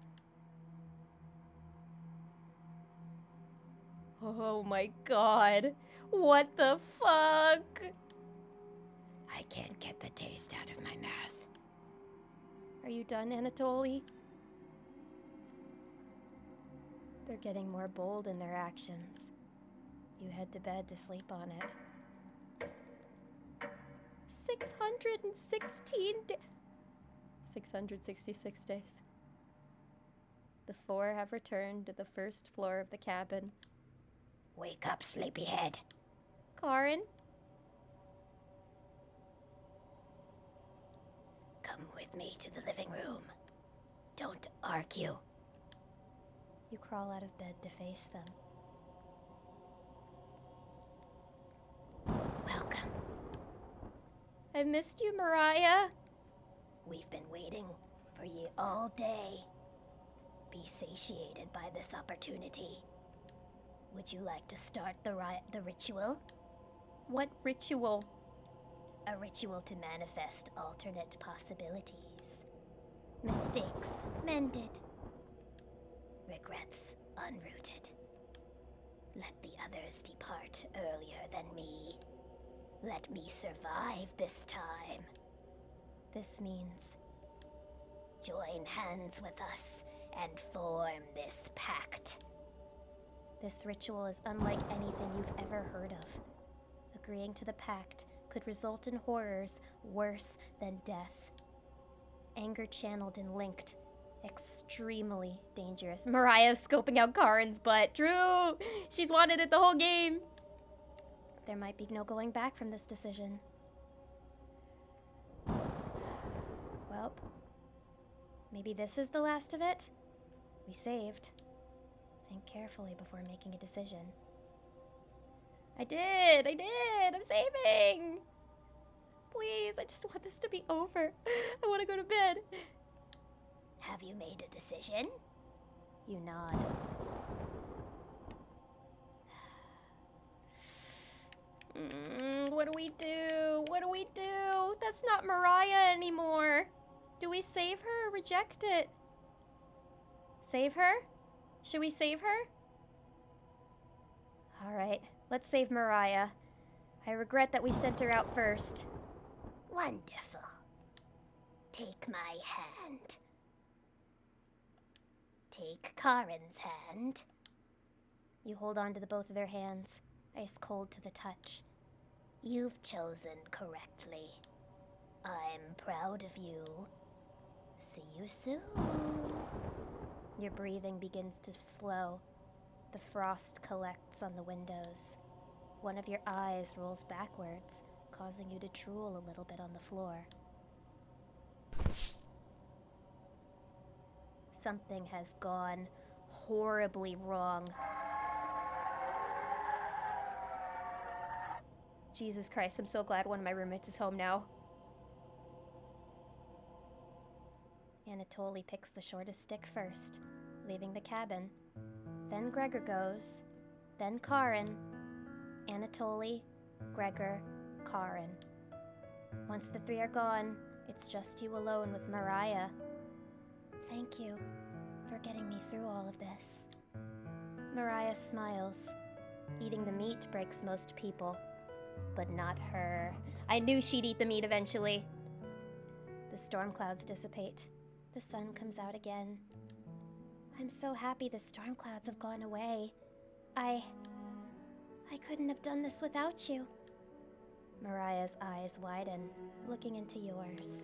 Oh my god. What the fuck? I can't get the taste out of my mouth. Are you done, Anatoly? They're getting more bold in their actions. You head to bed to sleep on it. 666 days. The four have returned to the first floor of the cabin. Wake up, sleepyhead. Karin? Come with me to the living room. Don't argue. You crawl out of bed to face them. Welcome. I've missed you, Mariah. We've been waiting for you all day. Be satiated by this opportunity. Would you like to start the ritual? What ritual? A ritual to manifest alternate possibilities. Mistakes mended. Regrets unrooted. Let the others depart earlier than me. Let me survive this time. This means join hands with us and form this pact. this ritual is unlike anything you've ever heard of. Agreeing to the pact could result in horrors worse than death. Anger channeled and linked. Extremely dangerous. Mariah's scoping out Karin's butt. True! She's wanted it the whole game. There might be no going back from this decision. Well, maybe this is the last of it? We saved. Think carefully before making a decision. I did! I'm saving! Please, I just want this to be over. I want to go to bed. Have you made a decision? You nod. What do we do? What do we do? That's not Mariah anymore. Do we save her or reject it? Save her? Should we save her? Alright, let's save Mariah. I regret that we sent her out first. Wonderful. Take my hand. Take Karin's hand. You hold on to the both of their hands, ice cold to the touch. You've chosen correctly. I'm proud of you. See you soon. Your breathing begins to slow. The frost collects on the windows. One of your eyes rolls backwards, causing you to drool a little bit on the floor. Something has gone horribly wrong. Jesus Christ, I'm so glad one of my roommates is home now. Anatoly picks the shortest stick first, leaving the cabin. Then Gregor goes. Then Karin. Anatoly, Gregor, Karin. Once the three are gone, it's just you alone with Mariah. Thank you for getting me through all of this. Mariah smiles. Eating the meat breaks most people, but not her. I knew she'd eat the meat eventually. The storm clouds dissipate. The sun comes out again. I'm so happy the storm clouds have gone away. I couldn't have done this without you. Mariah's eyes widen, looking into yours.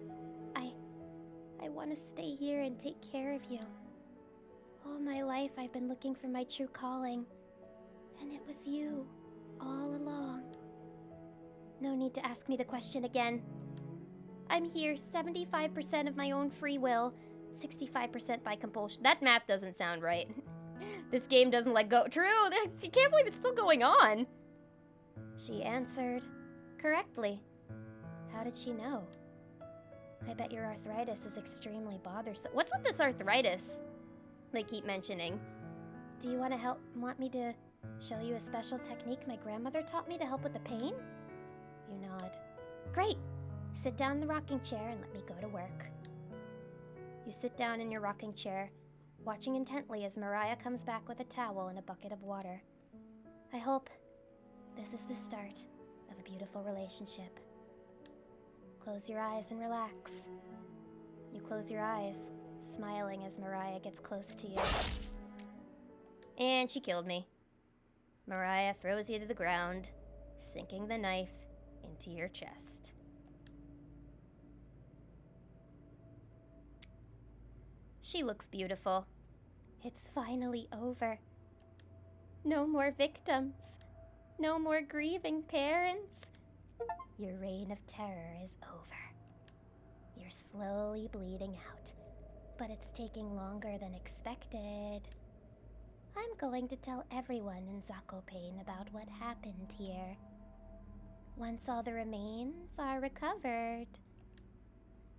I want to stay here and take care of you. All my life I've been looking for my true calling, and it was you, all along. No need to ask me the question again. I'm here 75% of my own free will, 65% by compulsion. That math doesn't sound right. This game doesn't let go. True, I can't believe it's still going on. She answered correctly. How did she know? I bet your arthritis is extremely bothersome. What's with this arthritis they keep mentioning? Do you want me to show you a special technique my grandmother taught me to help with the pain? You nod. Great! Sit down in the rocking chair and let me go to work. You sit down in your rocking chair, watching intently as Mariah comes back with a towel and a bucket of water. I hope this is the start of a beautiful relationship. Close your eyes and relax. You close your eyes, smiling as Mariah gets close to you. And she killed me. Mariah throws you to the ground, sinking the knife into your chest. She looks beautiful. It's finally over. No more victims. No more grieving parents. Your reign of terror is over. You're slowly bleeding out, but it's taking longer than expected. I'm going to tell everyone in Zakopane about what happened here. Once all the remains are recovered,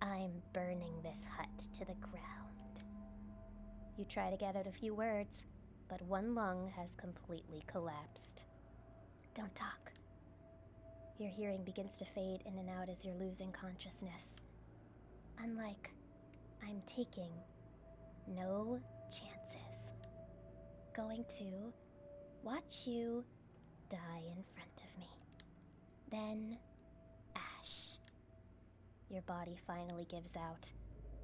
I'm burning this hut to the ground. You try to get out a few words, but one lung has completely collapsed. Don't talk. Your hearing begins to fade in and out as you're losing consciousness. Unlike, I'm taking no chances. Going to watch you die in front of me. Then, ash. Your body finally gives out,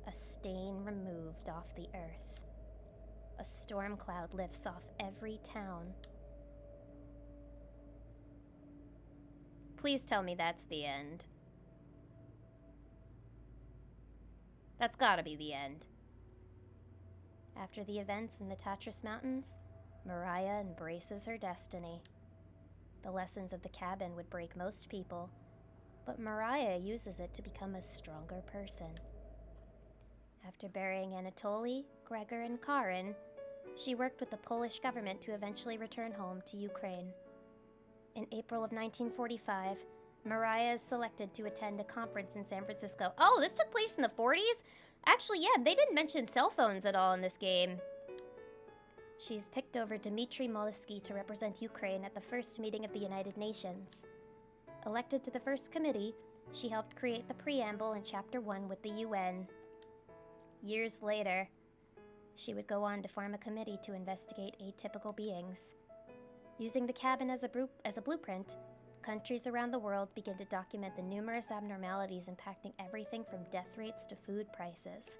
a stain removed off the earth. A storm cloud lifts off every town. Please tell me that's the end. That's gotta be the end. After the events in the Tatras Mountains, Mariah embraces her destiny. The lessons of the cabin would break most people, but Mariah uses it to become a stronger person. After burying Anatoly, Gregor, and Karen, she worked with the Polish government to eventually return home to Ukraine. In April of 1945, Mariah is selected to attend a conference in San Francisco. Oh, this took place in the 40s? Actually, yeah, they didn't mention cell phones at all in this game. She's picked over Dmitry Molesky to represent Ukraine at the first meeting of the United Nations. Elected to the first committee, she helped create the preamble in Chapter 1 with the UN. Years later, she would go on to form a committee to investigate atypical beings. Using the cabin as a blueprint, countries around the world begin to document the numerous abnormalities impacting everything from death rates to food prices.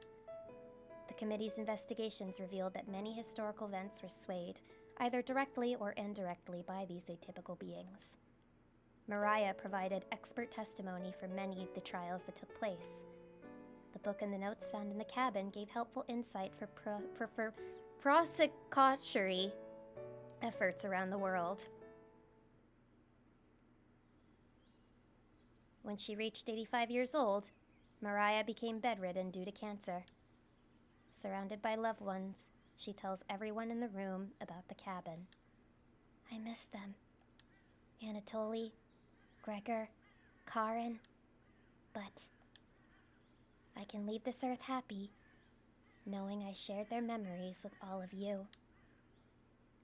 The committee's investigations revealed that many historical events were swayed, either directly or indirectly, by these atypical beings. Mariah provided expert testimony for many of the trials that took place. The book and the notes found in the cabin gave helpful insight for prosecutory efforts around the world. When she reached 85 years old, Mariah became bedridden due to cancer. Surrounded by loved ones, she tells everyone in the room about the cabin. I miss them. Anatoly, Gregor, Karen. But I can leave this earth happy, knowing I shared their memories with all of you.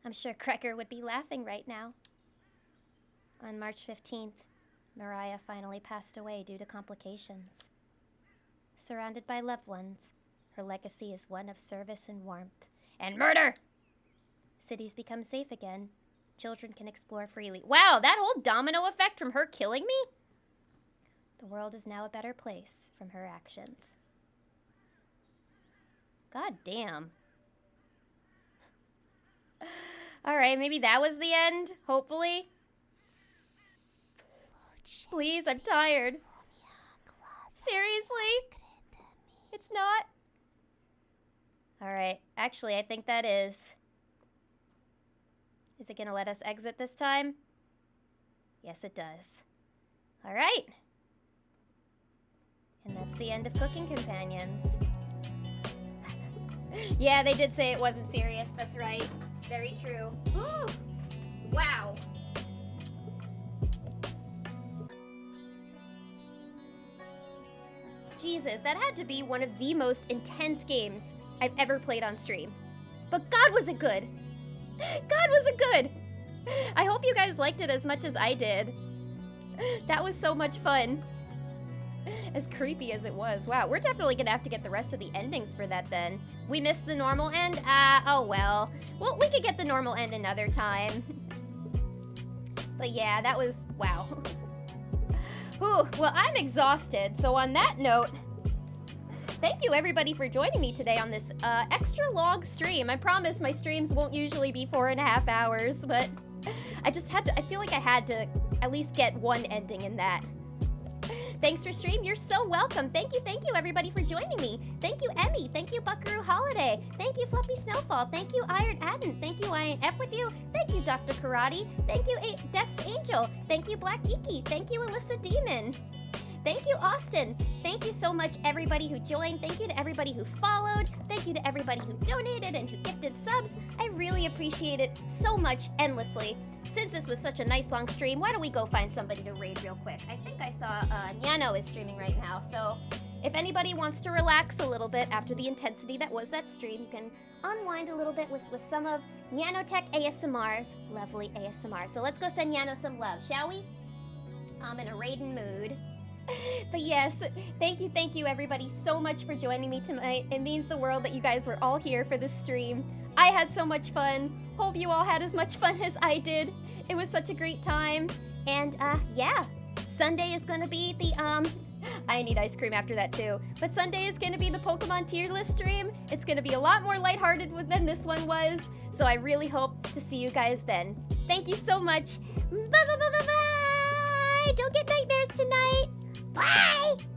I'm sure Gregor would be laughing right now. On March 15th, Mariah finally passed away due to complications. Surrounded by loved ones, her legacy is one of service and warmth. And murder! Cities become safe again. Children can explore freely. Wow, that whole domino effect from her killing me? The world is now a better place from her actions. God damn. Alright, maybe that was the end, hopefully. Please, I'm tired. Seriously? It's not? Alright, actually, I think that is. Is it gonna let us exit this time? Yes, it does. Alright. And that's the end of Cooking Companions. Yeah, they did say it wasn't serious. That's right. Very true. Ooh! Wow. Jesus, that had to be one of the most intense games I've ever played on stream. But God, was it good! God, was it good! I hope you guys liked it as much as I did. That was so much fun. As creepy as it was. Wow, we're definitely gonna have to get the rest of the endings for that then. We missed the normal end? Oh well. Well, we could get the normal end another time. But yeah, that was, wow. Whew, well, I'm exhausted, so on that note, thank you everybody for joining me today on this extra long stream. I promise my streams won't usually be 4.5 hours, but I feel like I had to at least get one ending in that. Thanks for stream. You're so welcome. Thank you everybody for joining me. Thank you Emmy. Thank you Buckaroo Holiday. Thank you Fluffy Snowfall. Thank you Iron Adden. Thank you I Ain't F with you. Thank you Dr. Karate. Thank you Death's Angel. Thank you Black Geeky. Thank you Alyssa Demon. Thank you, Austin. Thank you so much, everybody who joined. Thank you to everybody who followed. Thank you to everybody who donated and who gifted subs. I really appreciate it so much, endlessly. Since this was such a nice long stream, why don't we go find somebody to raid real quick? I think I saw Nyano is streaming right now, so if anybody wants to relax a little bit after the intensity that was that stream, you can unwind a little bit with some of Nyanotech ASMR's lovely ASMR. So let's go send Nyano some love, shall we? I'm in a raiding mood. But yes, thank you everybody so much for joining me tonight. It means the world that you guys were all here for this stream. I had so much fun. Hope you all had as much fun as I did. It was such a great time. And yeah, Sunday is gonna be the I need ice cream after that too. But Sunday is gonna be the Pokemon tier list stream. It's gonna be a lot more lighthearted than this one was. So I really hope to see you guys then. Thank you so much. Bye bye bye bye bye. Don't get nightmares tonight. Bye!